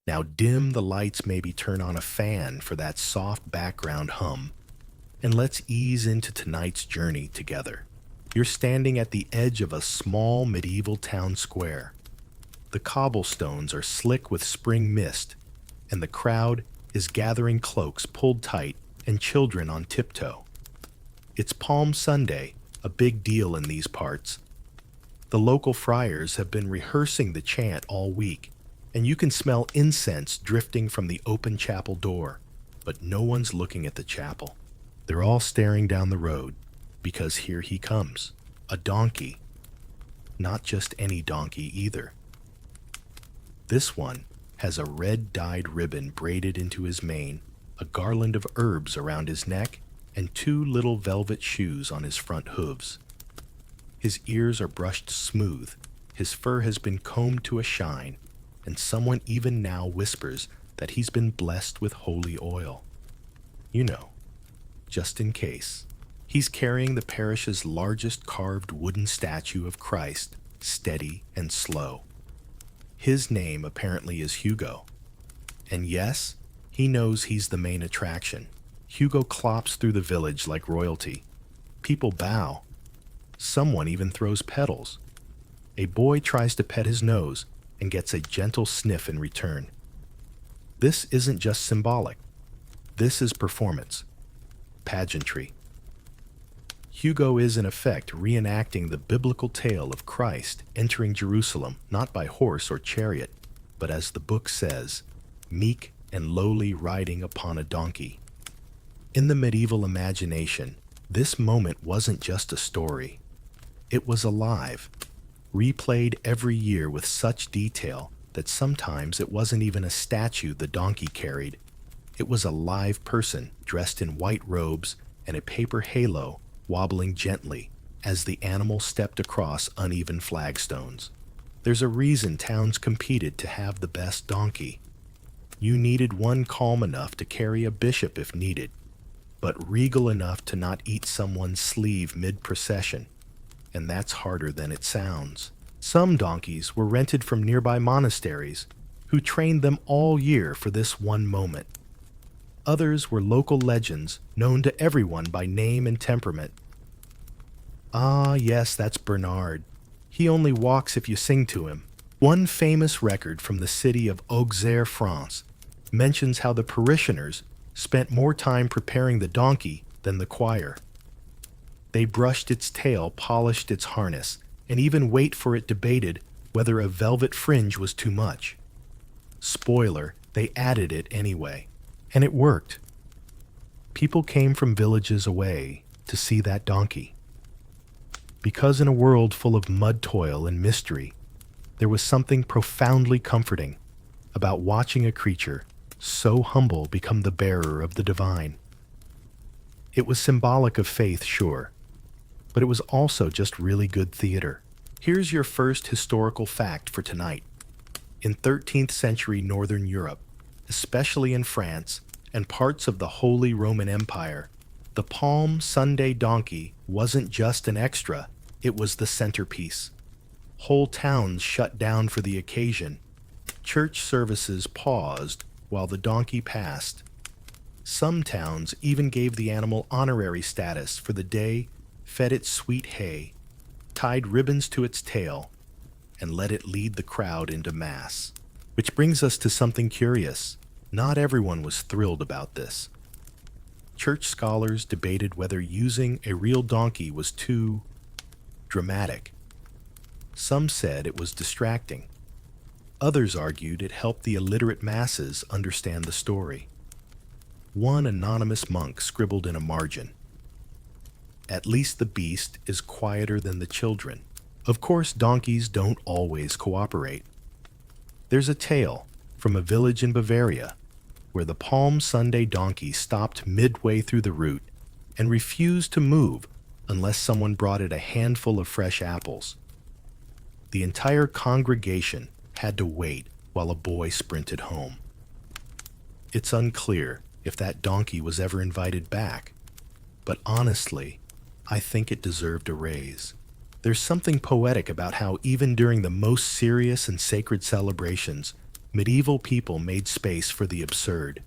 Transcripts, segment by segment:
Now dim the lights, maybe turn on a fan for that soft background hum, and let's ease into tonight's journey together. You're standing at the edge of a small medieval town square. The cobblestones are slick with spring mist, and the crowd is gathering, cloaks pulled tight and children on tiptoe. It's Palm Sunday, a big deal in these parts. The local friars have been rehearsing the chant all week, and you can smell incense drifting from the open chapel door, but no one's looking at the chapel. They're all staring down the road, because here he comes, a donkey. Not just any donkey either. This one has a red dyed ribbon braided into his mane, a garland of herbs around his neck, and two little velvet shoes on his front hooves. His ears are brushed smooth, his fur has been combed to a shine, and someone even now whispers that he's been blessed with holy oil. You know, just in case. He's carrying the parish's largest carved wooden statue of Christ, steady and slow. His name apparently is Hugo. And yes, he knows he's the main attraction. Hugo clops through the village like royalty. People bow. Someone even throws petals. A boy tries to pet his nose and gets a gentle sniff in return. This isn't just symbolic. This is performance. Pageantry. Hugo is in effect reenacting the biblical tale of Christ entering Jerusalem not by horse or chariot, but as the book says, meek and lowly riding upon a donkey. In the medieval imagination, this moment wasn't just a story. It was alive, replayed every year with such detail that sometimes it wasn't even a statue the donkey carried. It was a live person dressed in white robes and a paper halo wobbling gently as the animal stepped across uneven flagstones. There's a reason towns competed to have the best donkey. You needed one calm enough to carry a bishop if needed, but regal enough to not eat someone's sleeve mid-procession, and that's harder than it sounds. Some donkeys were rented from nearby monasteries, who trained them all year for this one moment. Others were local legends known to everyone by name and temperament. Ah, yes, that's Bernard. He only walks if you sing to him. One famous record from the city of Auxerre, France, mentions how the parishioners spent more time preparing the donkey than the choir. They brushed its tail, polished its harness, and even wait for it debated whether a velvet fringe was too much. Spoiler, they added it anyway. And it worked. People came from villages away to see that donkey. Because in a world full of mud toil and mystery, there was something profoundly comforting about watching a creature so humble become the bearer of the divine. It was symbolic of faith, sure, but it was also just really good theater. Here's your first historical fact for tonight. In 13th century Northern Europe, especially in France and parts of the Holy Roman Empire, the Palm Sunday donkey wasn't just an extra, it was the centerpiece. Whole towns shut down for the occasion. Church services paused while the donkey passed. Some towns even gave the animal honorary status for the day, fed it sweet hay, tied ribbons to its tail, and let it lead the crowd into mass. Which brings us to something curious. Not everyone was thrilled about this. Church scholars debated whether using a real donkey was too dramatic. Some said it was distracting. Others argued it helped the illiterate masses understand the story. One anonymous monk scribbled in a margin, "At least the beast is quieter than the children." Of course, donkeys don't always cooperate. There's a tale from a village in Bavaria where the Palm Sunday donkey stopped midway through the route and refused to move unless someone brought it a handful of fresh apples. The entire congregation had to wait while a boy sprinted home. It's unclear if that donkey was ever invited back, but honestly, I think it deserved a raise. There's something poetic about how even during the most serious and sacred celebrations, medieval people made space for the absurd.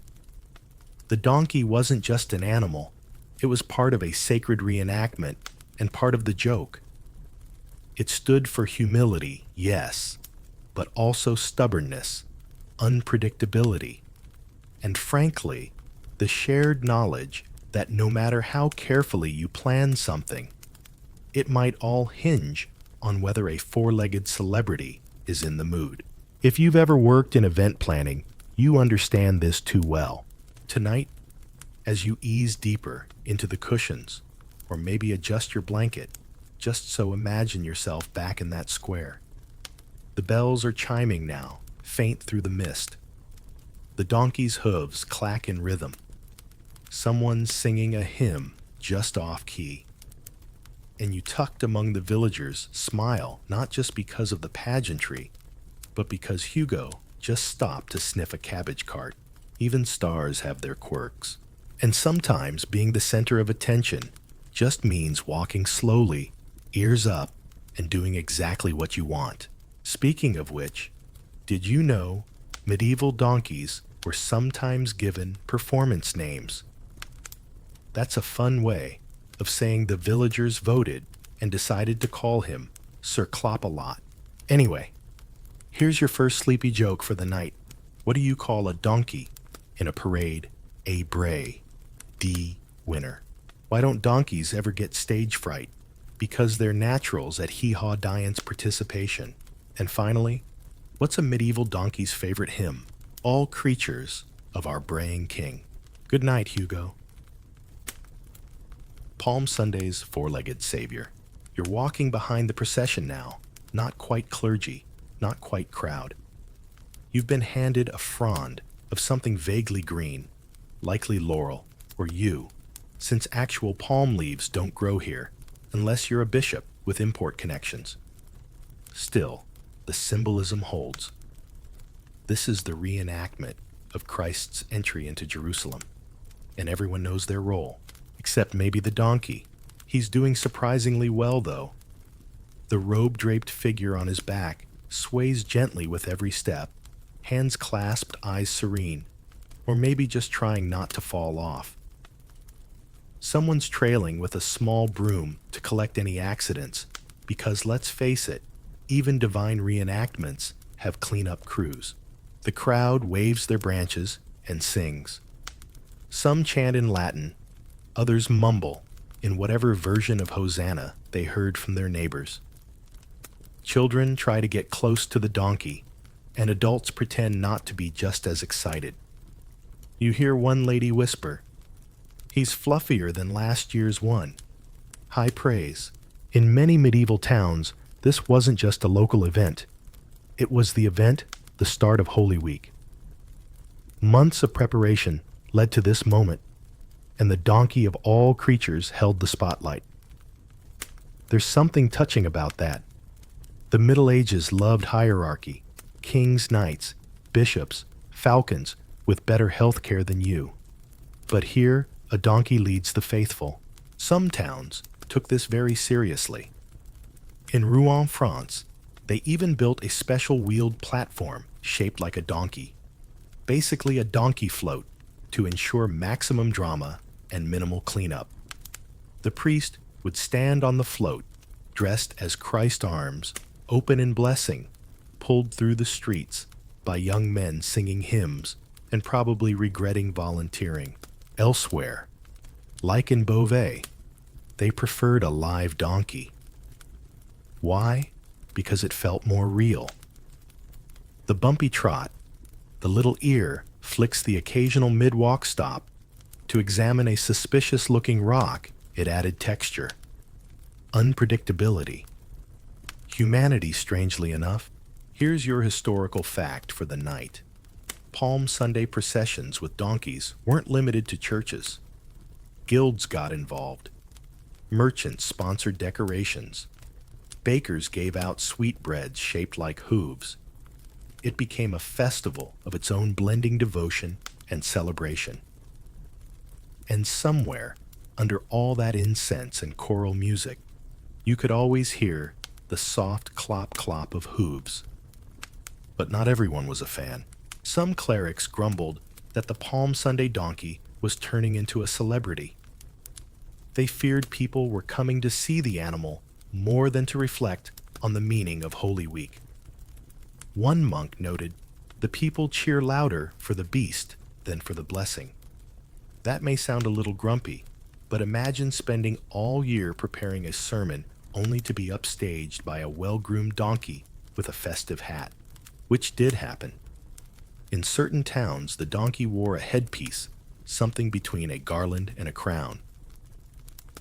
The donkey wasn't just an animal, it was part of a sacred reenactment and part of the joke. It stood for humility, yes, but also stubbornness, unpredictability, and frankly, the shared knowledge that no matter how carefully you plan something, it might all hinge on whether a four-legged celebrity is in the mood. If you've ever worked in event planning, you understand this too well. Tonight, as you ease deeper into the cushions, or maybe adjust your blanket, just so imagine yourself back in that square. The bells are chiming now, faint through the mist. The donkey's hooves clack in rhythm. Someone's singing a hymn just off key. And you tucked among the villagers smile not just because of the pageantry, but because Hugo just stopped to sniff a cabbage cart. Even stars have their quirks. And sometimes being the center of attention just means walking slowly, ears up, and doing exactly what you want. Speaking of which, did you know medieval donkeys were sometimes given performance names? That's a fun way of saying the villagers voted and decided to call him Sir Clop-a-lot. Anyway, here's your first sleepy joke for the night. What do you call a donkey in a parade? A Bray. D. Winner. Why don't donkeys ever get stage fright? Because they're naturals at hee-haw dance participation. And finally, what's a medieval donkey's favorite hymn? All creatures of our braying king. Good night, Hugo. Palm Sunday's four-legged savior. You're walking behind the procession now, not quite clergy, not quite crowd. You've been handed a frond of something vaguely green, likely laurel, or yew, since actual palm leaves don't grow here, unless you're a bishop with import connections. Still, the symbolism holds. This is the reenactment of Christ's entry into Jerusalem, and everyone knows their role, except maybe the donkey. He's doing surprisingly well, though. The robe-draped figure on his back sways gently with every step, hands clasped, eyes serene, or maybe just trying not to fall off. Someone's trailing with a small broom to collect any accidents, because let's face it, even divine reenactments have cleanup crews. The crowd waves their branches and sings. Some chant in Latin, others mumble in whatever version of Hosanna they heard from their neighbors. Children try to get close to the donkey, and adults pretend not to be just as excited. You hear one lady whisper, "He's fluffier than last year's one." High praise. In many medieval towns, this wasn't just a local event. It was the event, the start of Holy Week. Months of preparation led to this moment, and the donkey of all creatures held the spotlight. There's something touching about that. The Middle Ages loved hierarchy, kings, knights, bishops, falcons with better health care than you. But here, a donkey leads the faithful. Some towns took this very seriously. In Rouen, France, they even built a special wheeled platform shaped like a donkey, basically a donkey float, to ensure maximum drama and minimal cleanup. The priest would stand on the float, dressed as Christ's arms, open in blessing, pulled through the streets by young men singing hymns and probably regretting volunteering. Elsewhere, like in Beauvais, they preferred a live donkey. Why? Because it felt more real. The bumpy trot, the little ear flicks the occasional mid-walk stop. To examine a suspicious-looking rock, it added texture. Unpredictability. Humanity, strangely enough. Here's your historical fact for the night. Palm Sunday processions with donkeys weren't limited to churches. Guilds got involved. Merchants sponsored decorations. Bakers gave out sweetbreads shaped like hooves. It became a festival of its own, blending devotion and celebration. And somewhere, under all that incense and choral music, you could always hear the soft clop-clop of hooves. But not everyone was a fan. Some clerics grumbled that the Palm Sunday donkey was turning into a celebrity. They feared people were coming to see the animal more than to reflect on the meaning of Holy Week. One monk noted, "The people cheer louder for the beast than for the blessing." That may sound a little grumpy, but imagine spending all year preparing a sermon only to be upstaged by a well-groomed donkey with a festive hat, which did happen. In certain towns, the donkey wore a headpiece, something between a garland and a crown.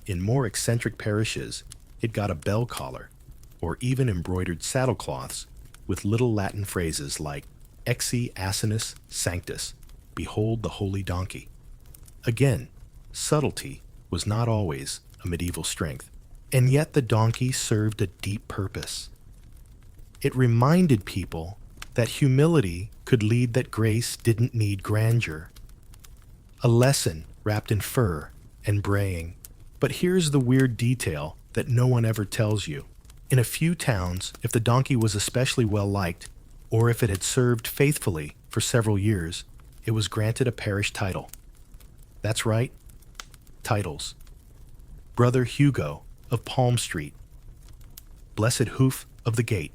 In more eccentric parishes, it got a bell collar, or even embroidered saddlecloths with little Latin phrases like Exi asinus sanctus, behold the holy donkey. Again, subtlety was not always a medieval strength, and yet the donkey served a deep purpose. It reminded people that humility could lead that grace didn't need grandeur. A lesson wrapped in fur and braying. But here's the weird detail that no one ever tells you. In a few towns, if the donkey was especially well liked, or if it had served faithfully for several years, it was granted a parish title. That's right, titles. Brother Hugo of Palm Street. Blessed Hoof of the Gate.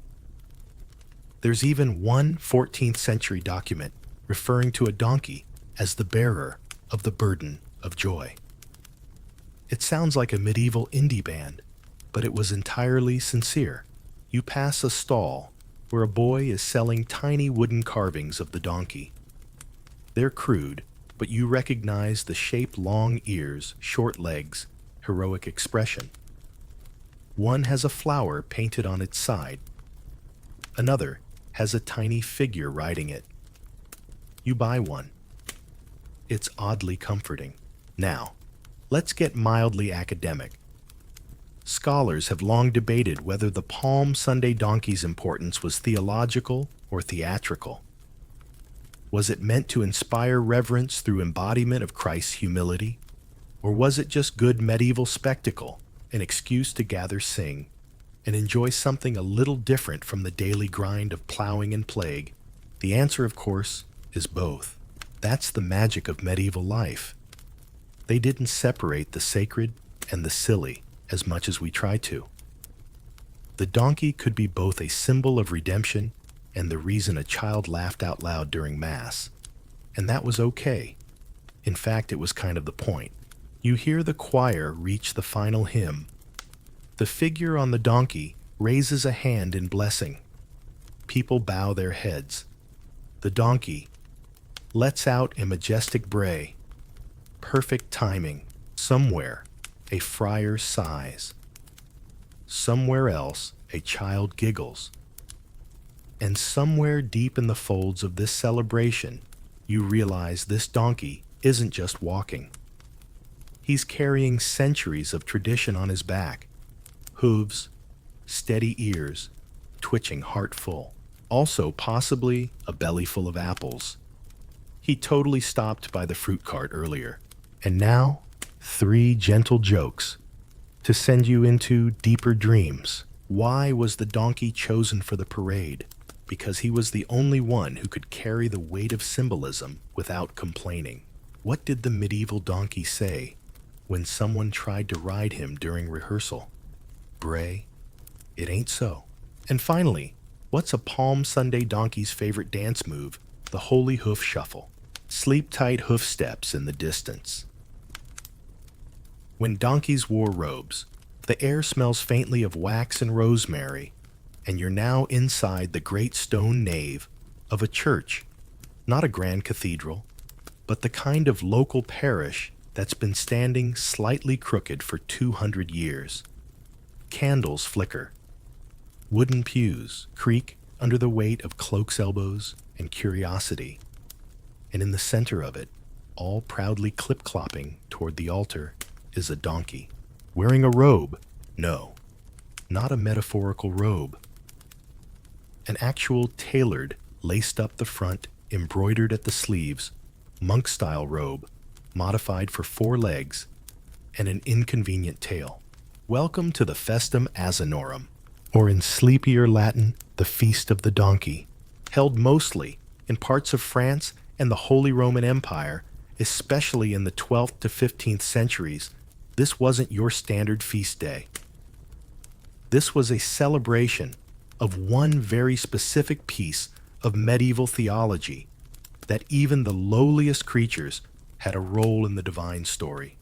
There's even one 14th century document referring to a donkey as the bearer of the burden of joy. It sounds like a medieval indie band, but it was entirely sincere. You pass a stall where a boy is selling tiny wooden carvings of the donkey. They're crude, but you recognize the shape, long ears, short legs, heroic expression. One has a flower painted on its side. Another has a tiny figure riding it. You buy one. It's oddly comforting. Now, let's get mildly academic. Scholars have long debated whether the Palm Sunday donkey's importance was theological or theatrical. Was it meant to inspire reverence through embodiment of Christ's humility? Or was it just good medieval spectacle, an excuse to gather, sing, and enjoy something a little different from the daily grind of plowing and plague? The answer, of course, is both. That's the magic of medieval life. They didn't separate the sacred and the silly as much as we try to. The donkey could be both a symbol of redemption and the reason a child laughed out loud during Mass. And that was okay. In fact, it was kind of the point. You hear the choir reach the final hymn. The figure on the donkey raises a hand in blessing. People bow their heads. The donkey lets out a majestic bray. Perfect timing. Somewhere, a friar sighs. Somewhere else, a child giggles. And somewhere deep in the folds of this celebration, you realize this donkey isn't just walking. He's carrying centuries of tradition on his back. Hooves, steady ears, twitching heart full. Also possibly a belly full of apples. He totally stopped by the fruit cart earlier. And now, 3 gentle jokes to send you into deeper dreams. Why was the donkey chosen for the parade? Because he was the only one who could carry the weight of symbolism without complaining. What did the medieval donkey say when someone tried to ride him during rehearsal? Bray, it ain't so. And finally, what's a Palm Sunday donkey's favorite dance move? The holy hoof shuffle. Sleep tight hoof steps in the distance. When donkeys wore robes, the air smells faintly of wax and rosemary, and you're now inside the great stone nave of a church, not a grand cathedral, but the kind of local parish that's been standing slightly crooked for 200 years. Candles flicker. Wooden pews creak under the weight of cloaks' elbows and curiosity. And in the center of it, all proudly clip-clopping toward the altar, is a donkey. Wearing a robe. No, not a metaphorical robe. An actual tailored, laced up the front, embroidered at the sleeves, monk-style robe, modified for 4 legs, and an inconvenient tail. Welcome to the Festum Asinorum, or in sleepier Latin, the Feast of the Donkey, held mostly In parts of France and the Holy Roman Empire, especially in the 12th to 15th centuries, this wasn't your standard feast day. This was a celebration of one very specific piece of medieval theology, that even the lowliest creatures had a role in the divine story.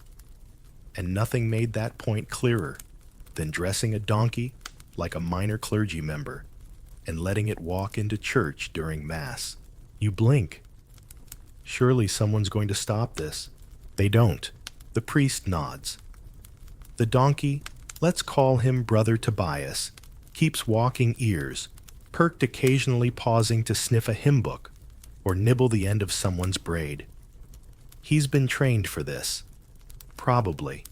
And nothing made that point clearer than dressing a donkey like a minor clergy member and letting it walk into church during Mass. You blink. Surely someone's going to stop this. They don't. The priest nods. The donkey, let's call him Brother Tobias, keeps walking ears, perked occasionally pausing to sniff a hymn book or nibble the end of someone's braid. He's been trained for this. Probably.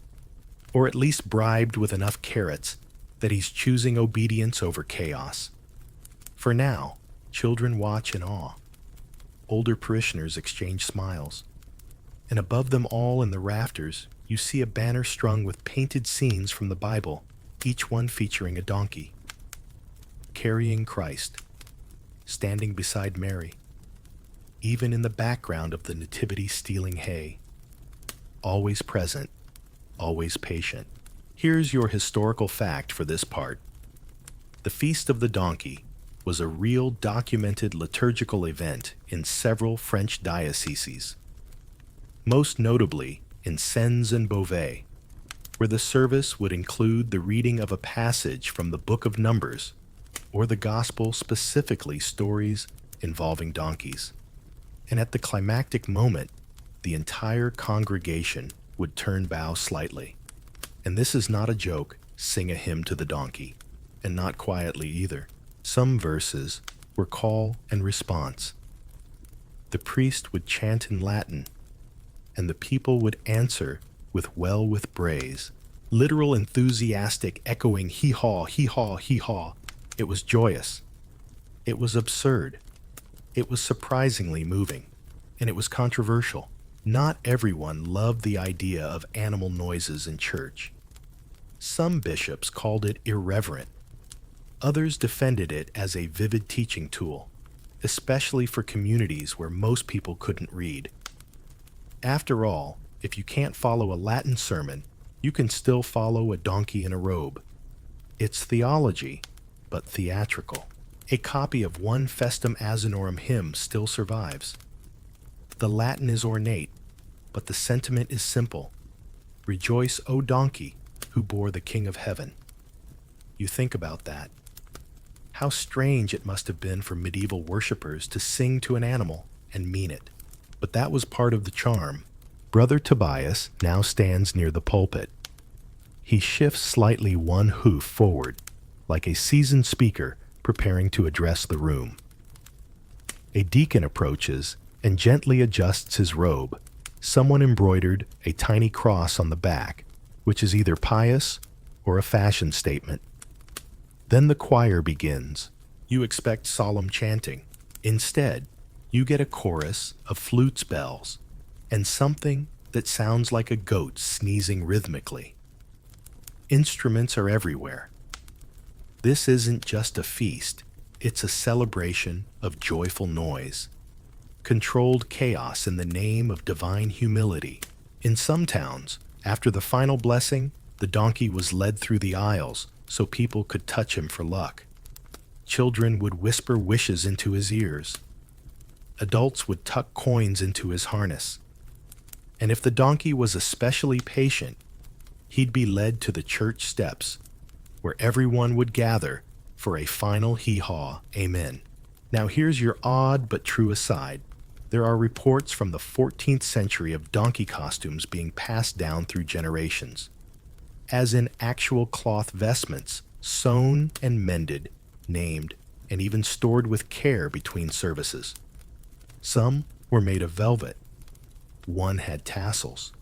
Or at least bribed with enough carrots that he's choosing obedience over chaos. For now, children watch in awe. Older parishioners exchange smiles. And above them all in the rafters, you see a banner strung with painted scenes from the Bible, each one featuring a donkey. Carrying Christ, standing beside Mary, even in the background of the nativity stealing hay. Always present, always patient. Here's your historical fact for this part. The Feast of the Donkey was a real documented liturgical event in several French dioceses, most notably in Sens and Beauvais, where the service would include the reading of a passage from the Book of Numbers, or the Gospel, specifically stories involving donkeys. And at the climactic moment, the entire congregation would turn bow slightly. And this is not a joke, sing a hymn to the donkey, and not quietly either. Some verses were call and response. The priest would chant in Latin, and the people would answer with Brays, literal enthusiastic echoing hee-haw, hee-haw, hee-haw. It was joyous. It was absurd. It was surprisingly moving, and it was controversial. Not everyone loved the idea of animal noises in church. Some bishops called it irreverent. Others defended it as a vivid teaching tool, especially for communities where most people couldn't read. After all, if you can't follow a Latin sermon, you can still follow a donkey in a robe. It's theology, but theatrical. A copy of one Festum Asinorum hymn still survives. The Latin is ornate, but the sentiment is simple. Rejoice, O donkey, who bore the King of Heaven. You think about that. How strange it must have been for medieval worshippers to sing to an animal and mean it. But that was part of the charm. Brother Tobias now stands near the pulpit. He shifts slightly one hoof forward, like a seasoned speaker preparing to address the room. A deacon approaches and gently adjusts his robe. Someone embroidered a tiny cross on the back, which is either pious or a fashion statement. Then the choir begins. You expect solemn chanting. Instead, you get a chorus of flutes, bells, and something that sounds like a goat sneezing rhythmically. Instruments are everywhere. This isn't just a feast, it's a celebration of joyful noise. Controlled chaos in the name of divine humility. In some towns, after the final blessing, the donkey was led through the aisles so people could touch him for luck. Children would whisper wishes into his ears. Adults would tuck coins into his harness. And if the donkey was especially patient, he'd be led to the church steps, where everyone would gather for a final hee-haw, amen. Now here's your odd but true aside. There are reports from the 14th century of donkey costumes being passed down through generations, as in actual cloth vestments, sewn and mended, named, and even stored with care between services. Some were made of velvet. One had tassels.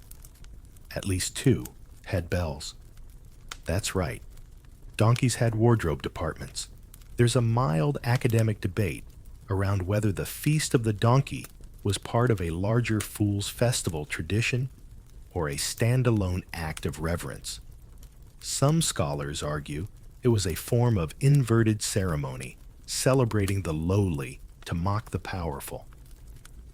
At least two had bells. That's right. Donkeys had wardrobe departments. There's a mild academic debate around whether the Feast of the Donkey was part of a larger Fool's Festival tradition or a standalone act of reverence. Some scholars argue it was a form of inverted ceremony, celebrating the lowly to mock the powerful.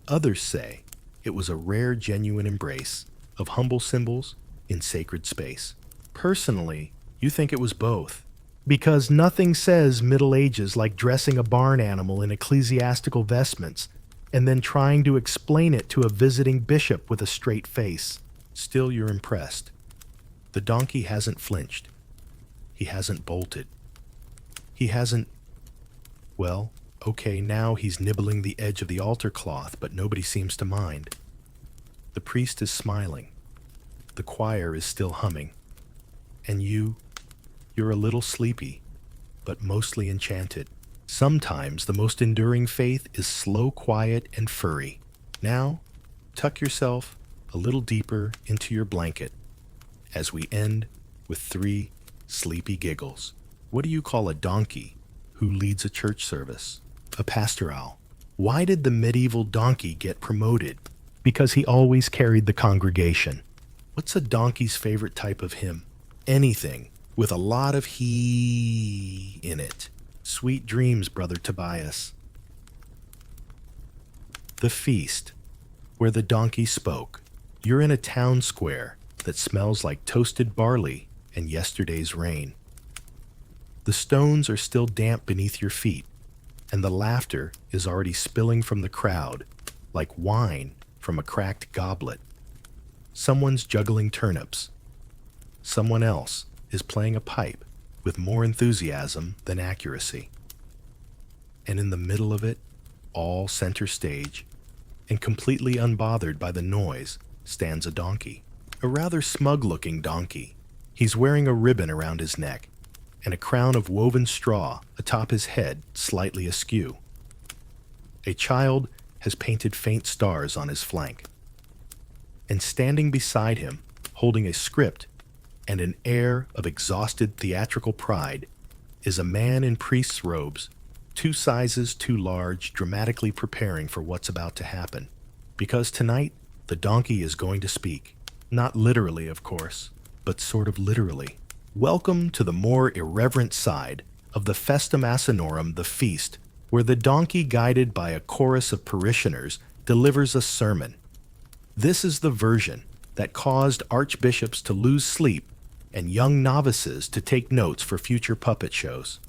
Others say it was a rare, genuine embrace of humble symbols in sacred space. Personally, you think it was both, because nothing says Middle Ages like dressing a barn animal in ecclesiastical vestments and then trying to explain it to a visiting bishop with a straight face. Still, you're impressed. The donkey hasn't flinched. He hasn't bolted. He hasn't... Well, okay, now he's nibbling the edge of the altar cloth, but nobody seems to mind. The priest is smiling. The choir is still humming. And you're a little sleepy, but mostly enchanted. Sometimes the most enduring faith is slow, quiet, and furry. Now, tuck yourself a little deeper into your blanket as we end with 3 sleepy giggles. What do you call a donkey who leads a church service? A pastoral. Why did the medieval donkey get promoted? Because he always carried the congregation. What's a donkey's favorite type of hymn? Anything with a lot of he in it. Sweet dreams, Brother Tobias. The feast, where the donkey spoke. You're in a town square that smells like toasted barley and yesterday's rain. The stones are still damp beneath your feet, and the laughter is already spilling from the crowd like wine from a cracked goblet. Someone's juggling turnips. Someone else is playing a pipe with more enthusiasm than accuracy. And in the middle of it, all center stage, and completely unbothered by the noise, stands a donkey. A rather smug-looking donkey. He's wearing a ribbon around his neck, and a crown of woven straw atop his head, slightly askew. A child has painted faint stars on his flank. And standing beside him, holding a script and an air of exhausted theatrical pride, is a man in priest's robes, 2 sizes too large, dramatically preparing for what's about to happen. Because tonight, the donkey is going to speak. Not literally, of course, but sort of literally. Welcome to the more irreverent side of the Festa Macinorum, the feast, where the donkey, guided by a chorus of parishioners, delivers a sermon. This is the version that caused archbishops to lose sleep and young novices to take notes for future puppet shows.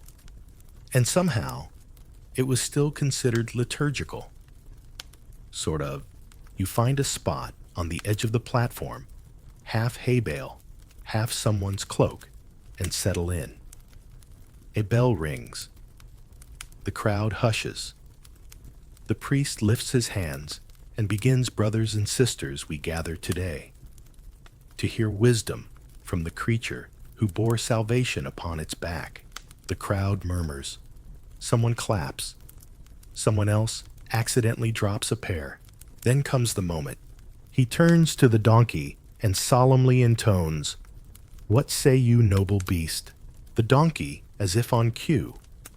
And somehow, it was still considered liturgical. Sort of. You find a spot on the edge of the platform, half hay bale, half someone's cloak, and settle in. A bell rings. The crowd hushes. The priest lifts his hands and begins, brothers and sisters, we gather today to hear wisdom from the creature who bore salvation upon its back. The crowd murmurs. Someone claps. Someone else accidentally drops a pear. Then comes the moment. He turns to the donkey and solemnly intones, "What say you, noble beast?" The donkey, as if on cue,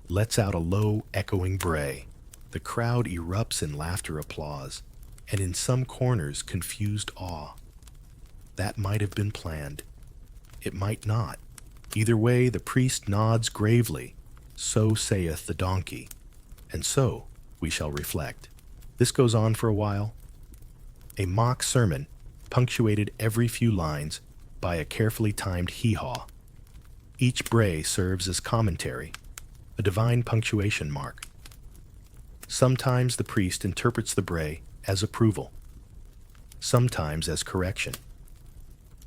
lets out a low, echoing bray. The crowd erupts in laughter applause, and in some corners confused awe. That might have been planned. It might not. Either way, the priest nods gravely. So saith the donkey. And so we shall reflect. This goes on for a while. A mock sermon, punctuated every few lines by a carefully timed hee-haw. Each bray serves as commentary, a divine punctuation mark. Sometimes the priest interprets the bray as approval, sometimes as correction.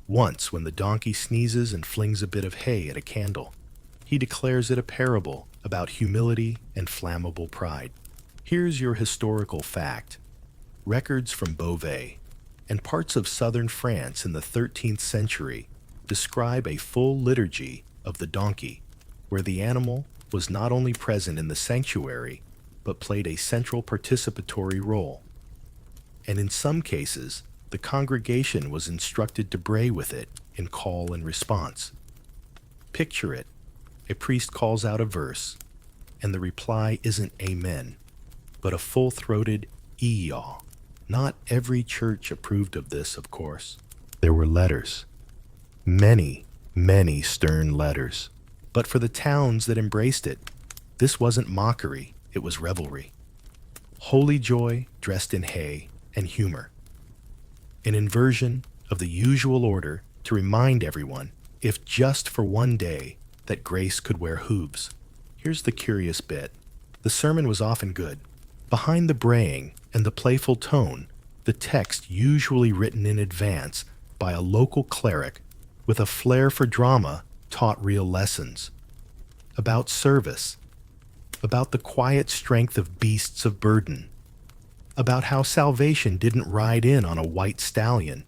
Once, when the donkey sneezes and flings a bit of hay at a candle, he declares it a parable about humility and flammable pride. Here's your historical fact. Records from Beauvais and parts of southern France in the 13th century describe a full liturgy of the donkey, where the animal was not only present in the sanctuary, but played a central participatory role. And in some cases, the congregation was instructed to bray with it in call and response. Picture it. A priest calls out a verse, and the reply isn't amen, but a full-throated ee-yaw. Not every church approved of this, of course. There were letters. Many, many stern letters. But for the towns that embraced it, this wasn't mockery, it was revelry. holy joy dressed in hay and humor. An inversion of the usual order to remind everyone, if just for one day, that Grace could wear hooves. Here's the curious bit. The sermon was often good. Behind the braying and the playful tone, the text usually written in advance by a local cleric with a flair for drama taught real lessons. About service, about the quiet strength of beasts of burden, about how salvation didn't ride in on a white stallion,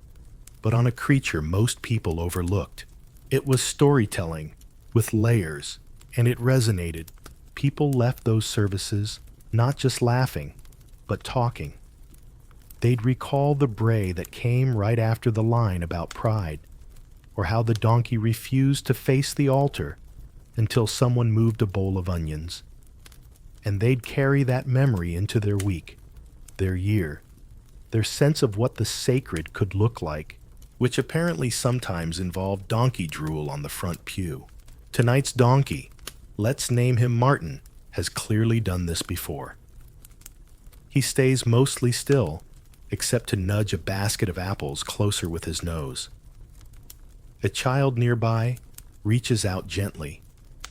but on a creature most people overlooked. It was storytelling with layers, and it resonated. People left those services not just laughing, but talking. They'd recall the bray that came right after the line about pride, or how the donkey refused to face the altar until someone moved a bowl of onions. And they'd carry that memory into their week, their year, their sense of what the sacred could look like, which apparently sometimes involved donkey drool on the front pew. Tonight's donkey, let's name him Martin, has clearly done this before. He stays mostly still, except to nudge a basket of apples closer with his nose. A child nearby reaches out gently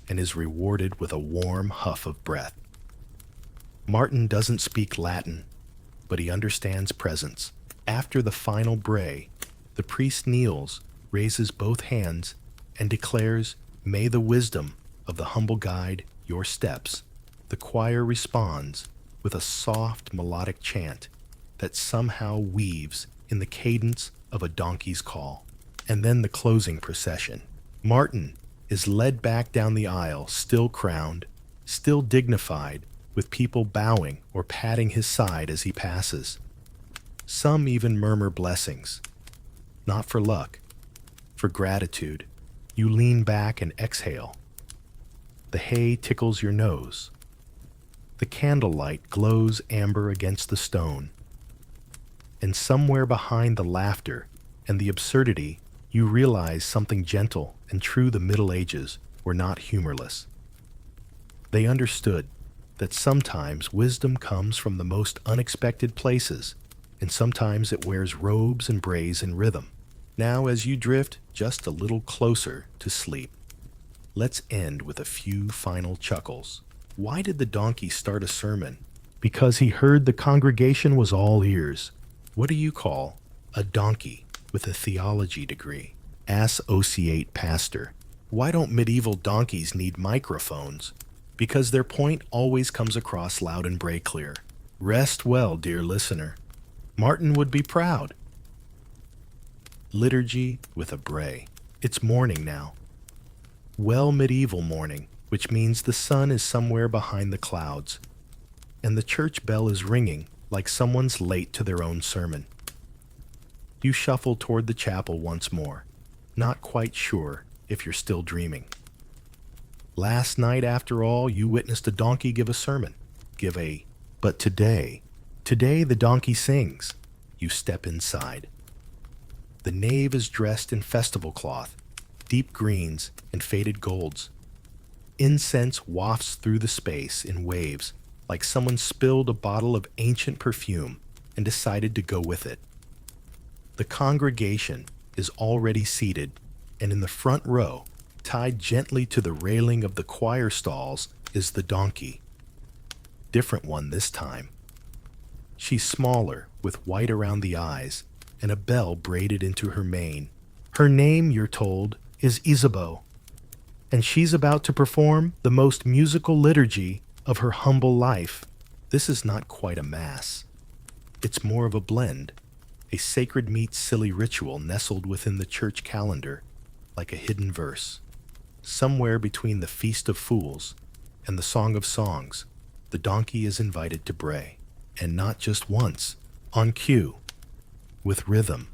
and is rewarded with a warm huff of breath. Martin doesn't speak Latin, but he understands presence. After the final bray, the priest kneels, raises both hands, and declares, "May the wisdom of the humble guide your steps." The choir responds with a soft melodic chant that somehow weaves in the cadence of a donkey's call. And then the closing procession. Martin is led back down the aisle, still crowned, still dignified, with people bowing or patting his side as he passes. Some even murmur blessings. Not for luck, for gratitude. You lean back and exhale. The hay tickles your nose. The candlelight glows amber against the stone. And somewhere behind the laughter and the absurdity, you realize something gentle and true. The Middle Ages were not humorless. They understood that sometimes wisdom comes from the most unexpected places, and sometimes it wears robes and brays in rhythm. Now, as you drift just a little closer to sleep, let's end with a few final chuckles. Why did the donkey start a sermon? Because he heard the congregation was all ears. What do you call a donkey with a theology degree? Associate pastor. Why don't medieval donkeys need microphones? Because their point always comes across loud and bray clear. Rest well, dear listener. Martin would be proud. Liturgy with a bray. It's morning now. Well, medieval morning, which means the sun is somewhere behind the clouds, and the church bell is ringing like someone's late to their own sermon. You shuffle toward the chapel once more, not quite sure if you're still dreaming. Last night, after all, you witnessed a donkey give a sermon. But today the donkey sings. You step inside. The nave is dressed in festival cloth, deep greens and faded golds. Incense wafts through the space in waves, like someone spilled a bottle of ancient perfume and decided to go with it. The congregation is already seated, and in the front row, tied gently to the railing of the choir stalls, is the donkey. Different one this time. She's smaller, with white around the eyes, and a bell braided into her mane. Her name, you're told, is Isabeau, and she's about to perform the most musical liturgy of her humble life. This is not quite a mass. It's more of a blend, a sacred meets silly ritual nestled within the church calendar, like a hidden verse. Somewhere between the Feast of Fools and the Song of Songs, the donkey is invited to bray, and not just once, on cue, with rhythm,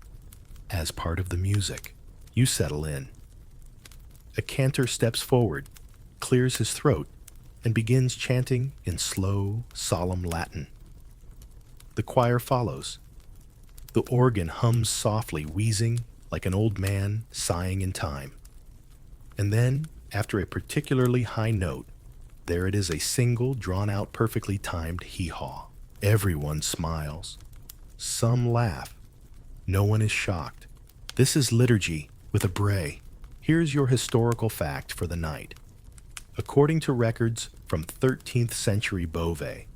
as part of the music. You settle in. A cantor steps forward, clears his throat, and begins chanting in slow, solemn Latin. The choir follows. The organ hums softly, wheezing like an old man sighing in time. And then, after a particularly high note, there it is, a single, drawn-out, perfectly timed hee-haw. Everyone smiles. Some laugh. No one is shocked. This is liturgy with a bray. Here's your historical fact for the night. According to records from 13th century Beauvais,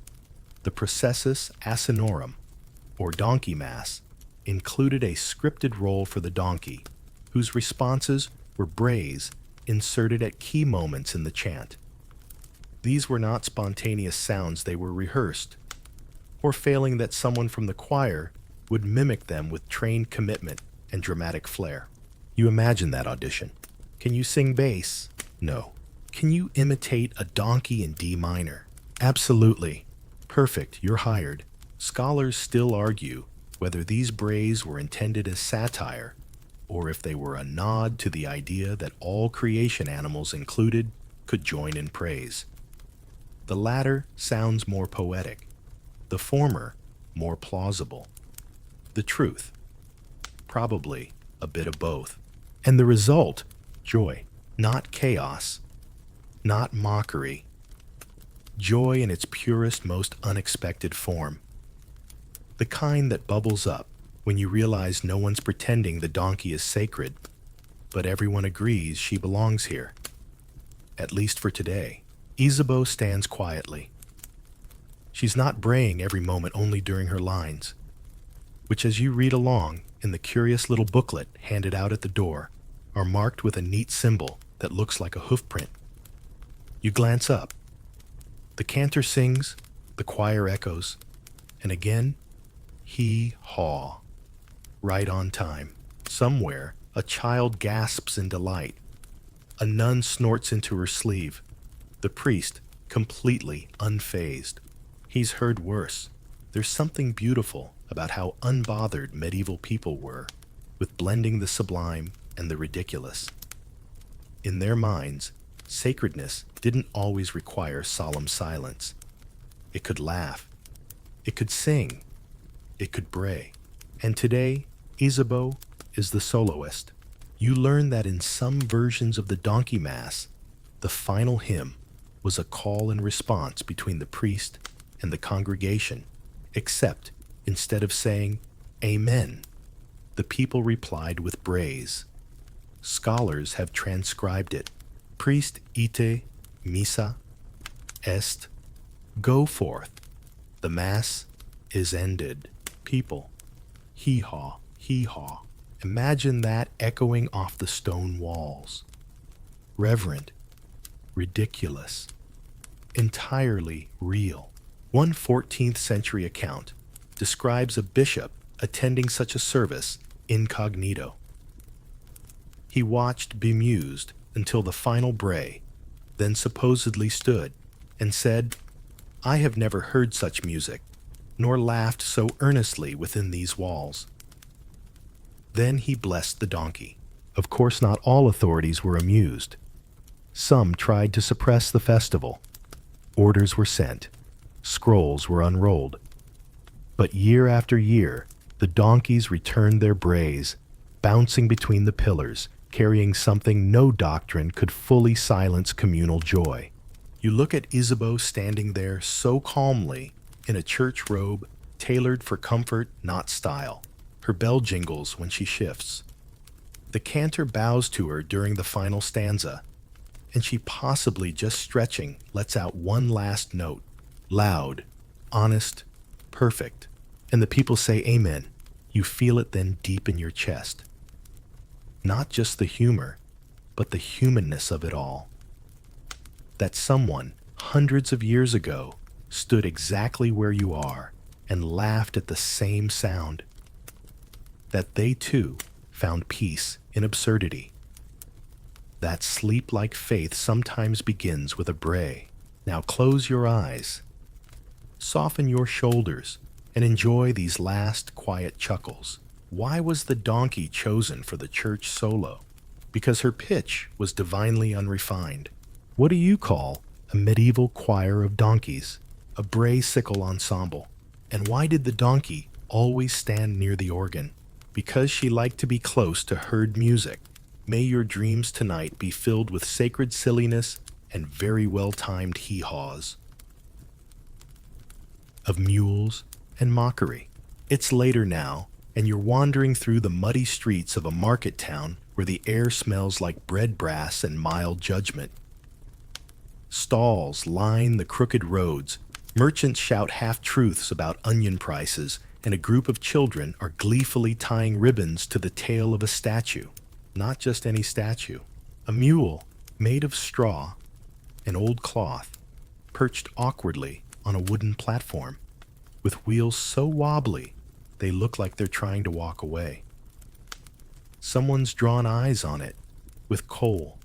the processus asinorum, or donkey mass, included a scripted role for the donkey, whose responses were brays inserted at key moments in the chant. These were not spontaneous sounds, they were rehearsed, or failing that someone from the choir would mimic them with trained commitment and dramatic flair. You imagine that audition. Can you sing bass? No. Can you imitate a donkey in D minor? Absolutely. Perfect, you're hired. Scholars still argue whether these brays were intended as satire or if they were a nod to the idea that all creation animals included could join in praise. The latter sounds more poetic, the former more plausible. The truth? Probably a bit of both. And the result? Joy, not chaos, not mockery. Joy in its purest, most unexpected form. The kind that bubbles up when you realize no one's pretending the donkey is sacred, but everyone agrees she belongs here. At least for today. Isabeau stands quietly. She's not braying every moment only during her lines, which as you read along in the curious little booklet handed out at the door, are marked with a neat symbol that looks like a hoof print. You glance up. The cantor sings, the choir echoes, and again, hee-haw. Right on time. Somewhere, a child gasps in delight. A nun snorts into her sleeve. The priest, completely unfazed. He's heard worse. There's something beautiful about how unbothered medieval people were with blending the sublime and the ridiculous. In their minds, sacredness didn't always require solemn silence. It could laugh. It could sing. It could bray. And today, Isabeau is the soloist. You learn that in some versions of the donkey mass, the final hymn was a call and response between the priest and the congregation, except instead of saying, Amen, the people replied with brays. Scholars have transcribed it. Priest ite, missa, est, go forth. The mass is ended. People, hee-haw, hee-haw. Imagine that echoing off the stone walls. Reverent, ridiculous, entirely real. One 14th century account describes a bishop attending such a service incognito. He watched bemused until the final bray, then supposedly stood and said, I have never heard such music, nor laughed so earnestly within these walls. Then he blessed the donkey. Of course, not all authorities were amused. Some tried to suppress the festival. Orders were sent. Scrolls were unrolled. But year after year, the donkeys returned their brays, bouncing between the pillars, carrying something no doctrine could fully silence communal joy. You look at Isabeau standing there so calmly in a church robe tailored for comfort, not style. Her bell jingles when she shifts. The cantor bows to her during the final stanza, and she, possibly just stretching, lets out one last note. Loud, honest, perfect. And the people say amen. You feel it then deep in your chest. Not just the humor, but the humanness of it all. That someone, hundreds of years ago, stood exactly where you are and laughed at the same sound. That they too found peace in absurdity. That sleep-like faith sometimes begins with a bray. Now close your eyes, soften your shoulders, and enjoy these last quiet chuckles. Why was the donkey chosen for the church solo? Because her pitch was divinely unrefined. What do you call a medieval choir of donkeys? A Bray sickle ensemble. And why did the donkey always stand near the organ? Because she liked to be close to heard music. May your dreams tonight be filled with sacred silliness and very well-timed hee-haws. of Mules and Mockery. It's later now, and you're wandering through the muddy streets of a market town where the air smells like bread brass and mild judgment. Stalls line the crooked roads, merchants shout half-truths about onion prices, and a group of children are gleefully tying ribbons to the tail of a statue. Not just any statue. A mule made of straw and old cloth, perched awkwardly on a wooden platform, with wheels so wobbly they look like they're trying to walk away. Someone's drawn eyes on it with coal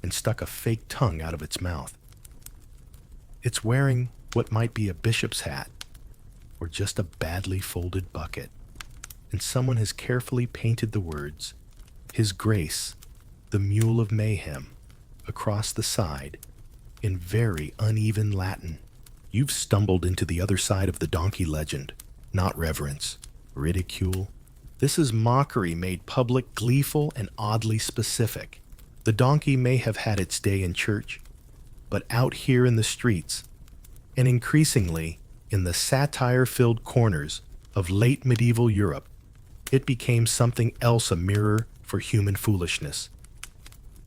and stuck a fake tongue out of its mouth. It's wearing what might be a bishop's hat or just a badly folded bucket, and someone has carefully painted the words, "His Grace, the Mule of Mayhem," across the side in very uneven Latin. You've stumbled into the other side of the donkey legend, not reverence, ridicule. This is mockery made public, gleeful, and oddly specific. The donkey may have had its day in church, but out here in the streets, and increasingly in the satire-filled corners of late medieval Europe, it became something else, a mirror for human foolishness.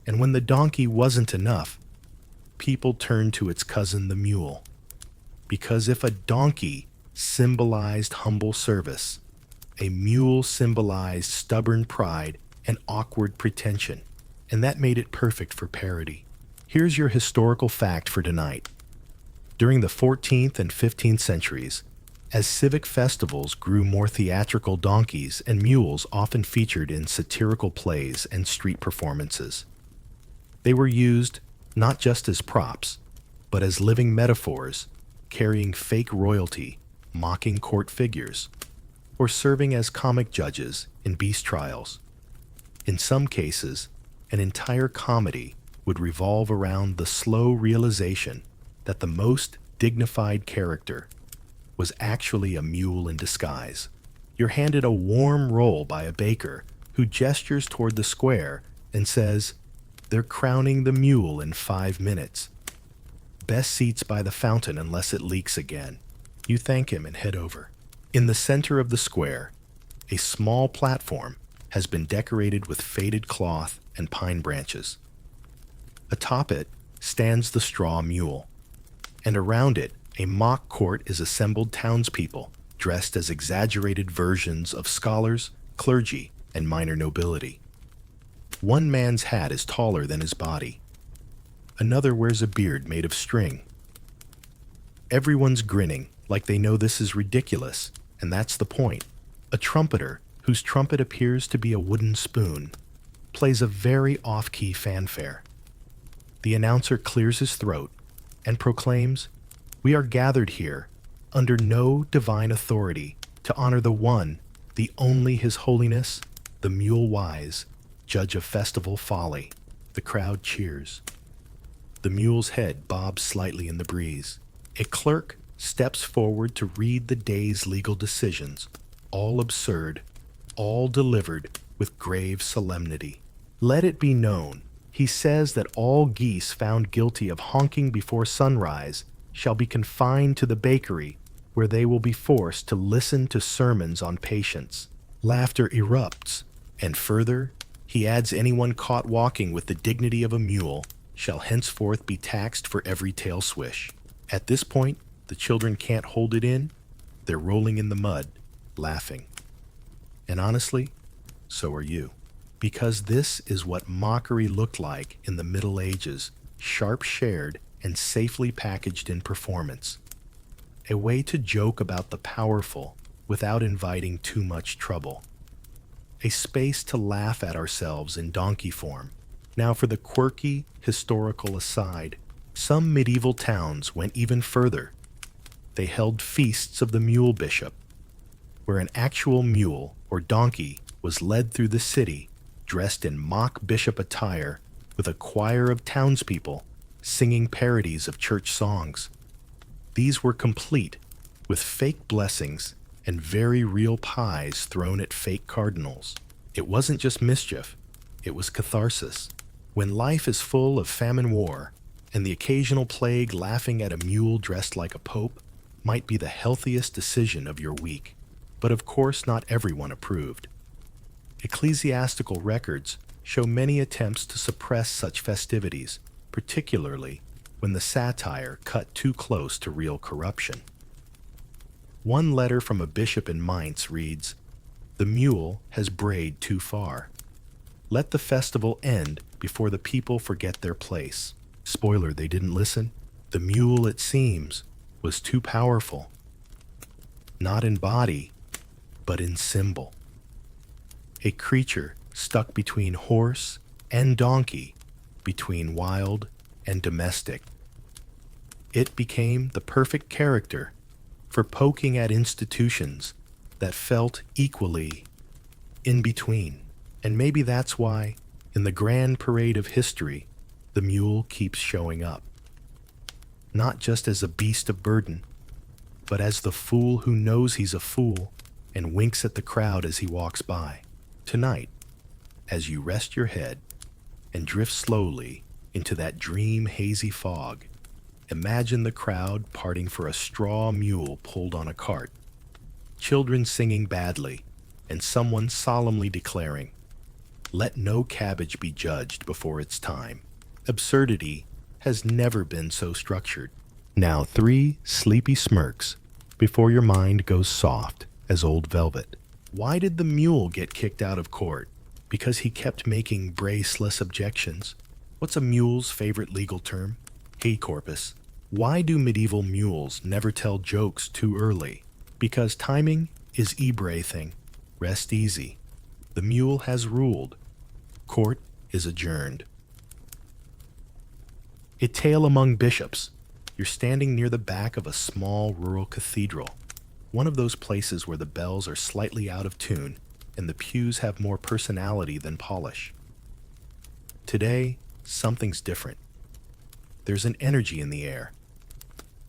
And when the donkey wasn't enough, people turned to its cousin, the mule. Because if a donkey symbolized humble service, a mule symbolized stubborn pride and awkward pretension, and that made it perfect for parody. Here's your historical fact for tonight. During the 14th and 15th centuries, as civic festivals grew more theatrical, donkeys and mules often featured in satirical plays and street performances. They were used not just as props, but as living metaphors, carrying fake royalty, mocking court figures, or serving as comic judges in beast trials. In some cases, an entire comedy would revolve around the slow realization that the most dignified character was actually a mule in disguise. You're handed a warm roll by a baker who gestures toward the square and says, "They're crowning the mule in 5 minutes. Best seats by the fountain unless it leaks again." You thank him and head over. In the center of the square, a small platform has been decorated with faded cloth and pine branches. Atop it stands the straw mule, and around it a mock court is assembled townspeople dressed as exaggerated versions of scholars, clergy, and minor nobility. One man's hat is taller than his body. Another wears a beard made of string. Everyone's grinning like they know this is ridiculous, and that's the point. A trumpeter, whose trumpet appears to be a wooden spoon, plays a very off-key fanfare. The announcer clears his throat and proclaims, "We are gathered here under no divine authority to honor the one, the only His Holiness, the Mule Wise, Judge of Festival Folly." The crowd cheers. The mule's head bobs slightly in the breeze. A clerk steps forward to read the day's legal decisions, all absurd, all delivered with grave solemnity. Let it be known, he says, that all geese found guilty of honking before sunrise shall be confined to the bakery, where they will be forced to listen to sermons on patience. Laughter erupts, and further, he adds, anyone caught walking with the dignity of a mule shall henceforth be taxed for every tail swish. At this point, the children can't hold it in. They're rolling in the mud, laughing. And honestly, so are you. Because this is what mockery looked like in the Middle Ages, sharp-shared and safely packaged in performance. A way to joke about the powerful without inviting too much trouble. A space to laugh at ourselves in donkey form. Now for the quirky, historical aside, some medieval towns went even further. They held feasts of the mule bishop, where an actual mule or donkey was led through the city, dressed in mock bishop attire, with a choir of townspeople singing parodies of church songs. These were complete with fake blessings and very real pies thrown at fake cardinals. It wasn't just mischief, it was catharsis. When life is full of famine, war, and the occasional plague laughing at a mule dressed like a pope, might be the healthiest decision of your week, but of course not everyone approved. Ecclesiastical records show many attempts to suppress such festivities, particularly when the satire cut too close to real corruption. One letter from a bishop in Mainz reads, "The mule has brayed too far. Let the festival end before the people forget their place." Spoiler, they didn't listen. The mule, it seems, was too powerful. Not in body, but in symbol. A creature stuck between horse and donkey, between wild and domestic. It became the perfect character for poking at institutions that felt equally in between. And maybe that's why, in the grand parade of history, the mule keeps showing up. Not just as a beast of burden, but as the fool who knows he's a fool and winks at the crowd as he walks by. Tonight, as you rest your head and drift slowly into that dream hazy fog, imagine the crowd parting for a straw mule pulled on a cart, children singing badly, and someone solemnly declaring, "Let no cabbage be judged before its time." Absurdity has never been so structured. Now 3 sleepy smirks before your mind goes soft as old velvet. Why did the mule get kicked out of court? Because he kept making braceless objections. What's a mule's favorite legal term? Hey corpus. Why do medieval mules never tell jokes too early? Because timing is Bray thing. Rest easy. The mule has ruled. Court is adjourned. A tale among bishops. You're standing near the back of a small rural cathedral, one of those places where the bells are slightly out of tune and the pews have more personality than polish. Today, something's different. There's an energy in the air.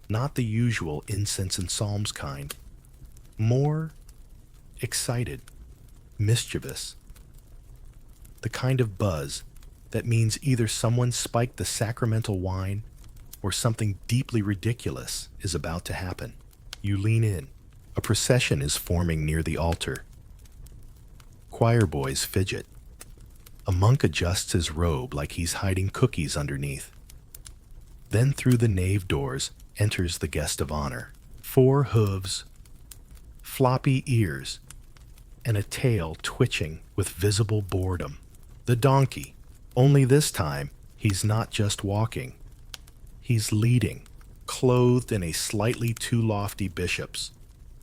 Not the usual incense and psalms kind. More excited, mischievous. The kind of buzz that means either someone spiked the sacramental wine or something deeply ridiculous is about to happen. You lean in. A procession is forming near the altar. Choir boys fidget. A monk adjusts his robe like he's hiding cookies underneath. Then through the nave doors enters the guest of honor. 4 hooves, floppy ears, and a tail twitching with visible boredom. The donkey. Only this time, he's not just walking. He's leading, clothed in a slightly too lofty bishop's,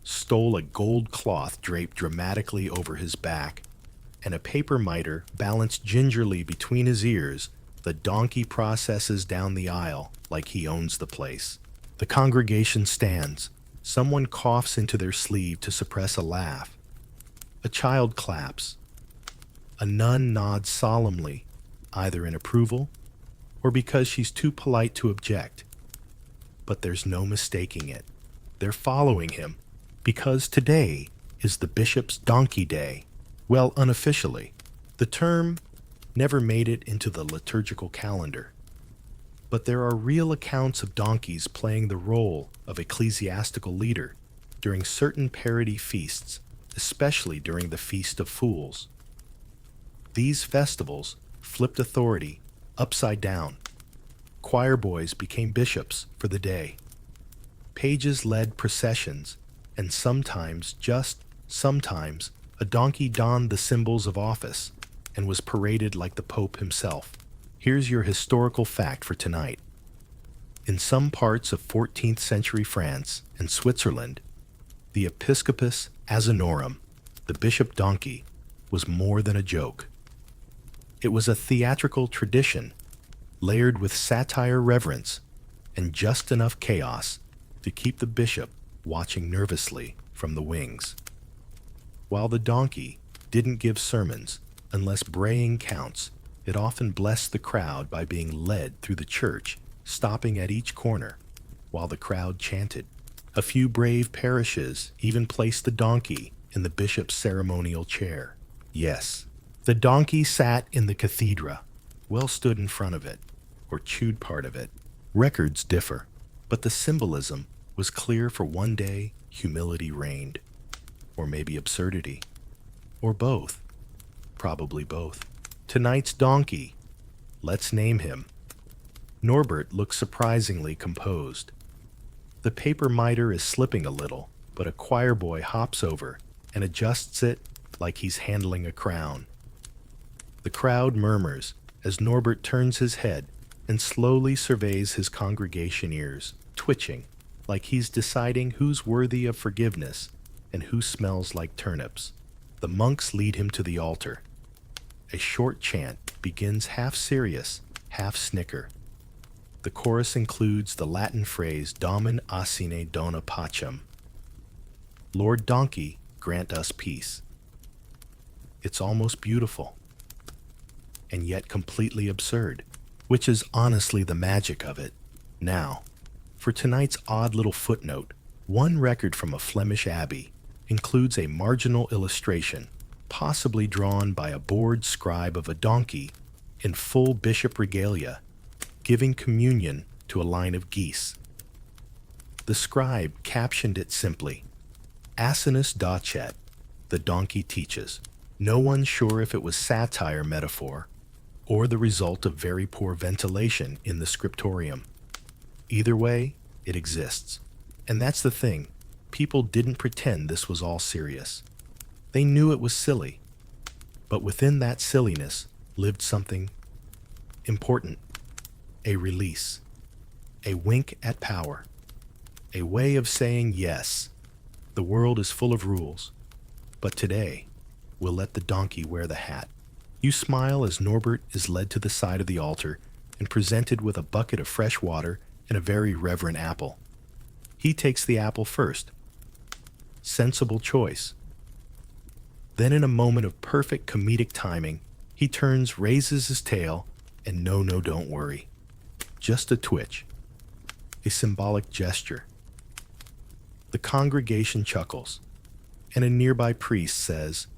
stole a gold cloth draped dramatically over his back, and a paper mitre balanced gingerly between his ears. The donkey processes down the aisle like he owns the place. The congregation stands. Someone coughs into their sleeve to suppress a laugh. A child claps. A nun nods solemnly, either in approval or because she's too polite to object. But there's no mistaking it. They're following him because today is the bishop's donkey day. Well, unofficially. The term never made it into the liturgical calendar. But there are real accounts of donkeys playing the role of ecclesiastical leader during certain parody feasts, especially during the Feast of Fools. These festivals flipped authority upside down. Choir boys became bishops for the day. Pages led processions, and sometimes, a donkey donned the symbols of office and was paraded like the Pope himself. Here's your historical fact for tonight. In some parts of 14th century France and Switzerland, the Episcopus Asinorum, the bishop donkey, was more than a joke. It was a theatrical tradition, layered with satire reverence and just enough chaos to keep the bishop watching nervously from the wings. While the donkey didn't give sermons unless braying counts, it often blessed the crowd by being led through the church, stopping at each corner while the crowd chanted. A few brave parishes even placed the donkey in the bishop's ceremonial chair. Yes, the donkey sat in the cathedra, well stood in front of it, or chewed part of it. Records differ, but the symbolism was clear for one day humility reigned, or maybe absurdity, or both, probably both. Tonight's donkey, let's name him. Norbert looks surprisingly composed. The paper miter is slipping a little, but a choir boy hops over and adjusts it like he's handling a crown. The crowd murmurs as Norbert turns his head and slowly surveys his congregation ears, twitching like he's deciding who's worthy of forgiveness and who smells like turnips. The monks lead him to the altar. A short chant begins half serious, half snicker. The chorus includes the Latin phrase Domen asine dona pacem. Lord Donkey, grant us peace. It's almost beautiful, and yet completely absurd, which is honestly the magic of it. Now, for tonight's odd little footnote, one record from a Flemish abbey includes a marginal illustration, possibly drawn by a bored scribe of a donkey in full bishop regalia, giving communion to a line of geese. The scribe captioned it simply, Asinus docet, the donkey teaches. No one's sure if it was satire metaphor or the result of very poor ventilation in the scriptorium. Either way, it exists. And that's the thing. People didn't pretend this was all serious. They knew it was silly. But within that silliness lived something important. A release. A wink at power. A way of saying yes. The world is full of rules. But today, we'll let the donkey wear the hat. You smile as Norbert is led to the side of the altar and presented with a bucket of fresh water and a very reverent apple. He takes the apple first. Sensible choice. Then in a moment of perfect comedic timing, he turns, raises his tail, and no, don't worry. Just a twitch. A symbolic gesture. The congregation chuckles, and a nearby priest says,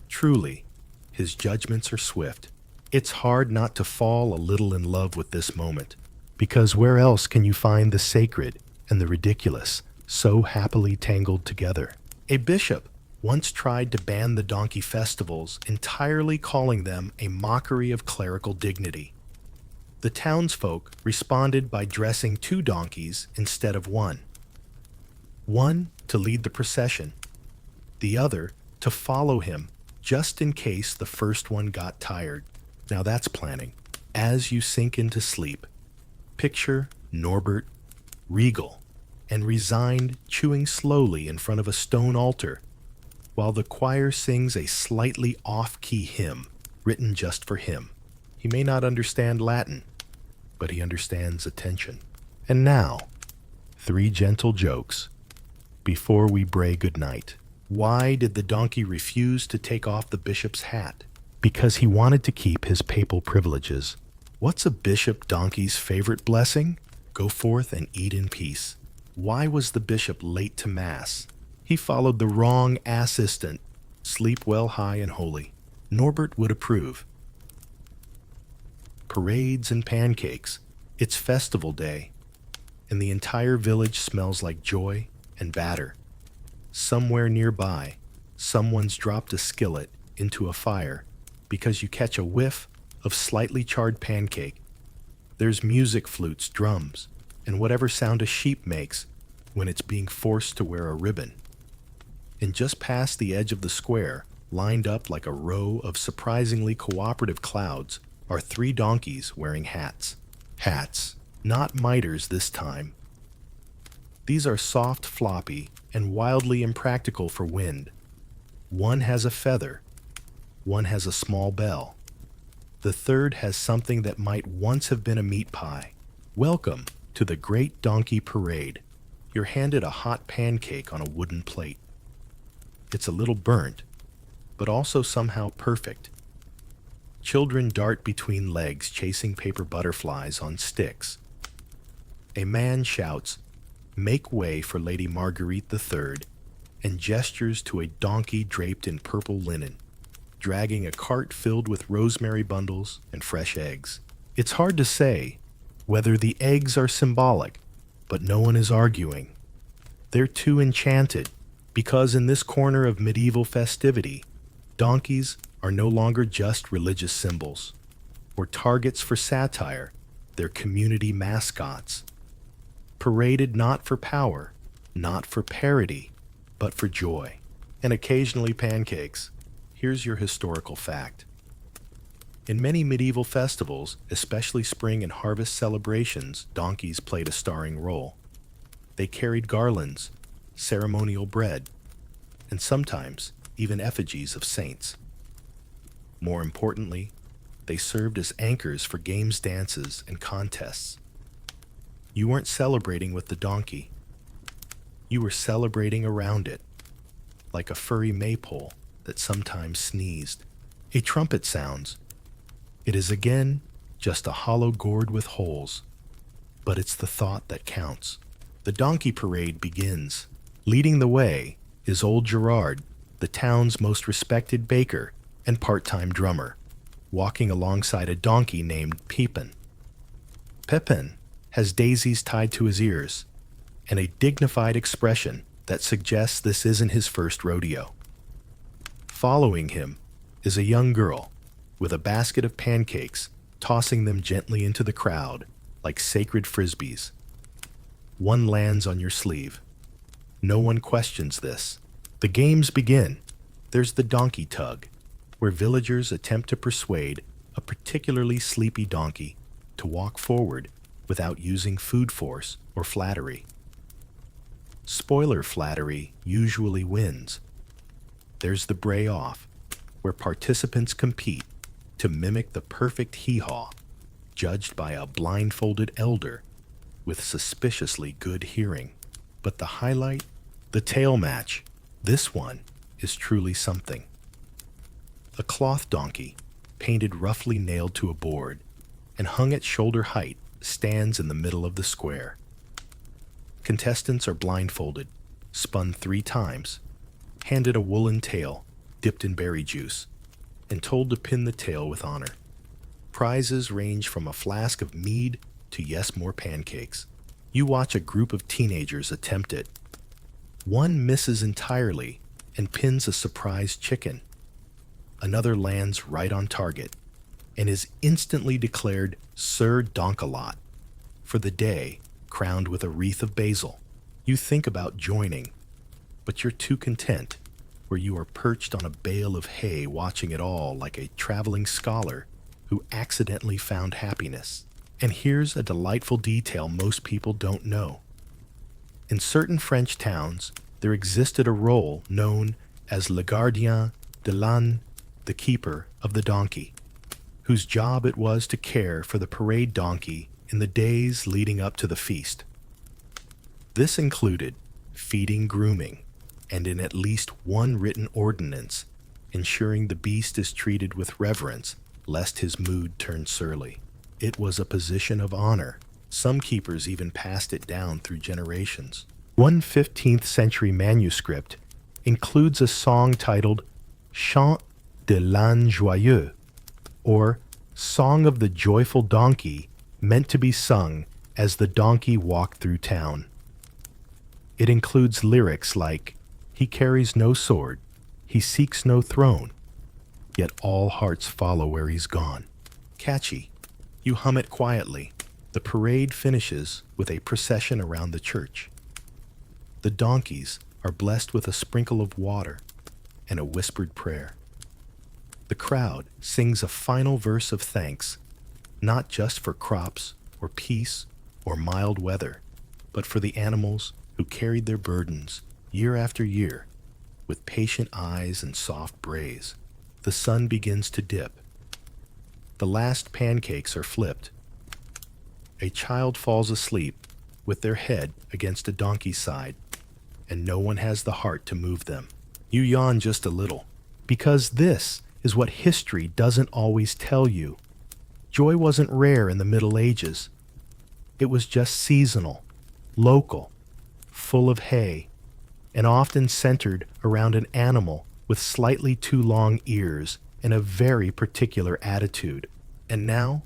Truly, his judgments are swift. It's hard not to fall a little in love with this moment, because where else can you find the sacred and the ridiculous so happily tangled together? A bishop once tried to ban the donkey festivals, entirely calling them a mockery of clerical dignity. The townsfolk responded by dressing 2 donkeys instead of 1. One to lead the procession, the other to follow him just in case the first one got tired. Now that's planning. As you sink into sleep, picture Norbert, regal and resigned, chewing slowly in front of a stone altar, while the choir sings a slightly off-key hymn written just for him. He may not understand Latin, but he understands attention. And now, 3 gentle jokes before we bray goodnight. Why did the donkey refuse to take off the bishop's hat? Because he wanted to keep his papal privileges. What's a bishop donkey's favorite blessing? Go forth and eat in peace. Why was the bishop late to mass? He followed the wrong assistant. Sleep well high and holy. Norbert would approve. Parades and pancakes. It's festival day, and the entire village smells like joy and batter. Somewhere nearby, someone's dropped a skillet into a fire because you catch a whiff of slightly charred pancake. There's music, flutes, drums, and whatever sound a sheep makes when it's being forced to wear a ribbon. And just past the edge of the square, lined up like a row of surprisingly cooperative clouds, are 3 donkeys wearing hats. Hats, not miters this time. These are soft, floppy, and wildly impractical for wind. One has a feather. One has a small bell. The third has something that might once have been a meat pie. Welcome to the Great Donkey Parade. You're handed a hot pancake on a wooden plate. It's a little burnt, but also somehow perfect. Children dart between legs chasing paper butterflies on sticks. A man shouts, "Make way for Lady Marguerite III," and gestures to a donkey draped in purple linen, dragging a cart filled with rosemary bundles and fresh eggs. It's hard to say whether the eggs are symbolic, but no one is arguing. They're too enchanted, because in this corner of medieval festivity, donkeys are no longer just religious symbols or targets for satire. They're community mascots, paraded not for power, not for parody, but for joy, and occasionally pancakes. Here's your historical fact. In many medieval festivals, especially spring and harvest celebrations, donkeys played a starring role. They carried garlands, ceremonial bread, and sometimes even effigies of saints. More importantly, they served as anchors for games, dances, and contests. You weren't celebrating with the donkey. You were celebrating around it, like a furry maypole that sometimes sneezed. A trumpet sounds. It is again just a hollow gourd with holes, but it's the thought that counts. The donkey parade begins. Leading the way is old Gerard, the town's most respected baker and part-time drummer, walking alongside a donkey named Pepin. Pepin has daisies tied to his ears and a dignified expression that suggests this isn't his first rodeo. Following him is a young girl with a basket of pancakes, tossing them gently into the crowd like sacred frisbees. One lands on your sleeve. No one questions this. The games begin. There's the donkey tug, where villagers attempt to persuade a particularly sleepy donkey to walk forward without using food force or flattery. Spoiler flattery usually wins. There's the Bray off, where participants compete to mimic the perfect hee-haw, judged by a blindfolded elder with suspiciously good hearing. But the highlight? The tail match. This one is truly something. A cloth donkey, painted roughly nailed to a board and hung at shoulder height, stands in the middle of the square. Contestants are blindfolded, spun 3 times, handed a woolen tail dipped in berry juice, and told to pin the tail with honor. Prizes range from a flask of mead to yes, more pancakes. You watch a group of teenagers attempt it. One misses entirely and pins a surprise chicken. Another lands right on target and is instantly declared Sir Donkalot for the day, crowned with a wreath of basil. You think about joining, but you're too content, where you are perched on a bale of hay watching it all like a traveling scholar who accidentally found happiness. And here's a delightful detail most people don't know. In certain French towns, there existed a role known as le gardien de l'âne, the keeper of the donkey, whose job it was to care for the parade donkey in the days leading up to the feast. This included feeding, grooming, and in at least one written ordinance, ensuring the beast is treated with reverence lest his mood turn surly. It was a position of honor. Some keepers even passed it down through generations. One 15th century manuscript includes a song titled Chant de l'âne joyeux, or Song of the Joyful Donkey, meant to be sung as the donkey walked through town. It includes lyrics like, "He carries no sword, he seeks no throne, yet all hearts follow where he's gone." Catchy. You hum it quietly. The parade finishes with a procession around the church. The donkeys are blessed with a sprinkle of water and a whispered prayer. The crowd sings a final verse of thanks, not just for crops or peace or mild weather, but for the animals who carried their burdens year after year with patient eyes and soft brays. The sun begins to dip. The last pancakes are flipped. A child falls asleep with their head against a donkey's side, and no one has the heart to move them. You yawn just a little, because this is what history doesn't always tell you. Joy wasn't rare in the Middle Ages. It was just seasonal, local, full of hay, and often centered around an animal with slightly too long ears and a very particular attitude. And now,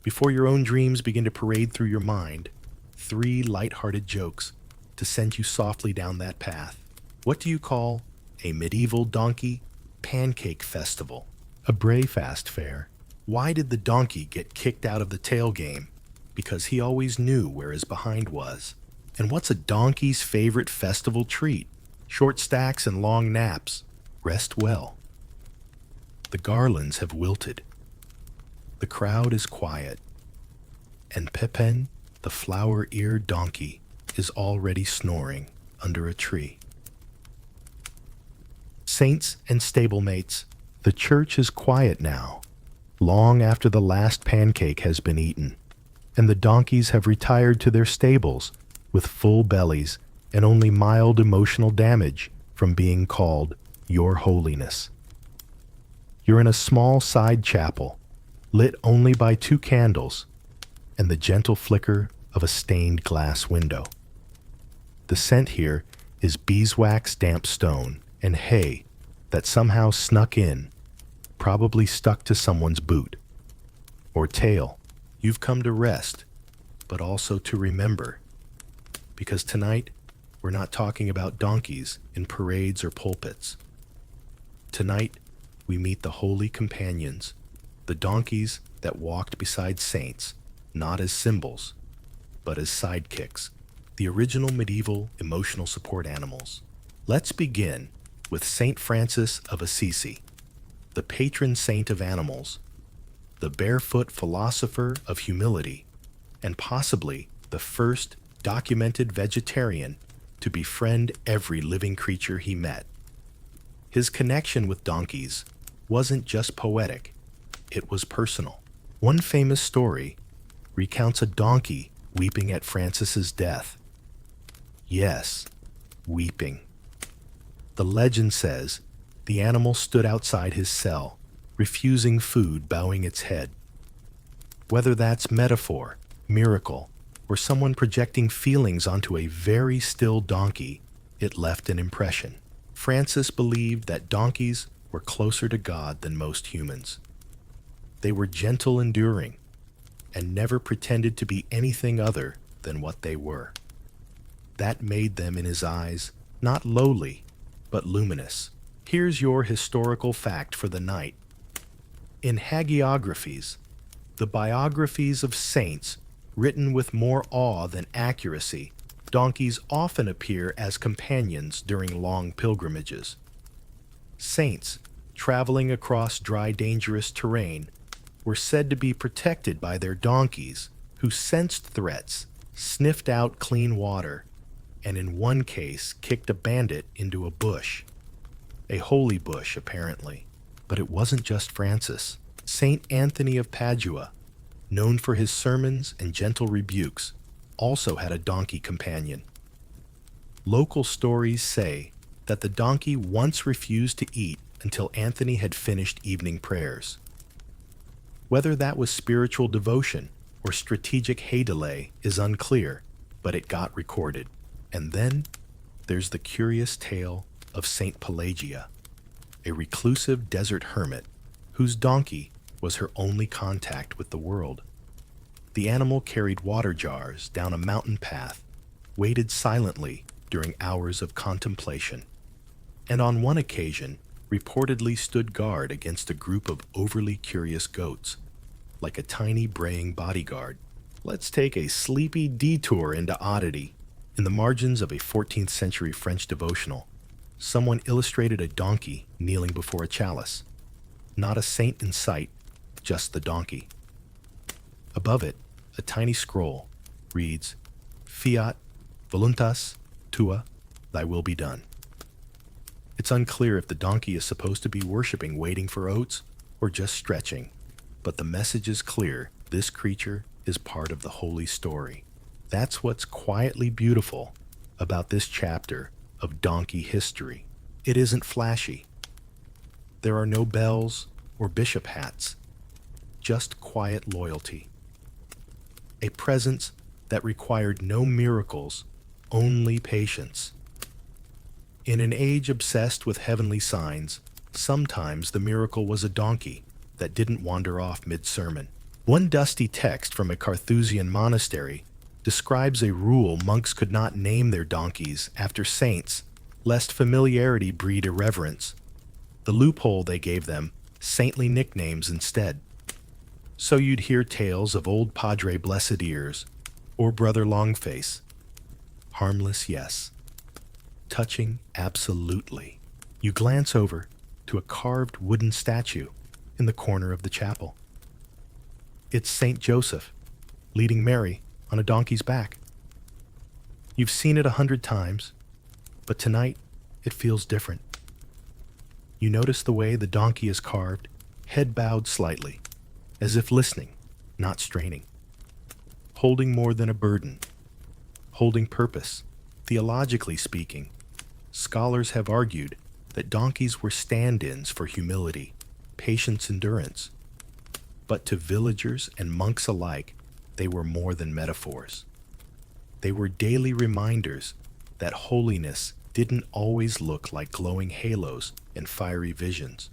before your own dreams begin to parade through your mind, 3 lighthearted jokes to send you softly down that path. What do you call a medieval donkey pancake festival? A Bray fast fair. Why did the donkey get kicked out of the tail game? Because he always knew where his behind was. And what's a donkey's favorite festival treat? Short stacks and long naps. Rest well. The garlands have wilted. The crowd is quiet. And Pepin, the flower-eared donkey, is already snoring under a tree. Saints and stablemates, the church is quiet now, long after the last pancake has been eaten, and the donkeys have retired to their stables with full bellies and only mild emotional damage from being called Your Holiness. You're in a small side chapel, lit only by 2 candles and the gentle flicker of a stained glass window. The scent here is beeswax damp stone and hay that somehow snuck in, probably stuck to someone's boot or tail. You've come to rest, but also to remember, because tonight we're not talking about donkeys in parades or pulpits. Tonight we meet the holy companions, the donkeys that walked beside saints, not as symbols, but as sidekicks, the original medieval emotional support animals. Let's begin with Saint Francis of Assisi, the patron saint of animals, the barefoot philosopher of humility, and possibly the first documented vegetarian to befriend every living creature he met. His connection with donkeys wasn't just poetic, it was personal. One famous story recounts a donkey weeping at Francis's death. Yes, weeping. The legend says the animal stood outside his cell, refusing food, bowing its head. Whether that's metaphor, miracle, or someone projecting feelings onto a very still donkey, it left an impression. Francis believed that donkeys were closer to God than most humans. They were gentle, enduring, and never pretended to be anything other than what they were. That made them, in his eyes, not lowly, but luminous. Here's your historical fact for the night. In hagiographies, the biographies of saints written with more awe than accuracy, donkeys often appear as companions during long pilgrimages. Saints, traveling across dry, dangerous terrain, were said to be protected by their donkeys, who sensed threats, sniffed out clean water, and in one case kicked a bandit into a bush. A holy bush, apparently. But it wasn't just Francis. Saint Anthony of Padua, known for his sermons and gentle rebukes, also had a donkey companion. Local stories say that the donkey once refused to eat until Anthony had finished evening prayers. Whether that was spiritual devotion or strategic hay delay is unclear, but it got recorded. And then there's the curious tale of Saint Pelagia, a reclusive desert hermit whose donkey was her only contact with the world. The animal carried water jars down a mountain path, waited silently during hours of contemplation, and on one occasion reportedly stood guard against a group of overly curious goats, like a tiny braying bodyguard. Let's take a sleepy detour into oddity. In the margins of a 14th century French devotional, someone illustrated a donkey kneeling before a chalice. Not a saint in sight, just the donkey. Above it, a tiny scroll reads, Fiat voluntas tua, thy will be done. It's unclear if the donkey is supposed to be worshiping waiting for oats or just stretching, but the message is clear. This creature is part of the holy story. That's what's quietly beautiful about this chapter of donkey history. It isn't flashy. There are no bells or bishop hats, just quiet loyalty. A presence that required no miracles, only patience. In an age obsessed with heavenly signs, sometimes the miracle was a donkey that didn't wander off mid-sermon. One dusty text from a Carthusian monastery describes a rule monks could not name their donkeys after saints, lest familiarity breed irreverence. The loophole they gave them, saintly nicknames instead. So you'd hear tales of old Padre Blessed Ears or Brother Longface. Harmless, yes. Touching, absolutely. You glance over to a carved wooden statue in the corner of the chapel. It's Saint Joseph, leading Mary on a donkey's back. You've seen it 100 times, but tonight it feels different. You notice the way the donkey is carved, head bowed slightly, as if listening, not straining. Holding more than a burden, holding purpose. Theologically speaking, scholars have argued that donkeys were stand-ins for humility, patience, endurance. But to villagers and monks alike, they were more than metaphors. They were daily reminders that holiness didn't always look like glowing halos and fiery visions.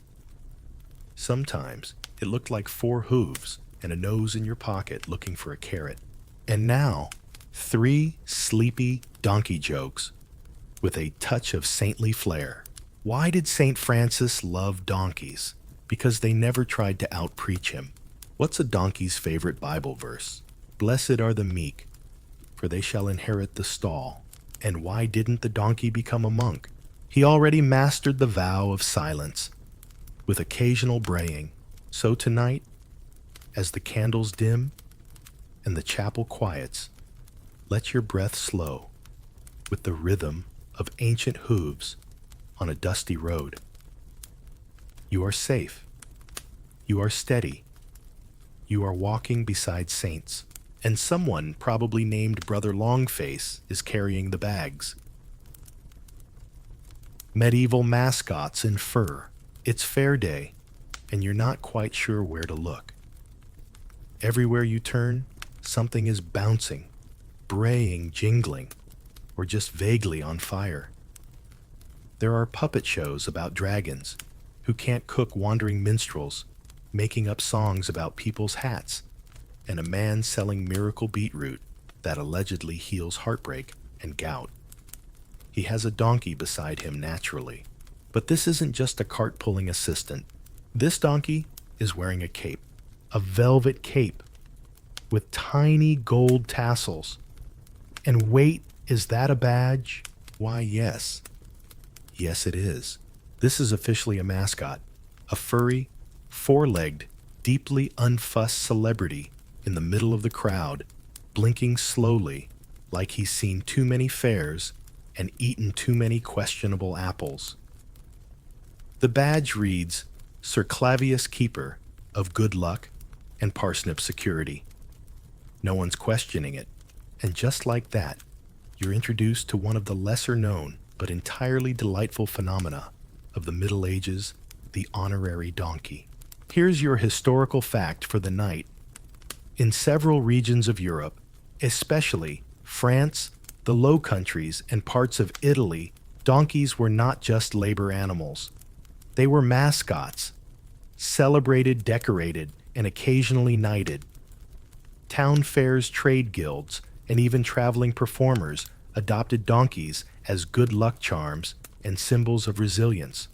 Sometimes it looked like 4 hooves and a nose in your pocket looking for a carrot. And now, 3 sleepy donkey jokes with a touch of saintly flair. Why did St. Francis love donkeys? Because they never tried to outpreach him. What's a donkey's favorite Bible verse? Blessed are the meek, for they shall inherit the stall. And why didn't the donkey become a monk? He already mastered the vow of silence, with occasional braying. So tonight, as the candles dim and the chapel quiets, let your breath slow with the rhythm of ancient hooves on a dusty road. You are safe. You are steady. You are walking beside saints. And someone, probably named Brother Longface, is carrying the bags. Medieval mascots in fur. It's fair day, and you're not quite sure where to look. Everywhere you turn, something is bouncing, braying, jingling, or just vaguely on fire. There are puppet shows about dragons who can't cook wandering minstrels, making up songs about people's hats, and a man selling miracle beetroot that allegedly heals heartbreak and gout. He has a donkey beside him naturally. But this isn't just a cart-pulling assistant. This donkey is wearing a cape, a velvet cape with tiny gold tassels. And wait, is that a badge? Why, yes. Yes, it is. This is officially a mascot, a furry, 4-legged, deeply unfussed celebrity in the middle of the crowd, blinking slowly like he's seen too many fairs and eaten too many questionable apples. The badge reads, Sir Clavius Keeper of Good Luck and Parsnip Security. No one's questioning it, and just like that, you're introduced to one of the lesser-known but entirely delightful phenomena of the Middle Ages, the honorary donkey. Here's your historical fact for the night. In several regions of Europe, especially France, the Low Countries, and parts of Italy, donkeys were not just labor animals. They were mascots, celebrated, decorated, and occasionally knighted. Town fairs, trade guilds, and even traveling performers adopted donkeys as good luck charms and symbols of resilience.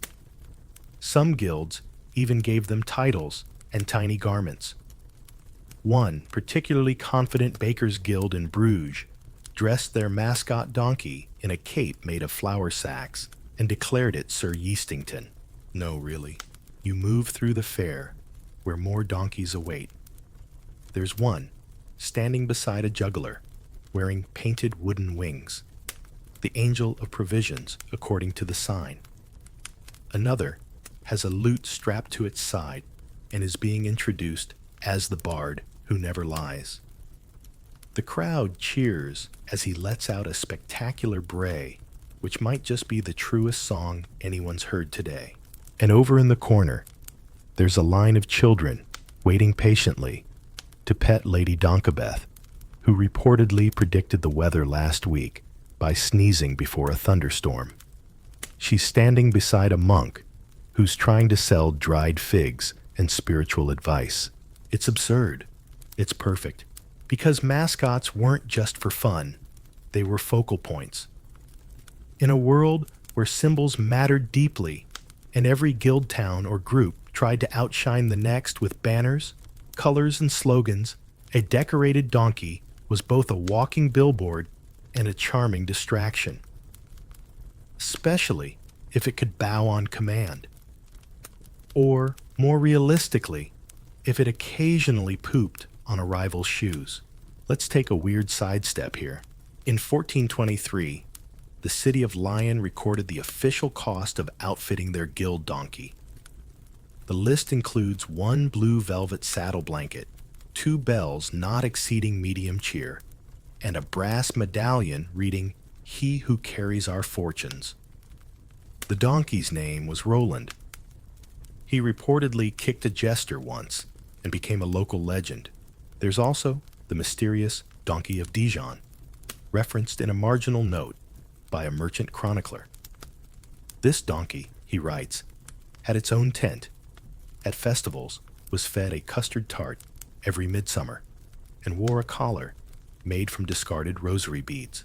Some guilds even gave them titles and tiny garments. One particularly confident bakers' guild in Bruges dressed their mascot donkey in a cape made of flour sacks and declared it Sir Yeastington. No, really. You move through the fair, where more donkeys await. There's one, standing beside a juggler, wearing painted wooden wings. The angel of provisions, according to the sign. Another has a lute strapped to its side and is being introduced as the bard who never lies. The crowd cheers as he lets out a spectacular bray, which might just be the truest song anyone's heard today. And over in the corner, there's a line of children waiting patiently to pet Lady Donkabeth, who reportedly predicted the weather last week by sneezing before a thunderstorm. She's standing beside a monk who's trying to sell dried figs and spiritual advice. It's absurd. It's perfect. Because mascots weren't just for fun, they were focal points. In a world where symbols mattered deeply, and every guild town or group tried to outshine the next with banners, colors, and slogans, a decorated donkey was both a walking billboard and a charming distraction. Especially if it could bow on command. Or, more realistically, if it occasionally pooped on a rival's shoes. Let's take a weird sidestep here. In 1423, the city of Lyon recorded the official cost of outfitting their guild donkey. The list includes 1 blue velvet saddle blanket, 2 bells not exceeding medium cheer, and a brass medallion reading, "He who carries our fortunes." The donkey's name was Roland. He reportedly kicked a jester once and became a local legend. There's also the mysterious Donkey of Dijon, referenced in a marginal note by a merchant chronicler. This donkey, he writes, had its own tent, at festivals was fed a custard tart every midsummer, and wore a collar made from discarded rosary beads.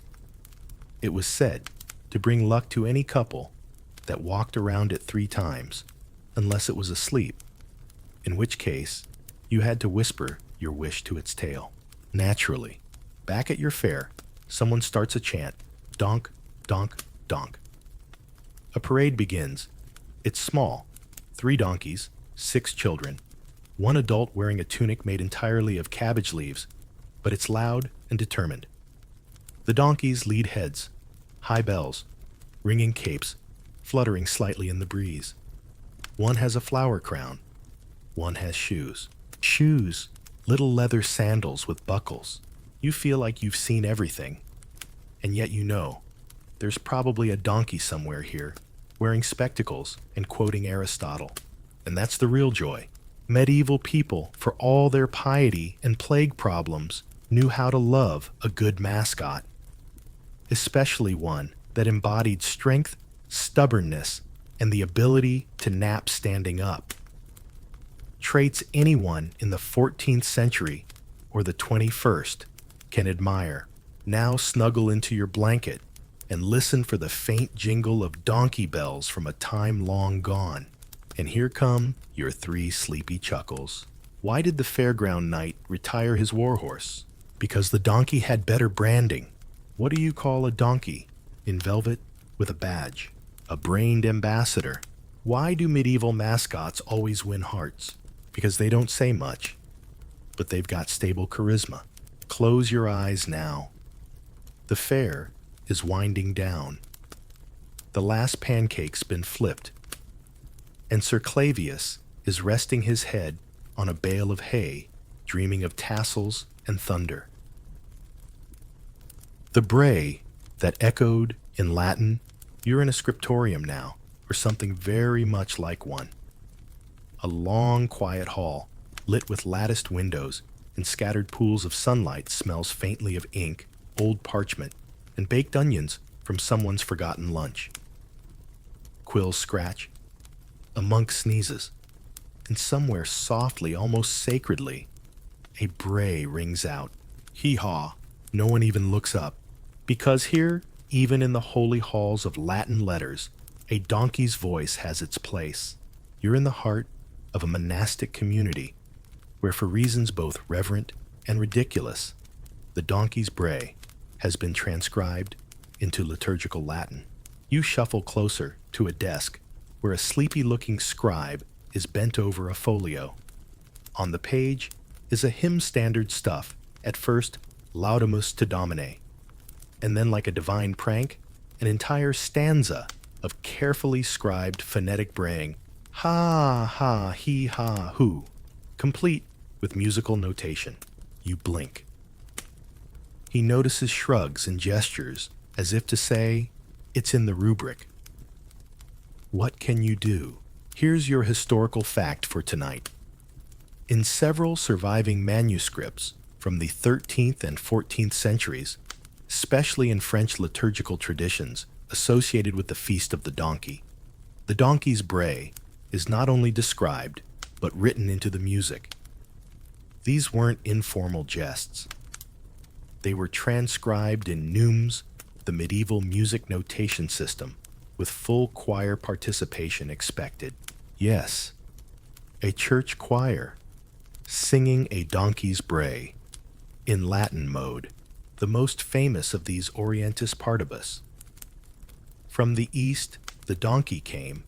It was said to bring luck to any couple that walked around it 3 times, unless it was asleep, in which case you had to whisper your wish to its tail. Naturally, back at your fair, someone starts a chant, donk, donk, donk. A parade begins. It's small, 3 donkeys, 6 children, 1 adult wearing a tunic made entirely of cabbage leaves, but it's loud and determined. The donkeys lead heads, high bells, ringing capes, fluttering slightly in the breeze. 1 has a flower crown, 1 has shoes. Shoes, little leather sandals with buckles. You feel like you've seen everything, and yet you know there's probably a donkey somewhere here, wearing spectacles and quoting Aristotle. And that's the real joy. Medieval people, for all their piety and plague problems, knew how to love a good mascot, especially one that embodied strength, stubbornness, and the ability to nap standing up. Traits anyone in the 14th century or the 21st can admire. Now snuggle into your blanket and listen for the faint jingle of donkey bells from a time long gone. And here come your 3 sleepy chuckles. Why did the fairground knight retire his warhorse? Because the donkey had better branding. What do you call a donkey in velvet with a badge? A brained ambassador. Why do medieval mascots always win hearts? Because they don't say much, but they've got stable charisma. Close your eyes now. The fair is winding down. The last pancake's been flipped, and Sir Clavius is resting his head on a bale of hay, dreaming of tassels and thunder. The Bray that echoed in Latin, you're in a scriptorium now, or something very much like one. A long, quiet hall, lit with latticed windows and scattered pools of sunlight, smells faintly of ink, old parchment, and baked onions from someone's forgotten lunch. Quills scratch. A monk sneezes. And somewhere softly, almost sacredly, a bray rings out. Hee-haw. No one even looks up. Because here, even in the holy halls of Latin letters, a donkey's voice has its place. You're in the heart of a monastic community, where for reasons both reverent and ridiculous, the donkey's bray has been transcribed into liturgical Latin. You shuffle closer to a desk where a sleepy-looking scribe is bent over a folio. On the page is a hymn standard stuff, at first Laudamus te Domine, and then like a divine prank, an entire stanza of carefully scribed phonetic braying, ha, ha, he, ha, who, complete with musical notation. You blink. He notices shrugs and gestures as if to say, it's in the rubric. What can you do? Here's your historical fact for tonight. In several surviving manuscripts from the 13th and 14th centuries, especially in French liturgical traditions associated with the Feast of the donkey's bray is not only described, but written into the music. These weren't informal jests. They were transcribed in neumes, the medieval music notation system, with full choir participation expected. Yes, a church choir, singing a donkey's bray, in Latin mode, the most famous of these Orientis partibus. From the East, the donkey came,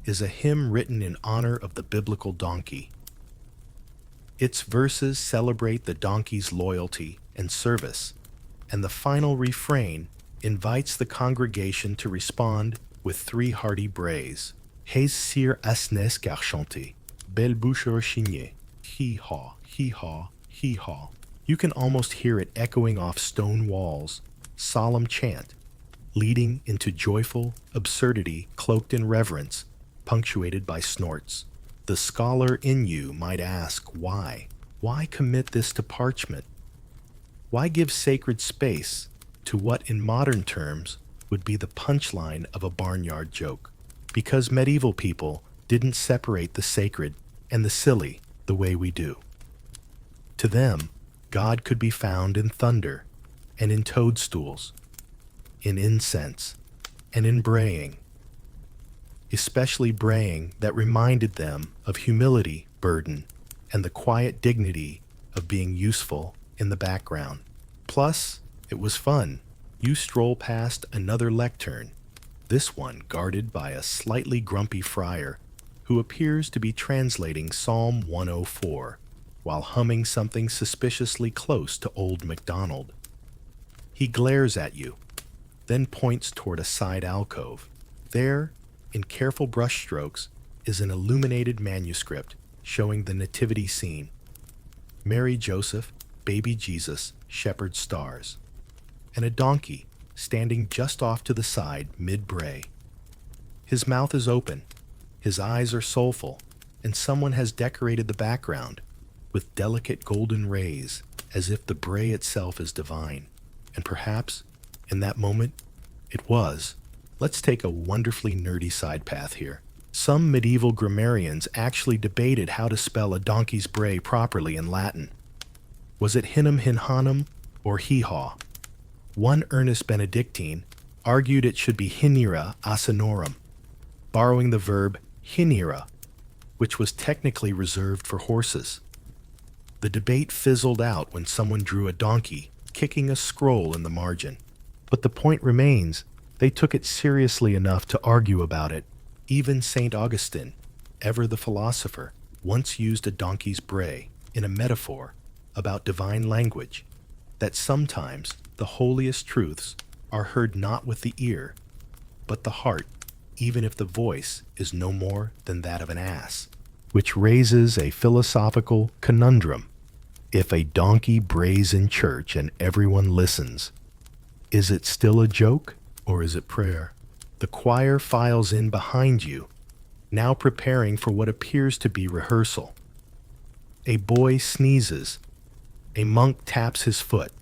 is a hymn written in honor of the biblical donkey. Its verses celebrate the donkey's loyalty and service, and the final refrain invites the congregation to respond with 3 hearty brays. Hez sir asnes garchanté, belle bouche rechignée, hee-haw, hee-haw, hee-haw. You can almost hear it echoing off stone walls, solemn chant, leading into joyful absurdity cloaked in reverence, punctuated by snorts. The scholar in you might ask, why? Why commit this to parchment? Why give sacred space to what in modern terms would be the punchline of a barnyard joke? Because medieval people didn't separate the sacred and the silly the way we do. To them, God could be found in thunder and in toadstools, in incense and in braying, especially braying that reminded them of humility, burden, and the quiet dignity of being useful in the background. Plus, it was fun. You stroll past another lectern, this one guarded by a slightly grumpy friar who appears to be translating Psalm 104 while humming something suspiciously close to Old MacDonald. He glares at you, then points toward a side alcove. There, in careful brushstrokes, is an illuminated manuscript showing the nativity scene. Mary Joseph, baby Jesus, shepherd stars, and a donkey standing just off to the side mid-bray. His mouth is open, his eyes are soulful, and someone has decorated the background with delicate golden rays as if the bray itself is divine. And perhaps, in that moment, it was. Let's take a wonderfully nerdy side path here. Some medieval grammarians actually debated how to spell a donkey's bray properly in Latin. Was it hinum hinhanum or hee-haw? One earnest Benedictine argued it should be hinira asinorum, borrowing the verb hinira, which was technically reserved for horses. The debate fizzled out when someone drew a donkey, kicking a scroll in the margin. But the point remains, they took it seriously enough to argue about it. Even St. Augustine, ever the philosopher, once used a donkey's bray in a metaphor about divine language, that sometimes the holiest truths are heard not with the ear, but the heart, even if the voice is no more than that of an ass. Which raises a philosophical conundrum. If a donkey brays in church and everyone listens, is it still a joke or is it prayer? The choir files in behind you, now preparing for what appears to be rehearsal. A boy sneezes. A monk taps his foot.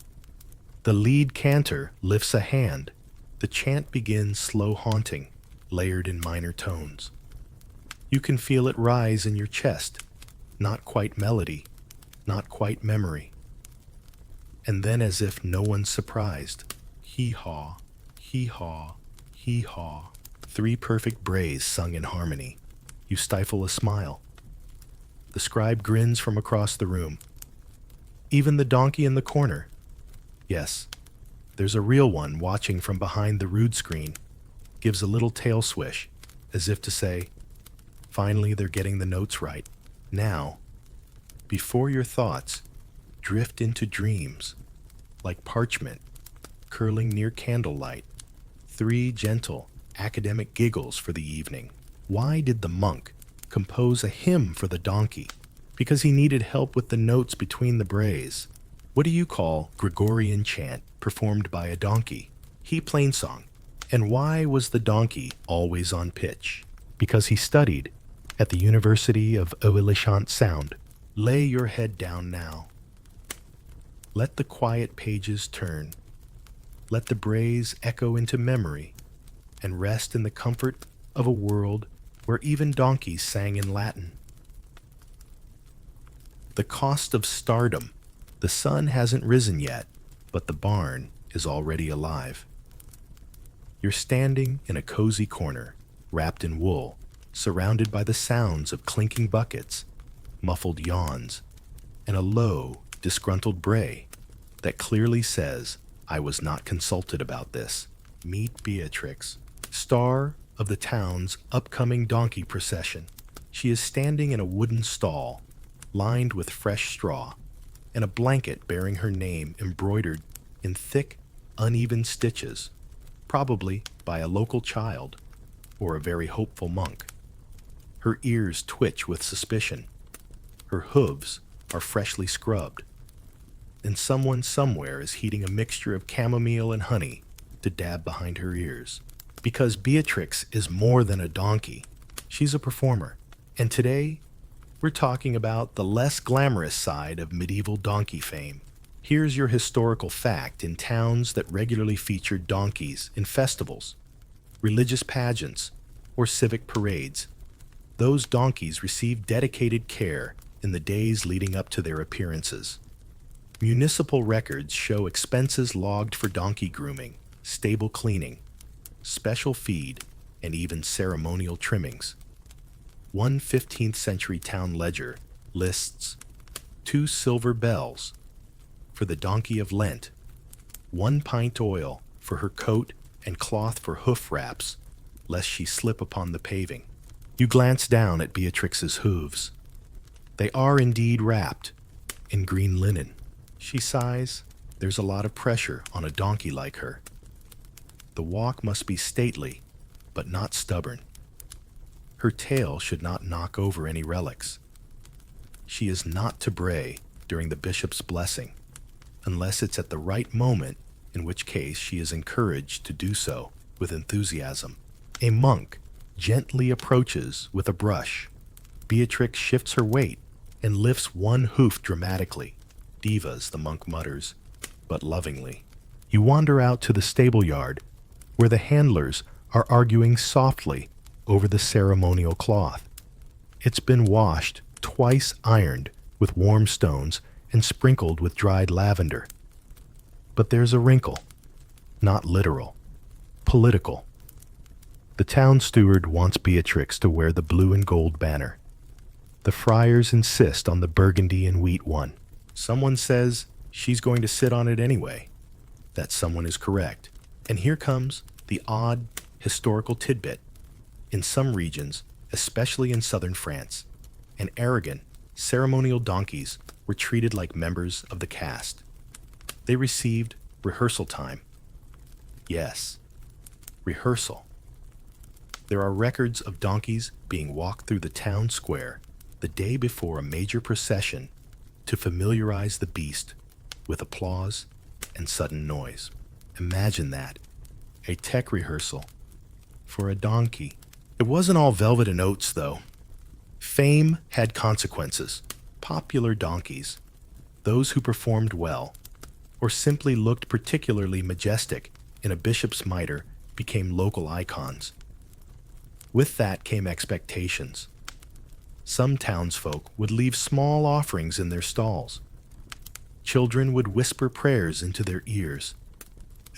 The lead cantor lifts a hand. The chant begins slow haunting, layered in minor tones. You can feel it rise in your chest, not quite melody, not quite memory. And then, as if no one's surprised, hee-haw, hee-haw, hee-haw. 3 perfect brays sung in harmony. You stifle a smile. The scribe grins from across the room. Even the donkey in the corner. Yes, there's a real one watching from behind the rood screen, gives a little tail swish, as if to say, finally they're getting the notes right. Now, before your thoughts drift into dreams, like parchment, curling near candlelight, 3 gentle, academic giggles for the evening. Why did the monk compose a hymn for the donkey? Because he needed help with the notes between the brays. What do you call Gregorian chant performed by a donkey? He plainsong. And why was the donkey always on pitch? Because he studied at the University of Oilishant Sound. Lay your head down now. Let the quiet pages turn. Let the brays echo into memory and rest in the comfort of a world where even donkeys sang in Latin. The cost of stardom. The sun hasn't risen yet, but the barn is already alive. You're standing in a cozy corner, wrapped in wool, surrounded by the sounds of clinking buckets, muffled yawns, and a low, disgruntled bray that clearly says, "I was not consulted about this." Meet Beatrix, star of the town's upcoming donkey procession. She is standing in a wooden stall, lined with fresh straw, and a blanket bearing her name embroidered in thick, uneven stitches, probably by a local child or a very hopeful monk. Her ears twitch with suspicion. Her hooves are freshly scrubbed, and someone somewhere is heating a mixture of chamomile and honey to dab behind her ears. Because Beatrix is more than a donkey. She's a performer. And today, we're talking about the less glamorous side of medieval donkey fame. Here's your historical fact in towns that regularly featured donkeys in festivals, religious pageants, or civic parades. Those donkeys received dedicated care in the days leading up to their appearances. Municipal records show expenses logged for donkey grooming, stable cleaning, special feed, and even ceremonial trimmings. One 15th century town ledger lists 2 silver bells for the donkey of Lent, 1 pint oil for her coat and cloth for hoof wraps, lest she slip upon the paving. You glance down at Beatrix's hooves. They are indeed wrapped in green linen. She sighs. There's a lot of pressure on a donkey like her. The walk must be stately, but not stubborn. Her tail should not knock over any relics. She is not to bray during the bishop's blessing, unless it's at the right moment, in which case she is encouraged to do so with enthusiasm. A monk gently approaches with a brush. Beatrix shifts her weight and lifts one hoof dramatically. "Divas," the monk mutters, but lovingly. You wander out to the stable yard, where the handlers are arguing softly over the ceremonial cloth. It's been washed, twice ironed with warm stones, and sprinkled with dried lavender. But there's a wrinkle. Not literal. Political. The town steward wants Beatrix to wear the blue and gold banner. The friars insist on the burgundy and wheat one. Someone says she's going to sit on it anyway. That someone is correct. And here comes the odd historical tidbit. In some regions, especially in southern France, and Aragon, ceremonial donkeys were treated like members of the caste. They received rehearsal time. Yes, rehearsal. There are records of donkeys being walked through the town square the day before a major procession to familiarize the beast with applause and sudden noise. Imagine that. A tech rehearsal for a donkey. It wasn't all velvet and oats, though. Fame had consequences. Popular donkeys, those who performed well, or simply looked particularly majestic in a bishop's mitre, became local icons. With that came expectations. Some townsfolk would leave small offerings in their stalls. Children would whisper prayers into their ears.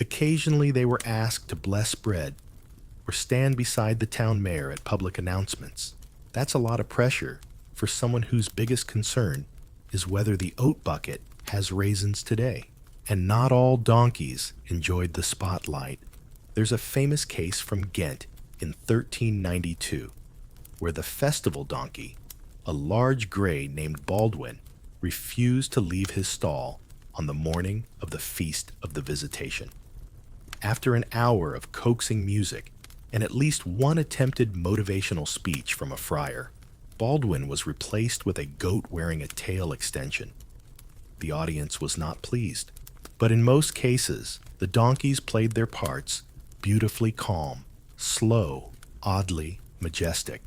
Occasionally they were asked to bless bread or stand beside the town mayor at public announcements. That's a lot of pressure for someone whose biggest concern is whether the oat bucket has raisins today. And not all donkeys enjoyed the spotlight. There's a famous case from Ghent in 1392, where the festival donkey, a large gray named Baldwin, refused to leave his stall on the morning of the Feast of the Visitation. After an hour of coaxing music and at least one attempted motivational speech from a friar, Baldwin was replaced with a goat wearing a tail extension. The audience was not pleased, but in most cases, the donkeys played their parts beautifully calm, slow, oddly majestic.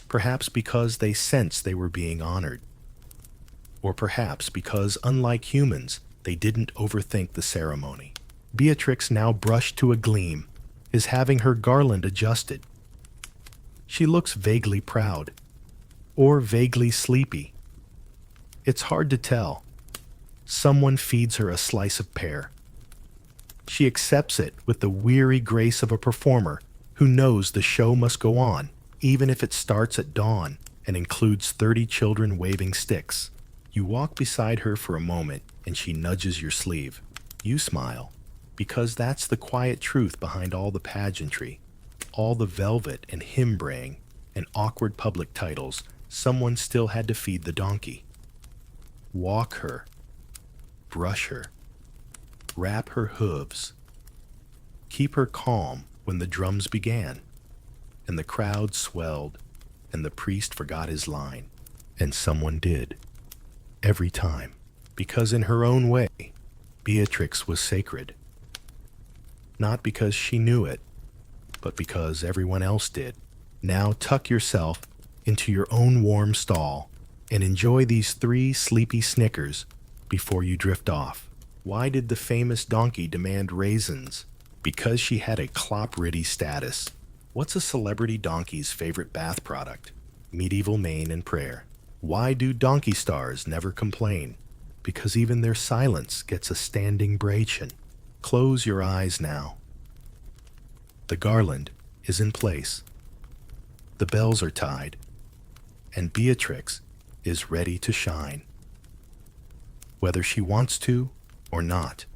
Perhaps because they sensed they were being honored. Or perhaps because, unlike humans, they didn't overthink the ceremony. Beatrix, now brushed to a gleam, is having her garland adjusted. She looks vaguely proud, or vaguely sleepy. It's hard to tell. Someone feeds her a slice of pear. She accepts it with the weary grace of a performer who knows the show must go on, even if it starts at dawn and includes 30 children waving sticks. You walk beside her for a moment and she nudges your sleeve. You smile, because that's the quiet truth behind all the pageantry, all the velvet and hymn braying and awkward public titles. Someone still had to feed the donkey. Walk her, brush her, wrap her hooves, keep her calm when the drums began, and the crowd swelled, and the priest forgot his line, and someone did, every time, because in her own way, Beatrix was sacred. Not because she knew it, but because everyone else did. Now tuck yourself into your own warm stall and enjoy these 3 sleepy Snickers before you drift off. Why did the famous donkey demand raisins? Because she had a clop-riddy status. What's a celebrity donkey's favorite bath product? Medieval mane and prayer. Why do donkey stars never complain? Because even their silence gets a standing bration. Close your eyes now. The garland is in place. The bells are tied, and Beatrix is ready to shine, whether she wants to or not.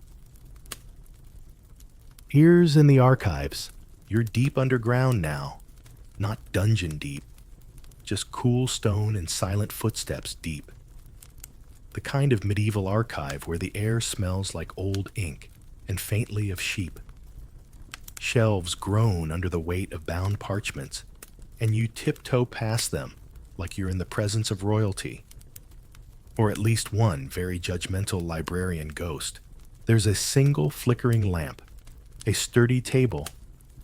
Ears in the archives. You're deep underground now, not dungeon deep, just cool stone and silent footsteps deep. The kind of medieval archive where the air smells like old ink and faintly of sheep. Shelves groan under the weight of bound parchments, and you tiptoe past them like you're in the presence of royalty, or at least one very judgmental librarian ghost. There's a single flickering lamp, a sturdy table,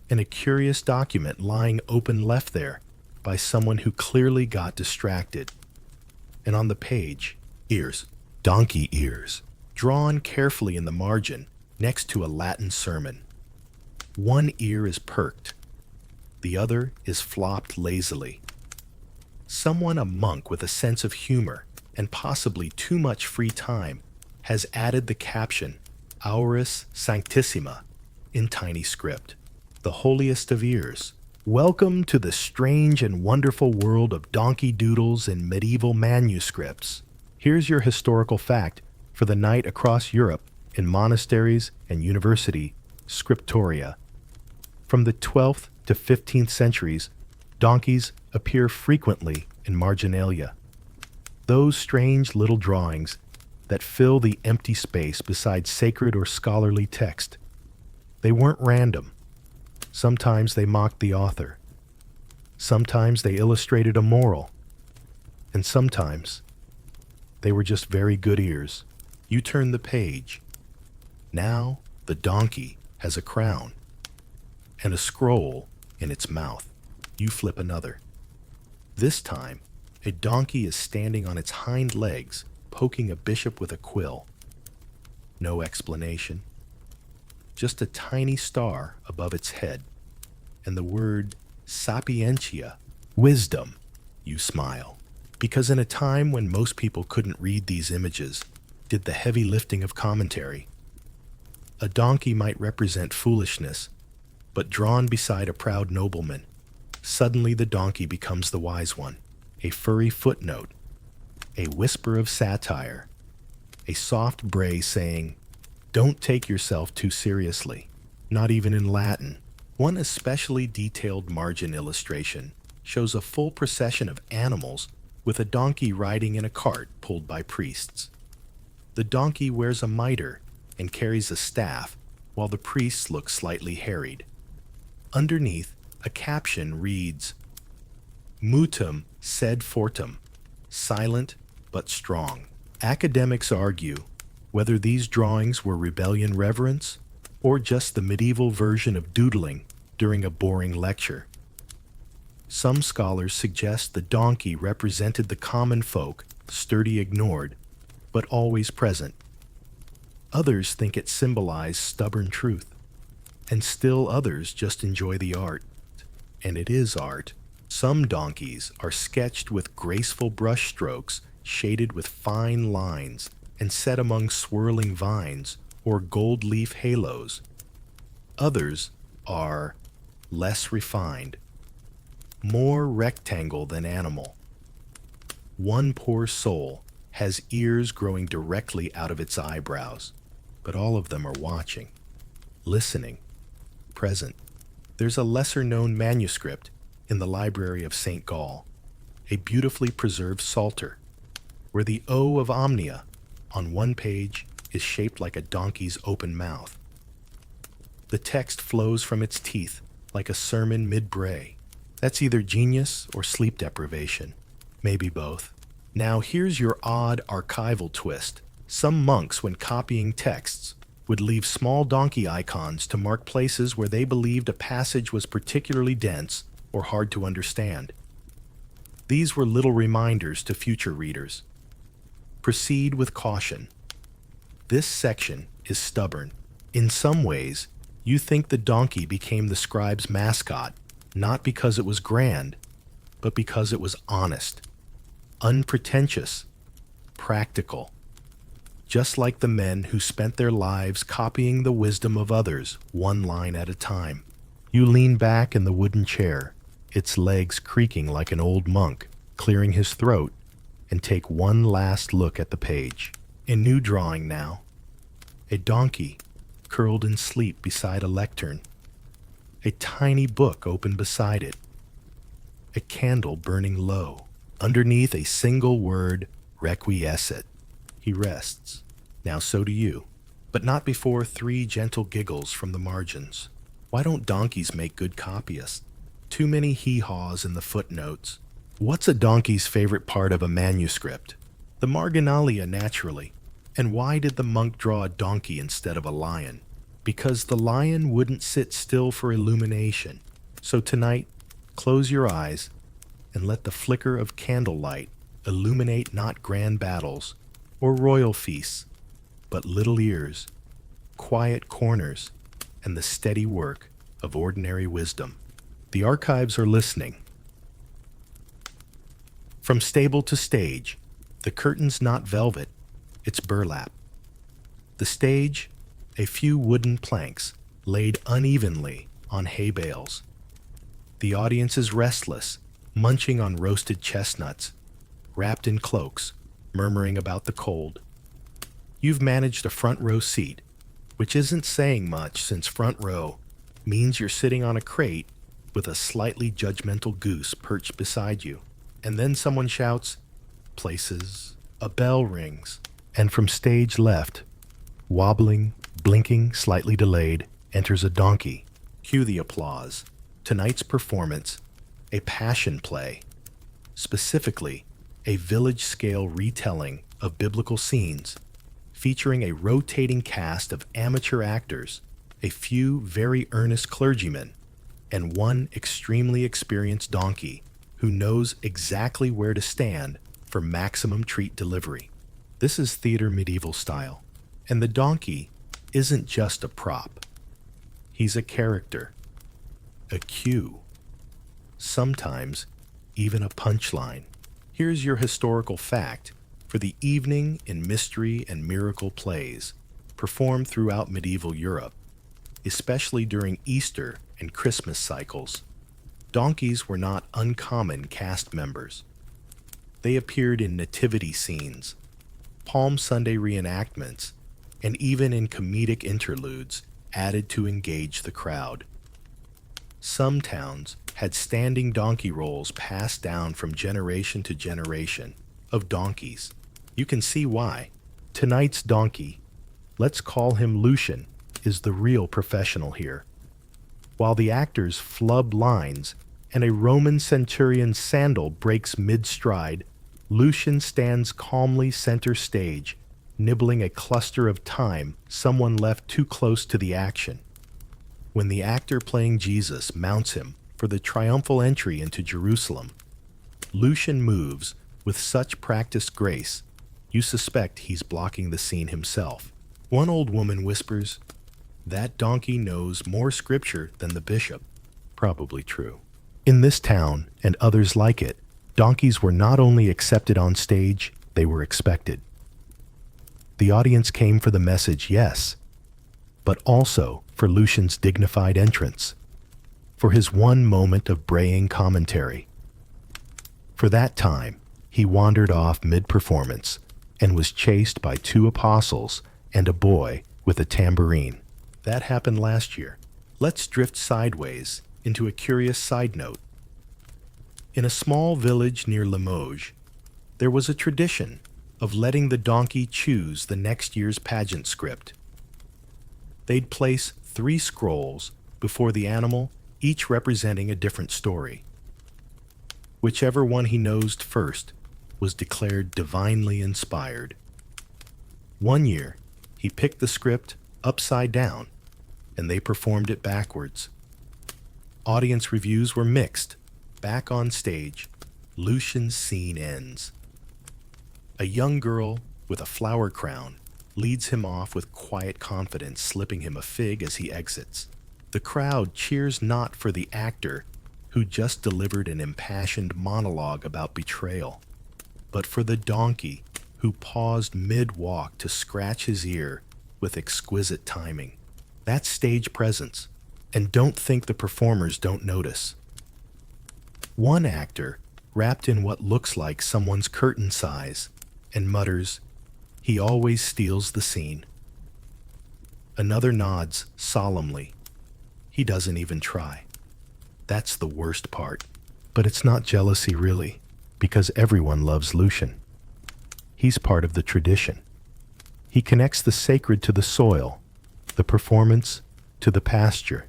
and a curious document lying open left there by someone who clearly got distracted. And on the page, ears, donkey ears, drawn carefully in the margin next to a Latin sermon. One ear is perked, the other is flopped lazily. Someone, a monk with a sense of humor and possibly too much free time, has added the caption, Auris Sanctissima, in tiny script. The holiest of ears. Welcome to the strange and wonderful world of donkey doodles and medieval manuscripts. Here's your historical fact for the night across Europe in monasteries and university scriptoria. From the 12th to 15th centuries, donkeys appear frequently in marginalia. Those strange little drawings that fill the empty space beside sacred or scholarly text. They weren't random. Sometimes they mocked the author. Sometimes they illustrated a moral. And sometimes they were just very good ears. You turn the page. Now the donkey has a crown and a scroll in its mouth. You flip another. This time, a donkey is standing on its hind legs, poking a bishop with a quill. No explanation. Just a tiny star above its head, and the word sapientia, wisdom. You smile, because in a time when most people couldn't read these images, did the heavy lifting of commentary. A donkey might represent foolishness, but drawn beside a proud nobleman, suddenly the donkey becomes the wise one, a furry footnote, a whisper of satire, a soft bray saying, don't take yourself too seriously, not even in Latin. One especially detailed margin illustration shows a full procession of animals with a donkey riding in a cart pulled by priests. The donkey wears a mitre and carries a staff, while the priests look slightly harried. Underneath, a caption reads, Mutum sed fortum, silent but strong. Academics argue whether these drawings were rebellion reverence or just the medieval version of doodling during a boring lecture. Some scholars suggest the donkey represented the common folk, sturdy ignored, but always present. Others think it symbolized stubborn truth, and still others just enjoy the art. And it is art. Some donkeys are sketched with graceful brush strokes shaded with fine lines and set among swirling vines or gold leaf halos. Others are less refined, more rectangle than animal. One poor soul has ears growing directly out of its eyebrows, but all of them are watching, listening, present. There's a lesser-known manuscript in the Library of St. Gall, a beautifully preserved psalter, where the O of Omnia on one page is shaped like a donkey's open mouth. The text flows from its teeth like a sermon mid-bray. That's either genius or sleep deprivation, maybe both. Now here's your odd archival twist. Some monks, when copying texts, would leave small donkey icons to mark places where they believed a passage was particularly dense or hard to understand. These were little reminders to future readers. Proceed with caution. This section is stubborn. In some ways, you think the donkey became the scribe's mascot, not because it was grand, but because it was honest, unpretentious, practical. Just like the men who spent their lives copying the wisdom of others, one line at a time. You lean back in the wooden chair, its legs creaking like an old monk, clearing his throat, and take one last look at the page. A new drawing now. A donkey curled in sleep beside a lectern. A tiny book open beside it. A candle burning low. Underneath a single word, requiescat. He rests. Now so do you. But not before 3 gentle giggles from the margins. Why don't donkeys make good copyists? Too many hee-haws in the footnotes. What's a donkey's favorite part of a manuscript? The marginalia, naturally. And why did the monk draw a donkey instead of a lion? Because the lion wouldn't sit still for illumination. So tonight, close your eyes and let the flicker of candlelight illuminate not grand battles or royal feasts, but little ears, quiet corners, and the steady work of ordinary wisdom. The archives are listening. From stable to stage, the curtain's not velvet, it's burlap. The stage, a few wooden planks laid unevenly on hay bales. The audience is restless, munching on roasted chestnuts, wrapped in cloaks, murmuring about the cold. You've managed a front row seat, which isn't saying much since front row means you're sitting on a crate with a slightly judgmental goose perched beside you. And then someone shouts, "Places." A bell rings, and from stage left, wobbling, blinking, slightly delayed, enters a donkey. Cue the applause. Tonight's performance, a passion play. Specifically, a village-scale retelling of biblical scenes, featuring a rotating cast of amateur actors, a few very earnest clergymen, and one extremely experienced donkey who knows exactly where to stand for maximum treat delivery. This is theater medieval style, and the donkey isn't just a prop. He's a character, a cue, sometimes even a punchline. Here's your historical fact for the evening in mystery and miracle plays performed throughout medieval Europe, especially during Easter and Christmas cycles. Donkeys were not uncommon cast members. They appeared in nativity scenes, Palm Sunday reenactments, and even in comedic interludes added to engage the crowd. Some towns had standing donkey rolls passed down from generation to generation of donkeys. You can see why. Tonight's donkey, let's call him Lucian, is the real professional here. While the actors flub lines and a Roman centurion's sandal breaks mid-stride, Lucian stands calmly center stage, nibbling a cluster of thyme someone left too close to the action. When the actor playing Jesus mounts him for the triumphal entry into Jerusalem, Lucian moves with such practiced grace, you suspect he's blocking the scene himself. One old woman whispers, "That donkey knows more scripture than the bishop." Probably true. In this town, and others like it, donkeys were not only accepted on stage, they were expected. The audience came for the message, yes, but also for Lucian's dignified entrance, for his one moment of braying commentary. For that time, he wandered off mid-performance and was chased by two apostles and a boy with a tambourine. That happened last year. Let's drift sideways into a curious side note. In a small village near Limoges, there was a tradition of letting the donkey choose the next year's pageant script. They'd place 3 scrolls before the animal, each representing a different story. Whichever one he nosed first was declared divinely inspired. One year, he picked the script upside down, and they performed it backwards. Audience reviews were mixed. Back on stage, Lucian's scene ends. A young girl with a flower crown leads him off with quiet confidence, slipping him a fig as he exits. The crowd cheers not for the actor who just delivered an impassioned monologue about betrayal, but for the donkey who paused mid-walk to scratch his ear with exquisite timing. That's stage presence, and don't think the performers don't notice. One actor wrapped in what looks like someone's curtain size and mutters, "He always steals the scene." Another nods solemnly. He doesn't even try. That's the worst part. But it's not jealousy really, because everyone loves Lucian. He's part of the tradition. He connects the sacred to the soil, the performance to the pasture.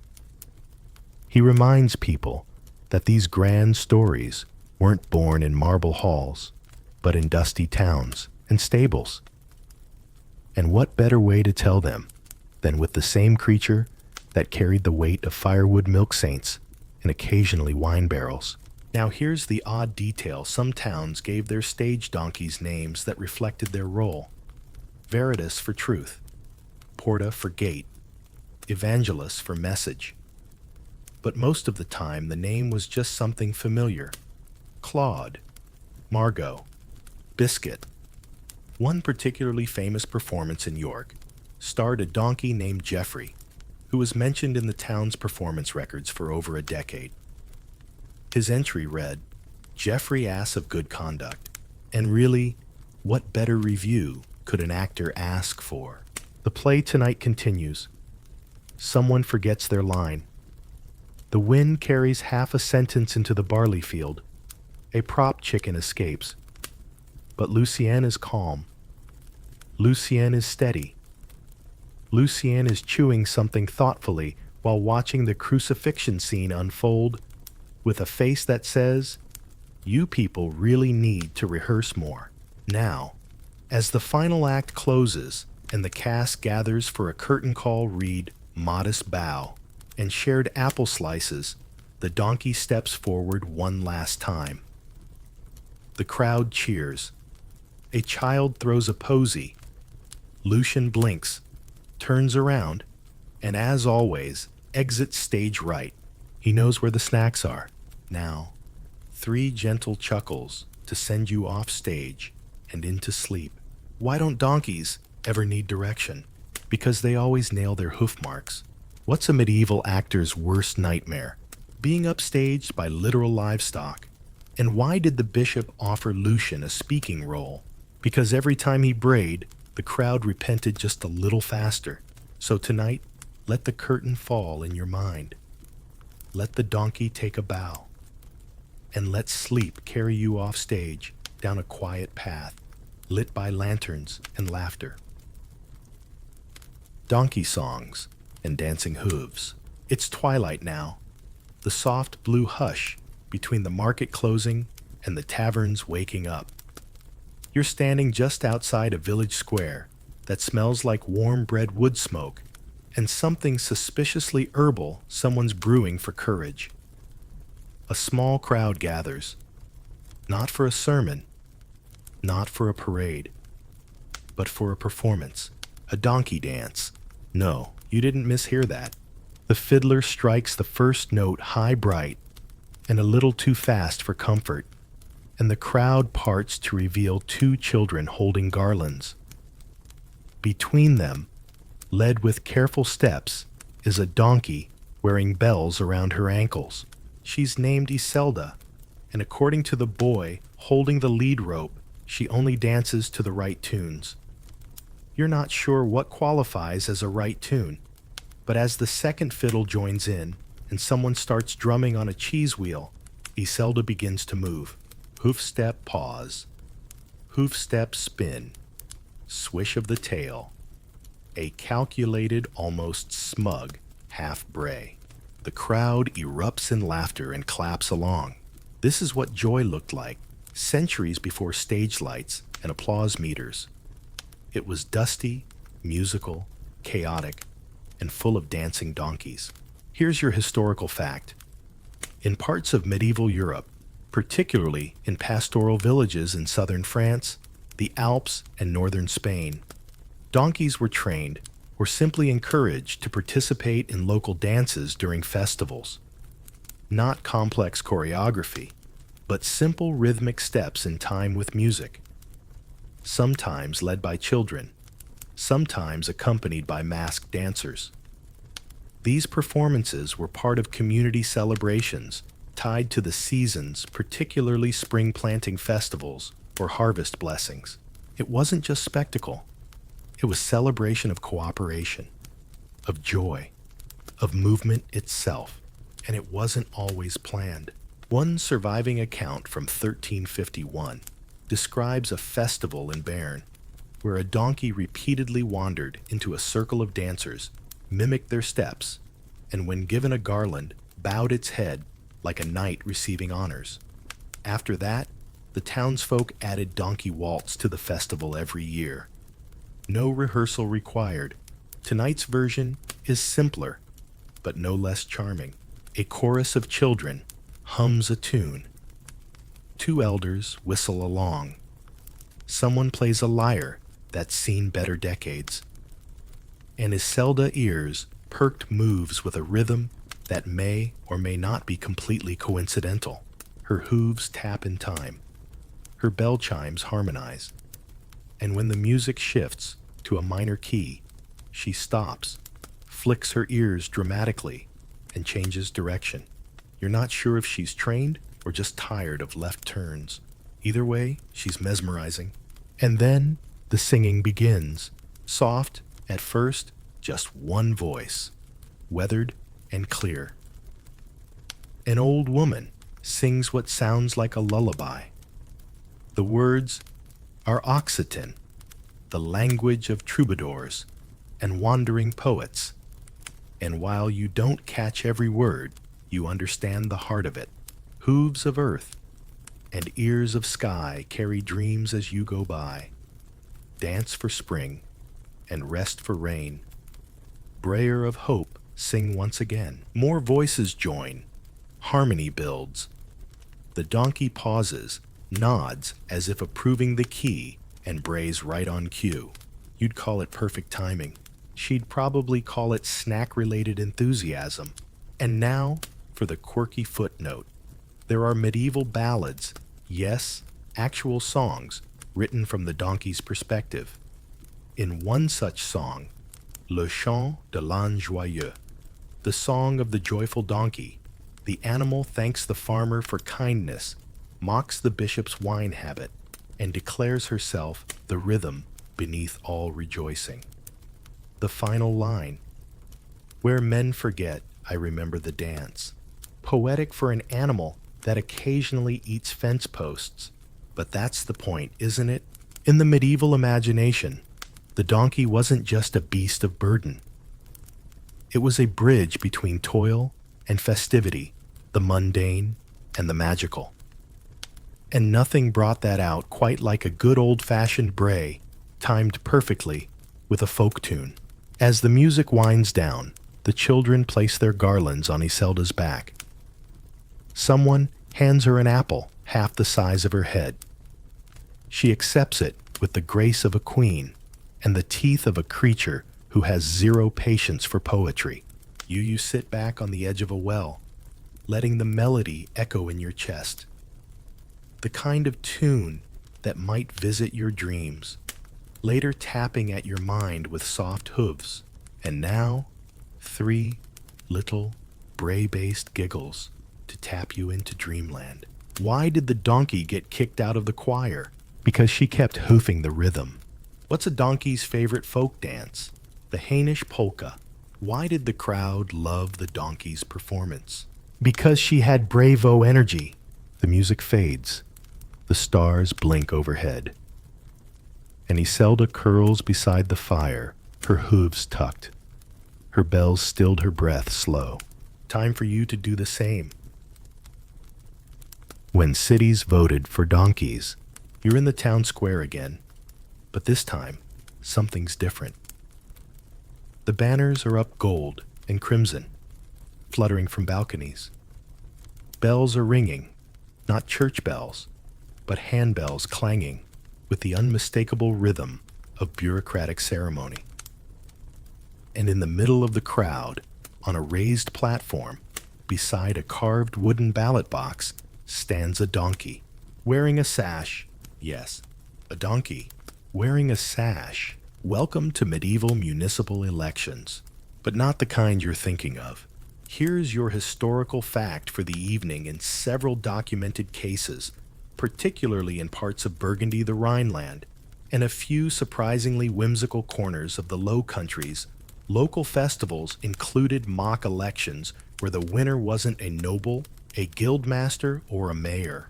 He reminds people that these grand stories weren't born in marble halls, but in dusty towns and stables. And what better way to tell them than with the same creature that carried the weight of firewood milk saints and occasionally wine barrels. Now here's the odd detail. Some towns gave their stage donkeys names that reflected their role. Veritas for truth, Porta for gate, Evangelus for message. But most of the time the name was just something familiar. Claude, Margot, Biscuit. One particularly famous performance in York starred a donkey named Geoffrey, who was mentioned in the town's performance records for over a decade. His entry read, "Geoffrey Ass of Good Conduct." And really, what better review could an actor ask for? The play tonight continues. Someone forgets their line. The wind carries half a sentence into the barley field. A prop chicken escapes. But Lucien is calm. Lucien is steady. Lucien is chewing something thoughtfully while watching the crucifixion scene unfold with a face that says, "You people really need to rehearse more." Now, as the final act closes and the cast gathers for a curtain call, read "Modest Bow" and shared apple slices, the donkey steps forward one last time. The crowd cheers. A child throws a posy. Lucian blinks, turns around, and as always, exits stage right. He knows where the snacks are. Now, 3 gentle chuckles to send you off stage and into sleep. Why don't donkeys ever need direction? Because they always nail their hoof marks. What's a medieval actor's worst nightmare? Being upstaged by literal livestock. And why did the bishop offer Lucian a speaking role? Because every time he brayed, the crowd repented just a little faster. So tonight, let the curtain fall in your mind. Let the donkey take a bow. And let sleep carry you off stage down a quiet path, lit by lanterns and laughter. Donkey songs and dancing hooves. It's twilight now. The soft blue hush between the market closing and the taverns waking up. You're standing just outside a village square that smells like warm bread wood smoke and something suspiciously herbal someone's brewing for courage. A small crowd gathers, not for a sermon, not for a parade, but for a performance, a donkey dance. No, you didn't mishear that. The fiddler strikes the first note high bright and a little too fast for comfort, and the crowd parts to reveal 2 children holding garlands. Between them, led with careful steps, is a donkey wearing bells around her ankles. She's named Iselda, and according to the boy holding the lead rope, she only dances to the right tunes. You're not sure what qualifies as a right tune, but as the second fiddle joins in and someone starts drumming on a cheese wheel, Iselda begins to move. Hoof step, pause. Hoof step, spin. Swish of the tail. A calculated, almost smug half bray. The crowd erupts in laughter and claps along. This is what joy looked like, centuries before stage lights and applause meters. It was dusty, musical, chaotic, and full of dancing donkeys. Here's your historical fact. In parts of medieval Europe, particularly in pastoral villages in southern France, the Alps, and northern Spain, donkeys were trained or simply encouraged to participate in local dances during festivals. Not complex choreography, but simple rhythmic steps in time with music. Sometimes led by children, sometimes accompanied by masked dancers. These performances were part of community celebrations tied to the seasons, particularly spring planting festivals or harvest blessings. It wasn't just spectacle. It was celebration of cooperation, of joy, of movement itself, and it wasn't always planned. One surviving account from 1351 describes a festival in Béarn where a donkey repeatedly wandered into a circle of dancers, mimicked their steps, and when given a garland, bowed its head like a knight receiving honors. After that, the townsfolk added donkey waltz to the festival every year. No rehearsal required. Tonight's version is simpler, but no less charming. A chorus of children hums a tune. Two elders whistle along. Someone plays a lyre that's seen better decades. And Iselda ears perked moves with a rhythm that may or may not be completely coincidental. Her hooves tap in time. Her bell chimes harmonize. And when the music shifts to a minor key, she stops, flicks her ears dramatically, and changes direction. You're not sure if she's trained or just tired of left turns. Either way, she's mesmerizing. And then the singing begins. Soft, at first, just one voice, weathered and clear. An old woman sings what sounds like a lullaby. The words are Occitan, the language of troubadours and wandering poets. And while you don't catch every word, you understand the heart of it. Hooves of earth and ears of sky carry dreams as you go by. Dance for spring and rest for rain. Brayer of hope, sing once again. More voices join. Harmony builds. The donkey pauses, nods as if approving the key, and brays right on cue. You'd call it perfect timing. She'd probably call it snack-related enthusiasm. And now for the quirky footnote. There are medieval ballads, yes, actual songs, written from the donkey's perspective. In one such song, Le Chant de l'Âne Joyeux, the song of the joyful donkey, the animal thanks the farmer for kindness, mocks the bishop's wine habit, and declares herself the rhythm beneath all rejoicing. The final line, where men forget, I remember the dance. Poetic for an animal that occasionally eats fence posts. But that's the point, isn't it? In the medieval imagination, the donkey wasn't just a beast of burden. It was a bridge between toil and festivity, the mundane and the magical. And nothing brought that out quite like a good old-fashioned bray, timed perfectly with a folk tune. As the music winds down, the children place their garlands on Iselda's back. Someone hands her an apple half the size of her head. She accepts it with the grace of a queen and the teeth of a creature who has zero patience for poetry. You sit back on the edge of a well, letting the melody echo in your chest. The kind of tune that might visit your dreams. later tapping at your mind with soft hooves, and now 3 little Bray-based giggles to tap you into dreamland. Why did the donkey get kicked out of the choir? Because she kept hoofing the rhythm. What's a donkey's favorite folk dance? The Hainish polka. Why did the crowd love the donkey's performance? Because she had bravo energy. The music fades. The stars blink overhead. And Iselda curls beside the fire, her hooves tucked. Her bells stilled her breath slow. Time for you to do the same. When cities voted for donkeys, you're in the town square again. But this time, something's different. The banners are up gold and crimson, fluttering from balconies. Bells are ringing, not church bells, but handbells clanging with the unmistakable rhythm of bureaucratic ceremony. And in the middle of the crowd, on a raised platform, beside a carved wooden ballot box, stands a donkey, wearing a sash. Yes, a donkey, wearing a sash. Welcome to medieval municipal elections, but not the kind you're thinking of. Here's your historical fact for the evening in several documented cases, particularly in parts of Burgundy, the Rhineland, and a few surprisingly whimsical corners of the Low Countries. Local festivals included mock elections where the winner wasn't a noble, a guildmaster, or a mayor.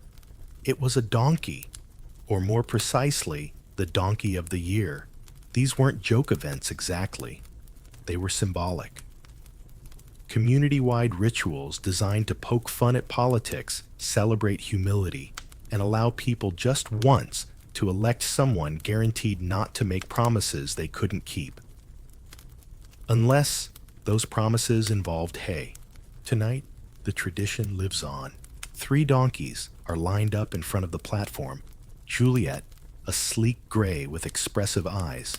It was a donkey, or more precisely, the donkey of the year. These weren't joke events exactly. They were symbolic. Community-wide rituals designed to poke fun at politics, celebrate humility, and allow people just once to elect someone guaranteed not to make promises they couldn't keep. Unless those promises involved hay. Tonight, the tradition lives on. 3 donkeys are lined up in front of the platform. Juliet, a sleek gray with expressive eyes.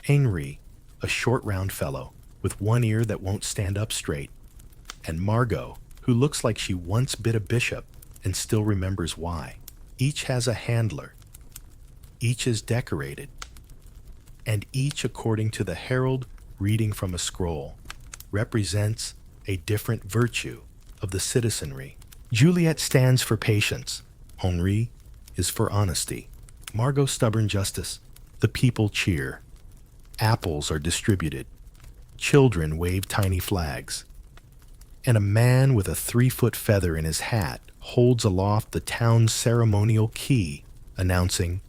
Henri, a short round fellow with one ear that won't stand up straight. And Margot, who looks like she once bit a bishop and still remembers why. Each has a handler. Each is decorated. And each, according to the herald reading from a scroll, represents a different virtue of the citizenry. Juliet stands for patience. Henri is for honesty. Margot stubborn justice. The people cheer. Apples are distributed. Children wave tiny flags. And a man with a 3-foot feather in his hat holds aloft the town's ceremonial key, announcing,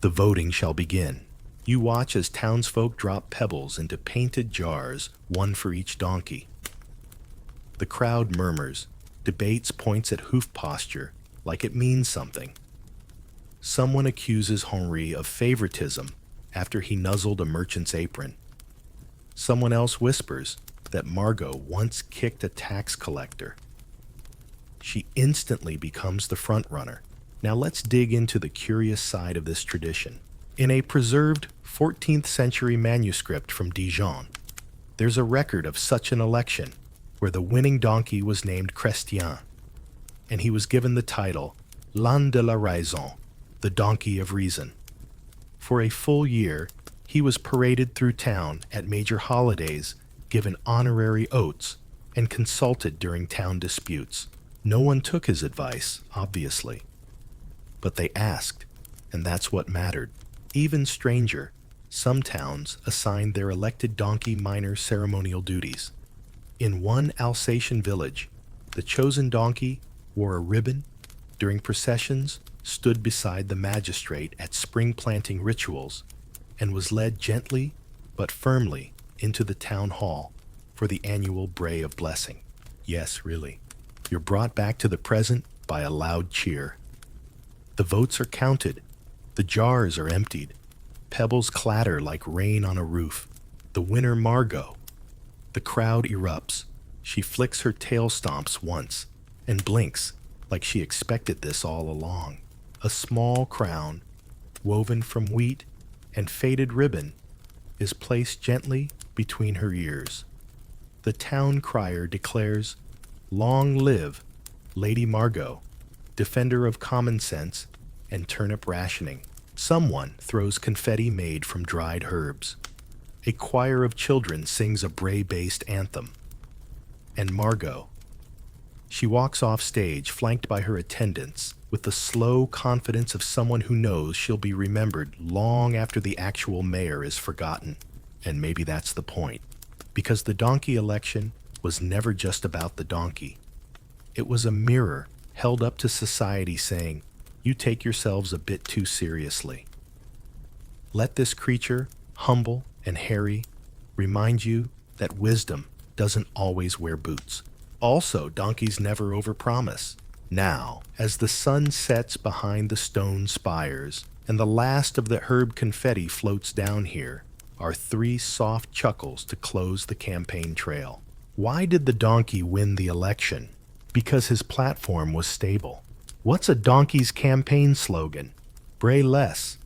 "The voting shall begin." You watch as townsfolk drop pebbles into painted jars, one for each donkey. The crowd murmurs, debates points at hoof posture like it means something. Someone accuses Henri of favoritism after he nuzzled a merchant's apron. Someone else whispers that Margot once kicked a tax collector. She instantly becomes the front runner. Now let's dig into the curious side of this tradition. In a preserved 14th century manuscript from Dijon, there's a record of such an election where the winning donkey was named Chrétien, and he was given the title L'âne de la raison, the donkey of reason. For a full year, he was paraded through town at major holidays, given honorary oats, and consulted during town disputes. No one took his advice, obviously, but they asked, and that's what mattered. Even stranger, some towns assigned their elected donkey minor ceremonial duties. In one Alsatian village, the chosen donkey wore a ribbon, during processions, stood beside the magistrate at spring planting rituals, and was led gently but firmly into the town hall for the annual Bray of Blessing. Yes, really. You're brought back to the present by a loud cheer. The votes are counted. The jars are emptied. Pebbles clatter like rain on a roof. The winner, Margot. The crowd erupts. She flicks her tail stomps once and blinks like she expected this all along. A small crown, woven from wheat and faded ribbon, is placed gently between her ears. The town crier declares, "Long live Lady Margot, defender of common sense and turnip rationing." Someone throws confetti made from dried herbs. A choir of children sings a Bray-based anthem. And Margot. She walks off stage, flanked by her attendants, with the slow confidence of someone who knows she'll be remembered long after the actual mayor is forgotten. And maybe that's the point, because the donkey election was never just about the donkey. It was a mirror held up to society saying, "You take yourselves a bit too seriously." Let this creature, humble and hairy, remind you that wisdom doesn't always wear boots. Also, donkeys never overpromise. Now, as the sun sets behind the stone spires and the last of the herb confetti floats down here, are 3 soft chuckles to close the campaign trail. Why did the donkey win the election? Because his platform was stable. What's a donkey's campaign slogan? Bray less,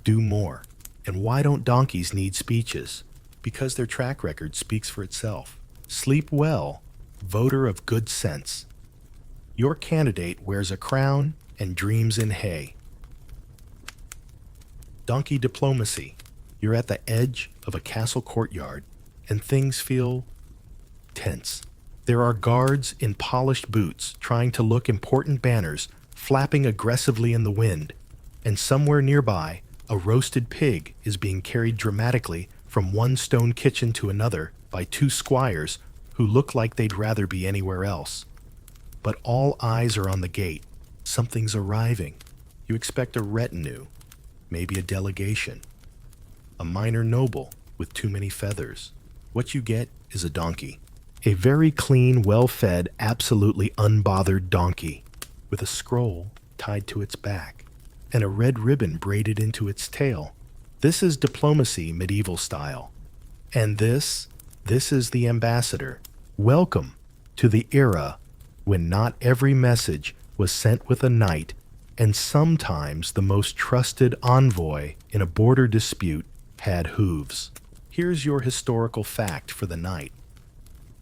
do more. And why don't donkeys need speeches? Because their track record speaks for itself. Sleep well, voter of good sense. Your candidate wears a crown and dreams in hay. Donkey diplomacy. You're at the edge of a castle courtyard, and things feel tense. There are guards in polished boots trying to look important banners flapping aggressively in the wind, and somewhere nearby, a roasted pig is being carried dramatically from one stone kitchen to another by 2 squires who look like they'd rather be anywhere else. But all eyes are on the gate. Something's arriving. You expect a retinue, maybe a delegation, a minor noble with too many feathers. What you get is a donkey. A very clean, well-fed, absolutely unbothered donkey with a scroll tied to its back and a red ribbon braided into its tail. This is diplomacy medieval style. And this is the ambassador. Welcome to the era when not every message was sent with a knight, and sometimes the most trusted envoy in a border dispute had hooves. Here's your historical fact for the night.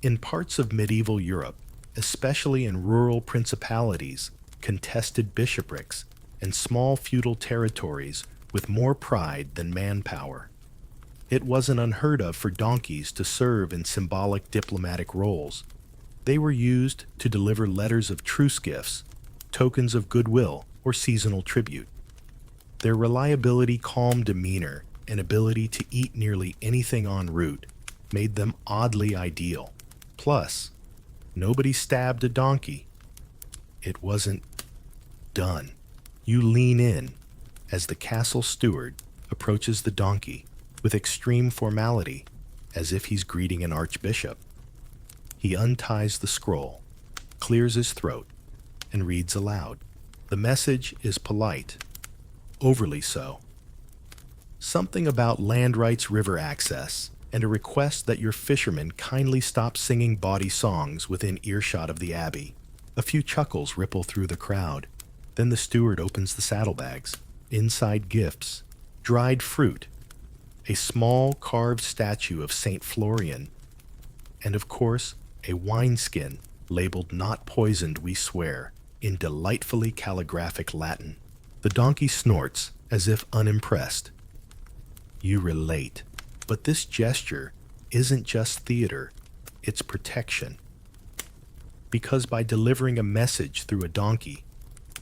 In parts of medieval Europe, especially in rural principalities, contested bishoprics, and small feudal territories with more pride than manpower, it wasn't unheard of for donkeys to serve in symbolic diplomatic roles. They were used to deliver letters of truce gifts, tokens of goodwill, or seasonal tribute. Their reliability, calm demeanor, and ability to eat nearly anything en route made them oddly ideal. Plus, nobody stabbed a donkey. It wasn't done. You lean in as the castle steward approaches the donkey with extreme formality, as if he's greeting an archbishop. He unties the scroll, clears his throat, and reads aloud. The message is polite, overly so. Something about land rights river access, and a request that your fishermen kindly stop singing bawdy songs within earshot of the abbey. A few chuckles ripple through the crowd. Then the steward opens the saddlebags. Inside gifts, dried fruit, a small carved statue of Saint Florian, and of course, a wineskin labeled "Not Poisoned, We Swear," in delightfully calligraphic Latin. The donkey snorts as if unimpressed. You relate. But this gesture isn't just theater, it's protection. Because by delivering a message through a donkey,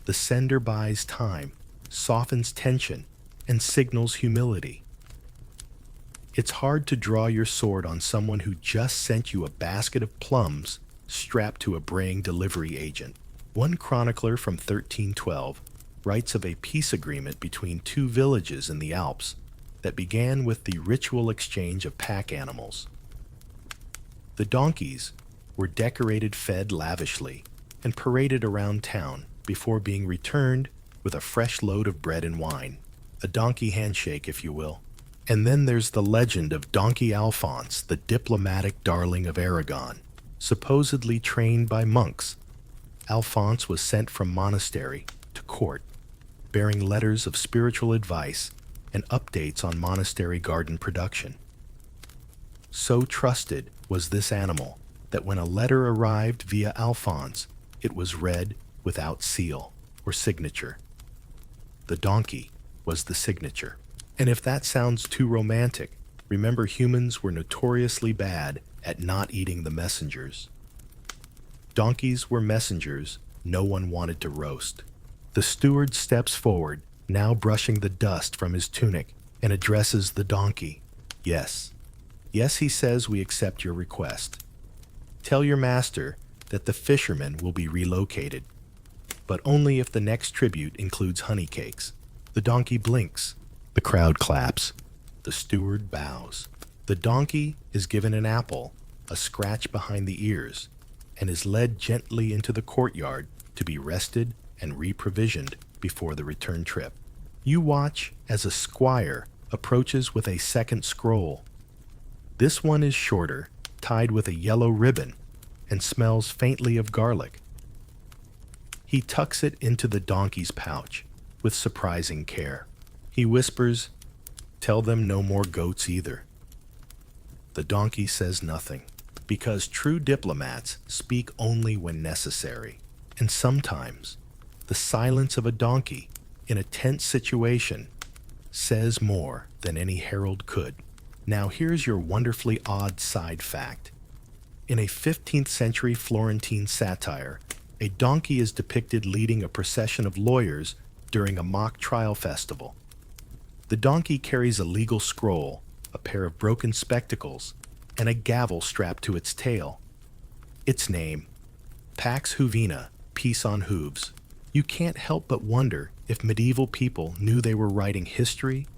the sender buys time, softens tension, and signals humility. It's hard to draw your sword on someone who just sent you a basket of plums strapped to a braying delivery agent. One chronicler from 1312 writes of a peace agreement between 2 villages in the Alps that began with the ritual exchange of pack animals. The donkeys were decorated, fed lavishly, and paraded around town before being returned with a fresh load of bread and wine. A donkey handshake, if you will. And then there's the legend of Donkey Alphonse, the diplomatic darling of Aragon. Supposedly trained by monks, Alphonse was sent from monastery to court, bearing letters of spiritual advice and updates on monastery garden production. So trusted was this animal that when a letter arrived via Alphonse, it was read without seal or signature. The donkey was the signature. And if that sounds too romantic, remember humans were notoriously bad at not eating the messengers. Donkeys were messengers no one wanted to roast. The steward steps forward, now brushing the dust from his tunic, and addresses the donkey. Yes. Yes, he says, we accept your request. Tell your master that the fisherman will be relocated, but only if the next tribute includes honey cakes. The donkey blinks. The crowd claps. The steward bows. The donkey is given an apple, a scratch behind the ears, and is led gently into the courtyard to be rested and re-provisioned before the return trip. You watch as a squire approaches with a second scroll. This one is shorter, tied with a yellow ribbon, and smells faintly of garlic. He tucks it into the donkey's pouch with surprising care. He whispers, "Tell them no more goats either." The donkey says nothing, because true diplomats speak only when necessary. And sometimes, the silence of a donkey in a tense situation says more than any herald could. Now here's your wonderfully odd side fact. In a 15th century Florentine satire, a donkey is depicted leading a procession of lawyers during a mock trial festival. The donkey carries a legal scroll, a pair of broken spectacles, and a gavel strapped to its tail. Its name, Pax Juvena, Peace on Hooves. You can't help but wonder if medieval people knew they were writing history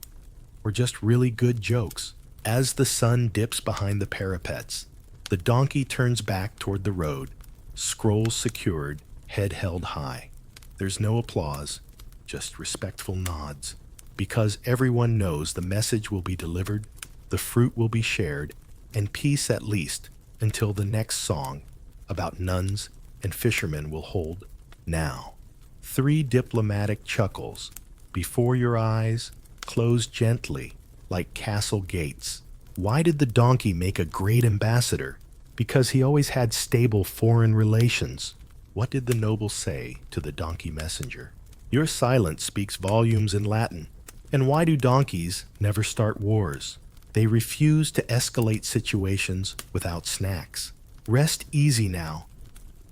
or just really good jokes. As the sun dips behind the parapets, the donkey turns back toward the road, scrolls secured, head held high. There's no applause, just respectful nods, because everyone knows the message will be delivered, the fruit will be shared, and peace at least until the next song about nuns and fishermen will hold. Now, 3 diplomatic chuckles before your eyes close gently like castle gates. Why did the donkey make a great ambassador? Because he always had stable foreign relations. What did the noble say to the donkey messenger? Your silence speaks volumes in Latin. And why do donkeys never start wars? They refuse to escalate situations without snacks. Rest easy now.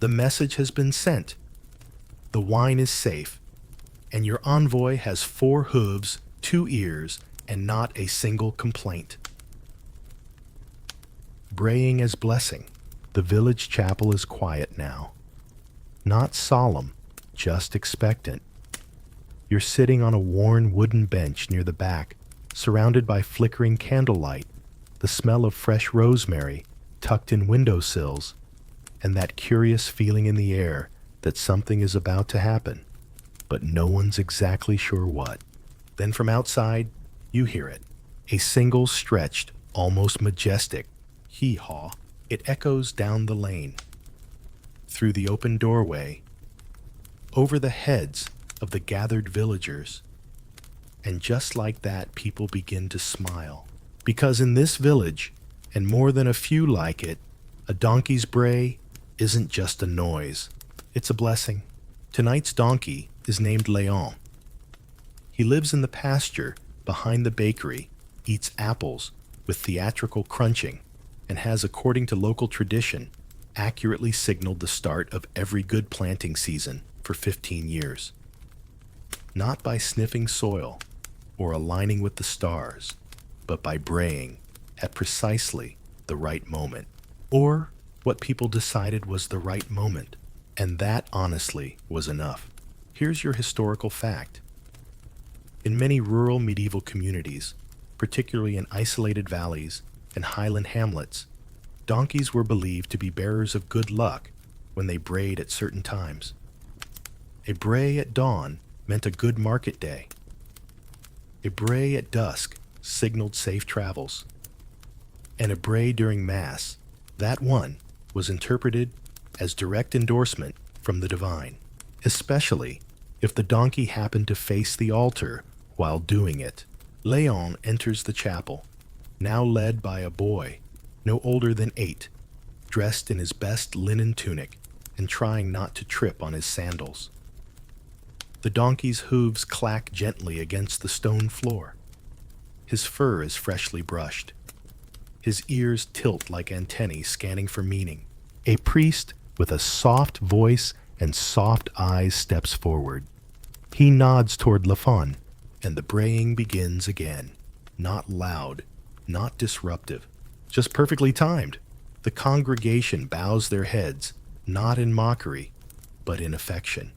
The message has been sent. The wine is safe, and your envoy has 4 hooves, 2 ears, and not a single complaint. Braying as blessing. The village chapel is quiet now. Not solemn, just expectant. You're sitting on a worn wooden bench near the back, surrounded by flickering candlelight, the smell of fresh rosemary tucked in windowsills, and that curious feeling in the air that something is about to happen, but no one's exactly sure what. Then from outside, you hear it. A single stretched, almost majestic hee-haw. It echoes down the lane, through the open doorway, over the heads of the gathered villagers. And just like that, people begin to smile. Because in this village, and more than a few like it, a donkey's bray isn't just a noise. It's a blessing. Tonight's donkey is named Léon. He lives in the pasture behind the bakery, eats apples with theatrical crunching, and has, according to local tradition, accurately signaled the start of every good planting season for 15 years. Not by sniffing soil or aligning with the stars, but by braying at precisely the right moment, or what people decided was the right moment, and that honestly was enough. Here's your historical fact. In many rural medieval communities, particularly in isolated valleys and highland hamlets, donkeys were believed to be bearers of good luck when they brayed at certain times. A bray at dawn meant a good market day. A bray at dusk signaled safe travels. And a bray during Mass, that one, was interpreted as direct endorsement from the divine, especially if the donkey happened to face the altar while doing it. Léon enters the chapel, now led by a boy, no older than 8, dressed in his best linen tunic and trying not to trip on his sandals. The donkey's hooves clack gently against the stone floor. His fur is freshly brushed. His ears tilt like antennae scanning for meaning. A priest with a soft voice and soft eyes steps forward. He nods toward Lafon, and the braying begins again. Not loud, not disruptive, just perfectly timed. The congregation bows their heads, not in mockery, but in affection.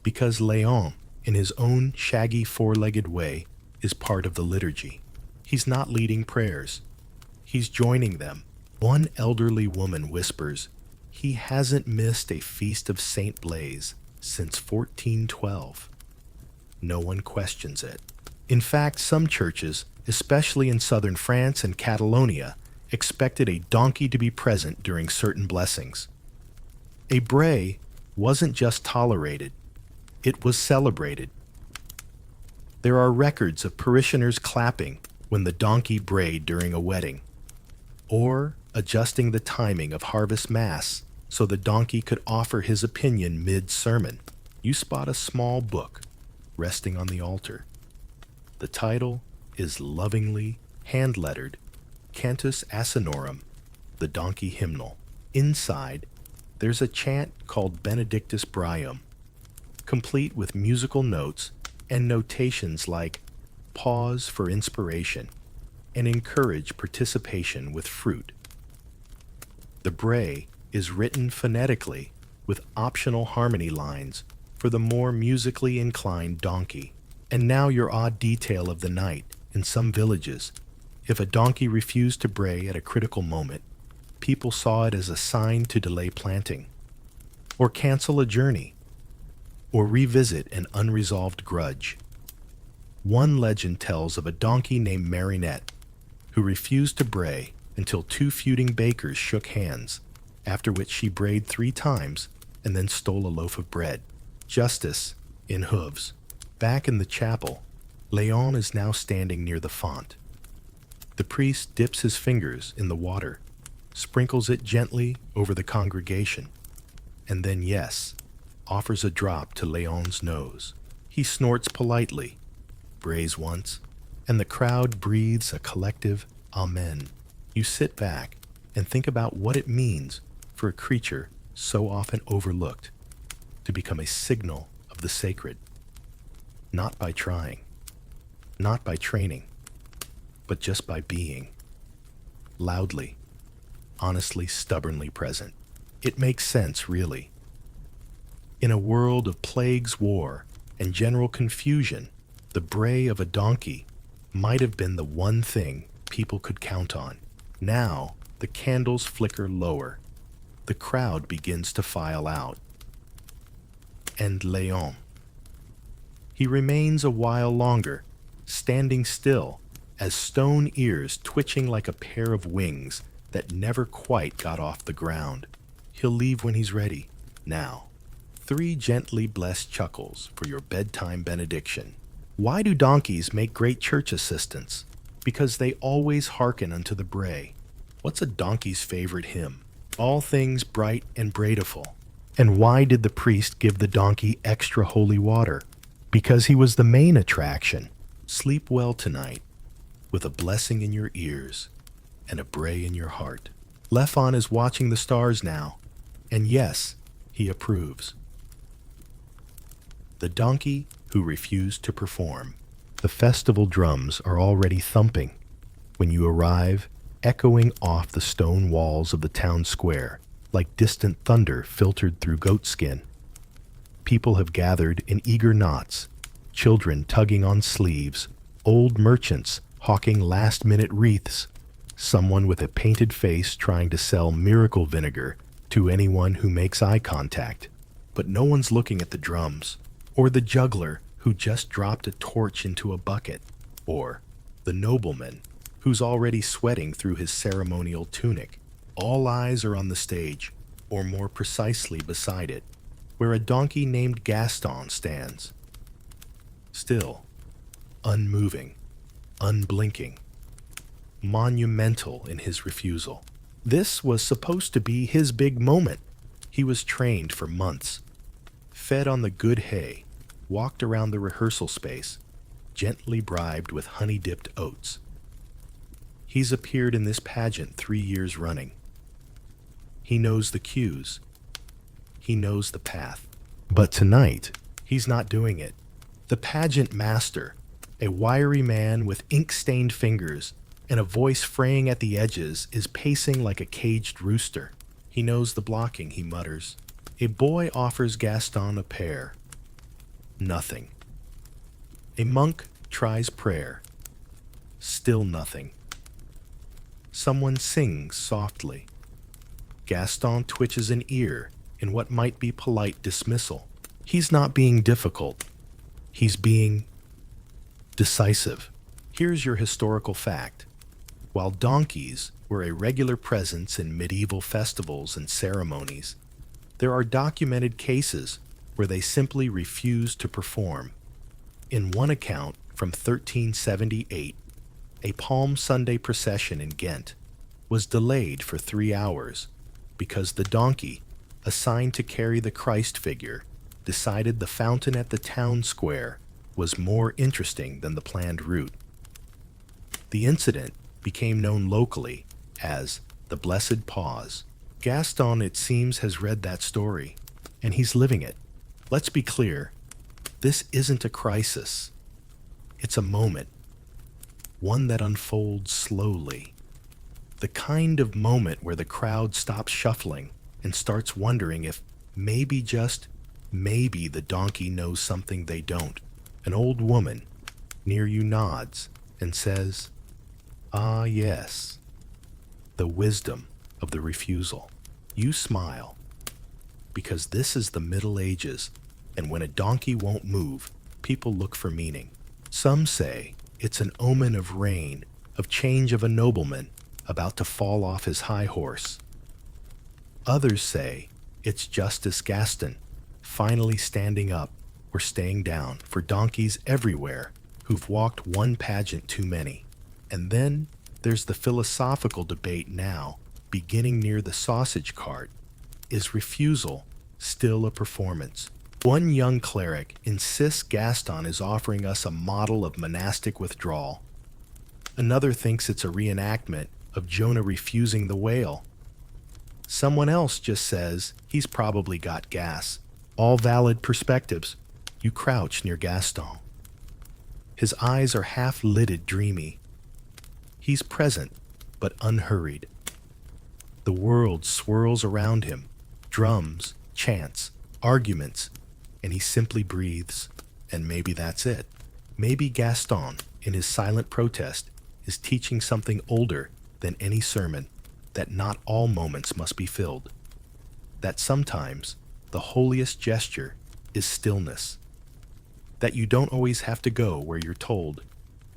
Because Léon, in his own shaggy four-legged way, is part of the liturgy. He's not leading prayers. He's joining them. One elderly woman whispers, "He hasn't missed a feast of Saint Blaise since 1412. No one questions it. In fact, some churches, especially in southern France and Catalonia, expected a donkey to be present during certain blessings. A bray wasn't just tolerated, it was celebrated. There are records of parishioners clapping when the donkey brayed during a wedding, or adjusting the timing of harvest mass so the donkey could offer his opinion mid-sermon. You spot a small book resting on the altar. The title is lovingly hand-lettered Cantus Asinorum, the donkey hymnal. Inside, there's a chant called Benedictus Brium, complete with musical notes and notations like pause for inspiration and encourage participation with fruit. The bray is written phonetically with optional harmony lines for the more musically inclined donkey. And now your odd detail of the night. In some villages, if a donkey refused to bray at a critical moment, people saw it as a sign to delay planting, or cancel a journey, or revisit an unresolved grudge. One legend tells of a donkey named Marinette who refused to bray until two feuding bakers shook hands, after which she brayed 3 times and then stole a loaf of bread. Justice in hooves. Back in the chapel, Léon is now standing near the font. The priest dips his fingers in the water, sprinkles it gently over the congregation, and then, yes, offers a drop to Léon's nose. He snorts politely, brays once, and the crowd breathes a collective amen. You sit back and think about what it means for a creature so often overlooked to become a signal of the sacred. Not by trying, not by training, but just by being. Loudly, honestly, stubbornly present. It makes sense, really. In a world of plagues, war, and general confusion, the bray of a donkey might have been the one thing people could count on. Now, the candles flicker lower. The crowd begins to file out. And Léon. He remains a while longer, standing still, as stone ears twitching like a pair of wings that never quite got off the ground. He'll leave when he's ready. Now, 3 gently blessed chuckles for your bedtime benediction. Why do donkeys make great church assistants? Because they always hearken unto the bray. What's a donkey's favorite hymn? All things bright and braidiful. And why did the priest give the donkey extra holy water? Because he was the main attraction. Sleep well tonight, with a blessing in your ears and a bray in your heart. Lefon is watching the stars now, and yes, he approves. The donkey who refused to perform. The festival drums are already thumping when you arrive, echoing off the stone walls of the town square like distant thunder filtered through goatskin. People have gathered in eager knots, children tugging on sleeves, old merchants hawking last-minute wreaths, someone with a painted face trying to sell miracle vinegar to anyone who makes eye contact. But no one's looking at the drums, or the juggler who just dropped a torch into a bucket, or the nobleman who's already sweating through his ceremonial tunic. All eyes are on the stage, or more precisely beside it, where a donkey named Gaston stands. Still, unmoving, unblinking, monumental in his refusal. This was supposed to be his big moment. He was trained for months, fed on the good hay, walked around the rehearsal space, gently bribed with honey-dipped oats. He's appeared in this pageant 3 years running. He knows the cues. He knows the path. But tonight, he's not doing it. The pageant master, a wiry man with ink-stained fingers and a voice fraying at the edges, is pacing like a caged rooster. He knows the blocking, he mutters. A boy offers Gaston a pear. Nothing. A monk tries prayer. Still nothing. Someone sings softly. Gaston twitches an ear in what might be polite dismissal. He's not being difficult. He's being decisive. Here's your historical fact. While donkeys were a regular presence in medieval festivals and ceremonies, there are documented cases where they simply refused to perform. In one account from 1378, a Palm Sunday procession in Ghent was delayed for 3 hours because the donkey, assigned to carry the Christ figure, decided the fountain at the town square was more interesting than the planned route. The incident became known locally as the Blessed Pause. Gaston, it seems, has read that story, and he's living it. Let's be clear, this isn't a crisis. It's a moment, one that unfolds slowly. The kind of moment where the crowd stops shuffling and starts wondering if maybe, just maybe, the donkey knows something they don't. An old woman near you nods and says, "Ah, yes," the wisdom of the refusal. You smile, because this is the Middle Ages, and when a donkey won't move, people look for meaning. Some say it's an omen of rain, of change, of a nobleman about to fall off his high horse. Others say it's Justice Gaston, finally standing up or staying down for donkeys everywhere who've walked one pageant too many. And then there's the philosophical debate now, beginning near the sausage cart. Is refusal still a performance? One young cleric insists Gaston is offering us a model of monastic withdrawal. Another thinks it's a reenactment of Jonah refusing the whale. Someone else just says he's probably got gas. All valid perspectives. You crouch near Gaston. His eyes are half-lidded, dreamy. He's present, but unhurried. The world swirls around him, drums, chants, arguments, and he simply breathes, and maybe that's it. Maybe Gaston, in his silent protest, is teaching something older than any sermon, that not all moments must be filled, that sometimes the holiest gesture is stillness, that you don't always have to go where you're told,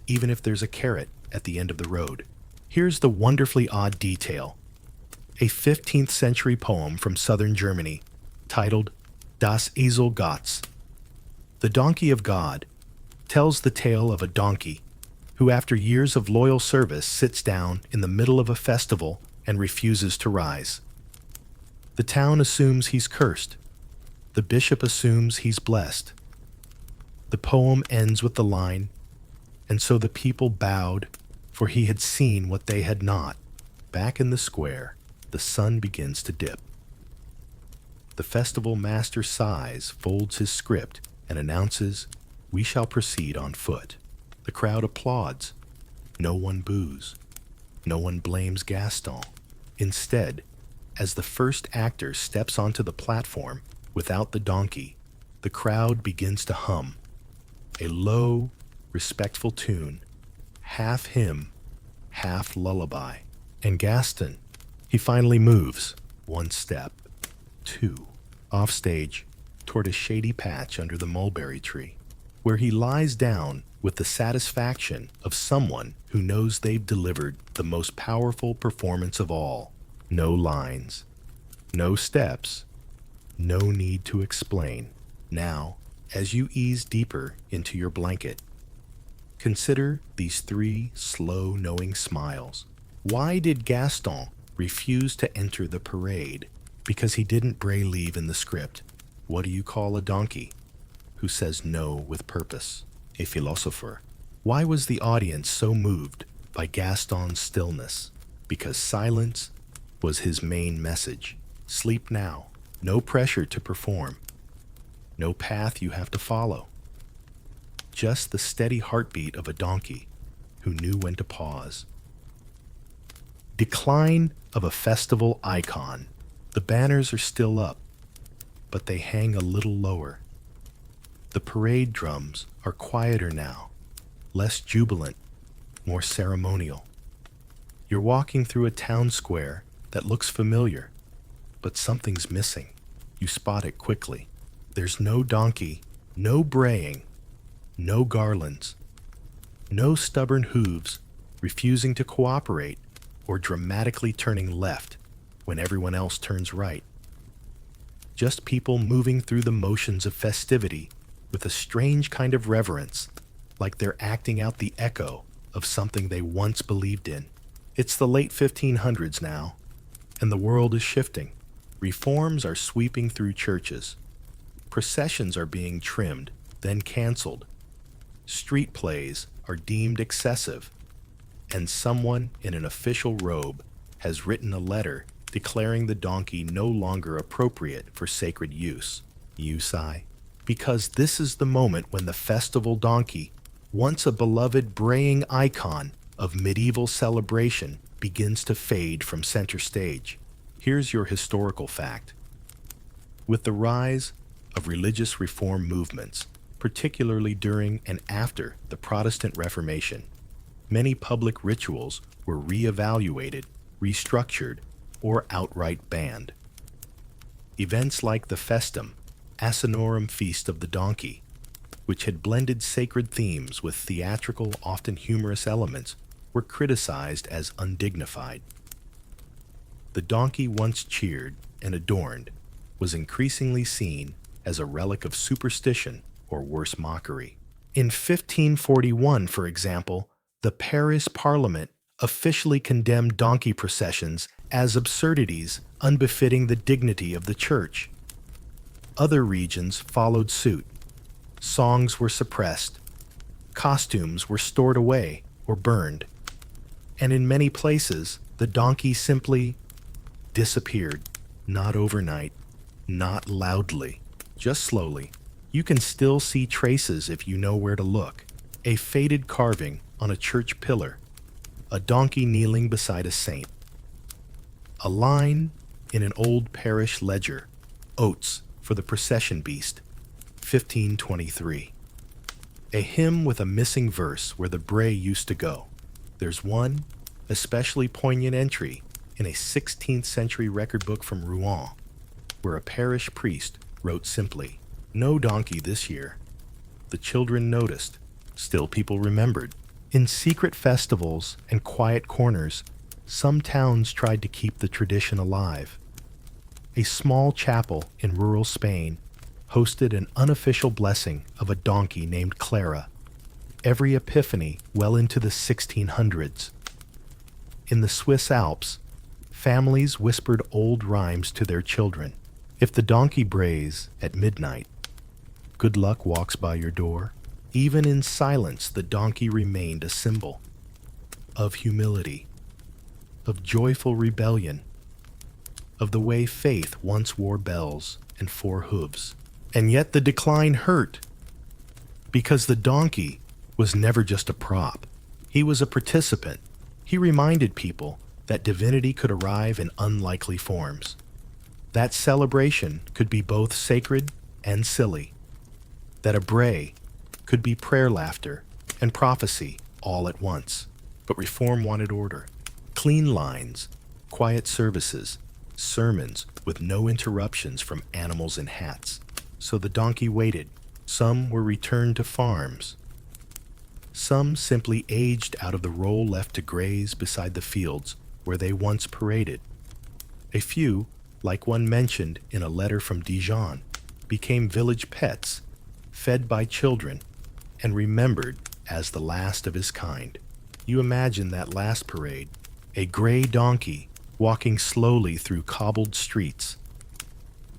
even if there's a carrot at the end of the road. Here's the wonderfully odd detail. A 15th century poem from southern Germany titled Das Esel Gottes, The Donkey of God, tells the tale of a donkey who, after years of loyal service, sits down in the middle of a festival and refuses to rise. The town assumes he's cursed. The bishop assumes he's blessed. The poem ends with the line, "And so the people bowed, for he had seen what they had not." Back in the square, the sun begins to dip. The festival master sighs, folds his script, and announces, "We shall proceed on foot." The crowd applauds. No one boos. No one blames Gaston. Instead, as the first actor steps onto the platform without the donkey, the crowd begins to hum. A low, respectful tune, half hymn, half lullaby. And Gaston, he finally moves. 1 step, 2, off stage, toward a shady patch under the mulberry tree, where he lies down with the satisfaction of someone who knows they've delivered the most powerful performance of all. No lines, no steps, no need to explain. Now, as you ease deeper into your blanket, consider these 3 slow, knowing smiles. Why did Gaston refuse to enter the parade? Because he didn't Bray leave in the script. What do you call a donkey? who says no with purpose, a philosopher. Why was the audience so moved by Gaston's stillness? Because silence was his main message. Sleep now. No pressure to perform. No path you have to follow. Just the steady heartbeat of a donkey who knew when to pause. Decline of a festival icon. The banners are still up, but they hang a little lower. The parade drums are quieter now, less jubilant, more ceremonial. You're walking through a town square that looks familiar, but something's missing. You spot it quickly. There's no donkey, no braying, no garlands, no stubborn hooves refusing to cooperate or dramatically turning left when everyone else turns right. Just people moving through the motions of festivity with a strange kind of reverence, like they're acting out the echo of something they once believed in. It's the late 1500s now, and the world is shifting. Reforms are sweeping through churches. Processions are being trimmed, then canceled. Street plays are deemed excessive, and someone in an official robe has written a letter declaring the donkey no longer appropriate for sacred use. You sigh, because this is the moment when the festival donkey, once a beloved braying icon of medieval celebration, begins to fade from center stage. Here's your historical fact. With the rise of religious reform movements, particularly during and after the Protestant Reformation, many public rituals were re-evaluated, restructured, or outright banned. Events like the Festum, Asinorum Feast of the Donkey, which had blended sacred themes with theatrical, often humorous elements, were criticized as undignified. The donkey, once cheered and adorned, was increasingly seen as a relic of superstition or worse, mockery. In 1541, for example, the Paris Parliament officially condemned donkey processions as absurdities unbefitting the dignity of the church. Other regions followed suit. Songs were suppressed. Costumes were stored away or burned. And in many places, the donkey simply disappeared. Not overnight, not loudly, just slowly. You can still see traces if you know where to look. A faded carving on a church pillar. A donkey kneeling beside a saint. A line in an old parish ledger. Oats for the procession beast. 1523. A hymn with a missing verse where the Bray used to go. There's one especially poignant entry in a 16th century record book from Rouen, where a parish priest wrote simply, "No donkey this year." The children noticed. Still, people remembered. In secret festivals and quiet corners, some towns tried to keep the tradition alive. A small chapel in rural Spain hosted an unofficial blessing of a donkey named Clara, every Epiphany well into the 1600s. In the Swiss Alps, families whispered old rhymes to their children. If the donkey brays at midnight, good luck walks by your door. Even in silence, the donkey remained a symbol of humility, of joyful rebellion, of the way faith once wore bells and four hooves. And yet the decline hurt, because the donkey was never just a prop. He was a participant. He reminded people that divinity could arrive in unlikely forms. That celebration could be both sacred and silly. That a bray could be prayer laughter and prophecy all at once. But reform wanted order. Clean lines, quiet services, sermons with no interruptions from animals in hats. So the donkey waited. Some were returned to farms. Some simply aged out of the role left to graze beside the fields where they once paraded. A few, like one mentioned in a letter from Dijon, became village pets, fed by children, and remembered as the last of his kind. You imagine that last parade, a gray donkey walking slowly through cobbled streets,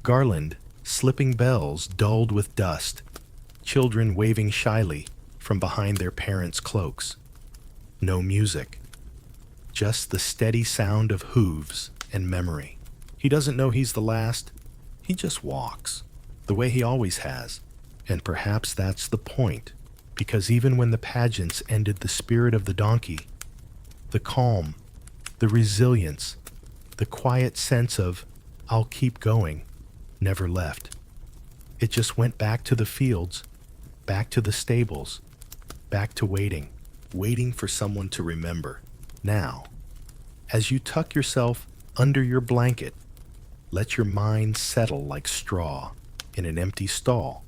garland slipping bells dulled with dust, children waving shyly from behind their parents' cloaks. No music, just the steady sound of hooves and memory. He doesn't know he's the last. He just walks, the way he always has. And perhaps that's the point, because even when the pageants ended, the spirit of the donkey, the calm, the resilience, the quiet sense of, I'll keep going, never left. It just went back to the fields, back to the stables, back to waiting for someone to remember. Now, as you tuck yourself under your blanket, let your mind settle like straw in an empty stall,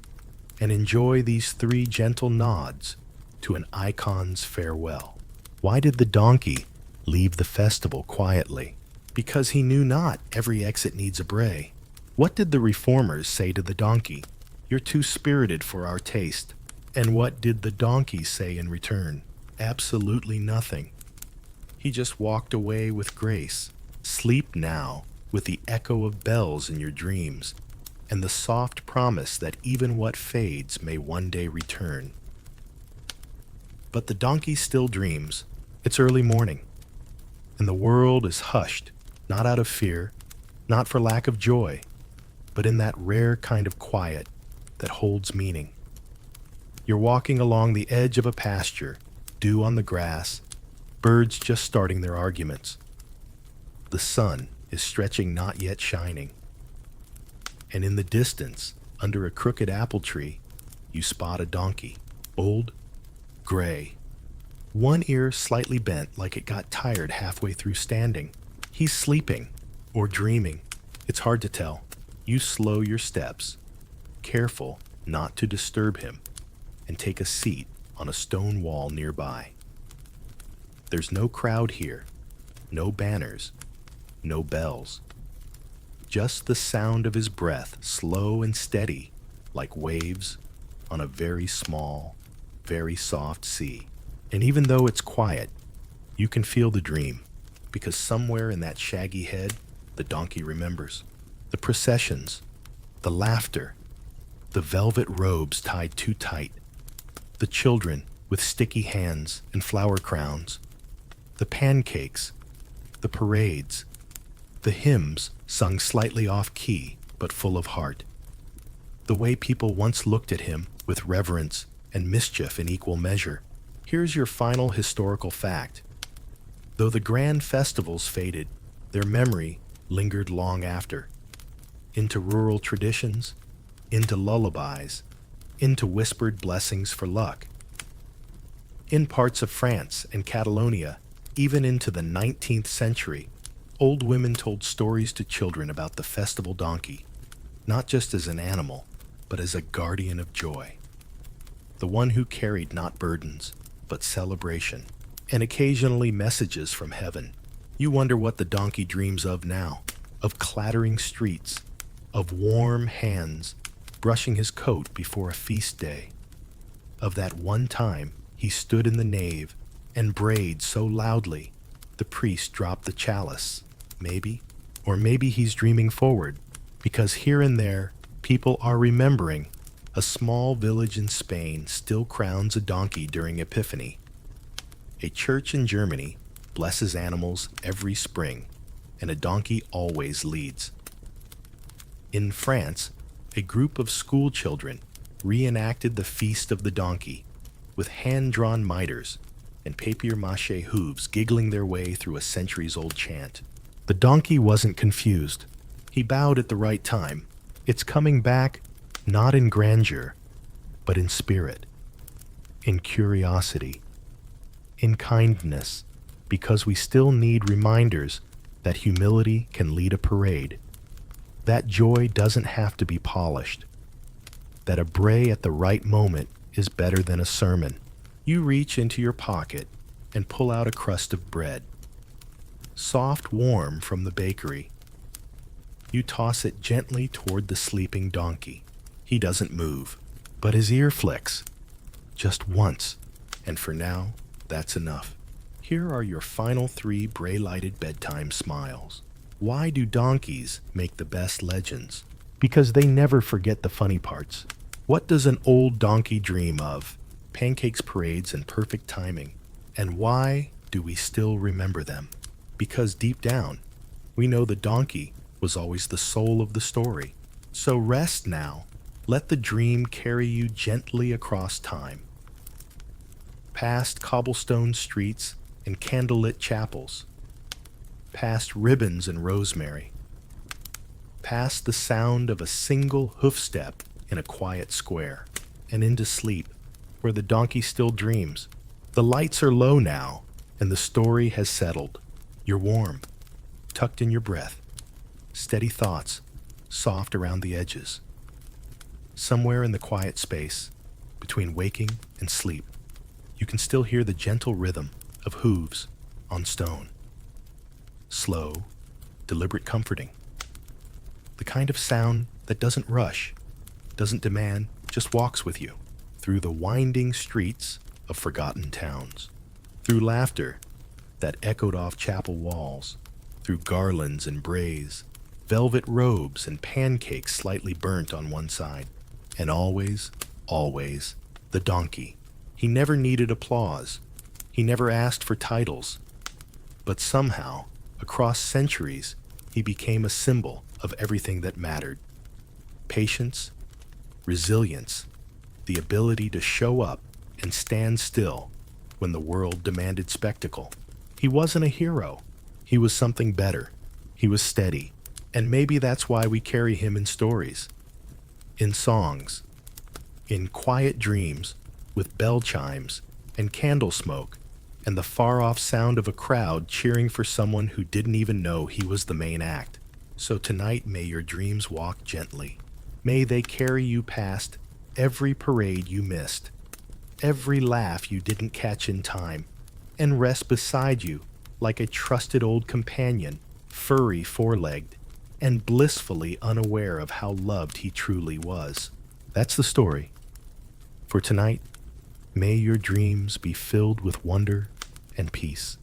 and enjoy these 3 gentle nods to an icon's farewell. Why did the donkey leave the festival quietly? Because he knew not every exit needs a bray. What did the reformers say to the donkey? You're too spirited for our taste. And what did the donkey say in return? Absolutely nothing. He just walked away with grace. Sleep now with the echo of bells in your dreams, and the soft promise that even what fades may one day return. But the donkey still dreams. It's early morning, and the world is hushed, not out of fear, not for lack of joy, but in that rare kind of quiet that holds meaning. You're walking along the edge of a pasture, dew on the grass, birds just starting their arguments. The sun is stretching, not yet shining. And in the distance, under a crooked apple tree, you spot a donkey, old, gray. One ear slightly bent like it got tired halfway through standing. He's sleeping or dreaming. It's hard to tell. You slow your steps, careful not to disturb him, and take a seat on a stone wall nearby. There's no crowd here, no banners, no bells. Just the sound of his breath, slow and steady, like waves on a very small, very soft sea. And even though it's quiet, you can feel the dream, because somewhere in that shaggy head, the donkey remembers. The processions, the laughter, the velvet robes tied too tight, the children with sticky hands and flower crowns, the pancakes, the parades, the hymns sung slightly off-key but full of heart, the way people once looked at him with reverence and mischief in equal measure. Here's your final historical fact. Though the grand festivals faded, their memory lingered long after, into rural traditions, into lullabies, into whispered blessings for luck. In parts of France and Catalonia, even into the 19th century, old women told stories to children about the festival donkey, not just as an animal, but as a guardian of joy. The one who carried not burdens, but celebration, and occasionally messages from heaven. You wonder what the donkey dreams of now, of clattering streets, of warm hands brushing his coat before a feast day, of that one time he stood in the nave and brayed so loudly the priest dropped the chalice. Maybe, or maybe he's dreaming forward, because here and there people are remembering a small village in Spain still crowns a donkey during Epiphany. A church in Germany blesses animals every spring, and a donkey always leads. In France, a group of school children reenacted the Feast of the Donkey with hand-drawn miters and papier-mâché hooves giggling their way through a centuries-old chant. The donkey wasn't confused. He bowed at the right time. It's coming back, not in grandeur, but in spirit, in curiosity, in kindness, because we still need reminders that humility can lead a parade, that joy doesn't have to be polished, that a bray at the right moment is better than a sermon. You reach into your pocket and pull out a crust of bread, soft, warm from the bakery. You toss it gently toward the sleeping donkey. He doesn't move, but his ear flicks, just once, and for now, that's enough. Here are your final 3 Bray-lighted bedtime smiles. Why do donkeys make the best legends? Because they never forget the funny parts. What does an old donkey dream of? Pancakes, parades, and perfect timing. And why do we still remember them? Because deep down, we know the donkey was always the soul of the story. So rest now. Let the dream carry you gently across time. Past cobblestone streets and candlelit chapels. Past ribbons and rosemary. Past the sound of a single hoofstep in a quiet square. And into sleep, where the donkey still dreams. The lights are low now, and the story has settled. You're warm, tucked in your breath. Steady thoughts, soft around the edges. Somewhere in the quiet space, between waking and sleep, you can still hear the gentle rhythm of hooves on stone. Slow, deliberate comforting. The kind of sound that doesn't rush, doesn't demand, just walks with you through the winding streets of forgotten towns, through laughter that echoed off chapel walls, through garlands and brays, velvet robes and pancakes slightly burnt on one side, and always, always, the donkey. He never needed applause. He never asked for titles. But somehow, across centuries, he became a symbol of everything that mattered. Patience, resilience, the ability to show up and stand still when the world demanded spectacle. He wasn't a hero. He was something better. He was steady. And maybe that's why we carry him in stories, in songs, in quiet dreams with bell chimes and candle smoke and the far-off sound of a crowd cheering for someone who didn't even know he was the main act. So tonight, may your dreams walk gently. May they carry you past every parade you missed, every laugh you didn't catch in time, and rest beside you like a trusted old companion, furry four-legged, and blissfully unaware of how loved he truly was. That's the story. For tonight, may your dreams be filled with wonder and peace.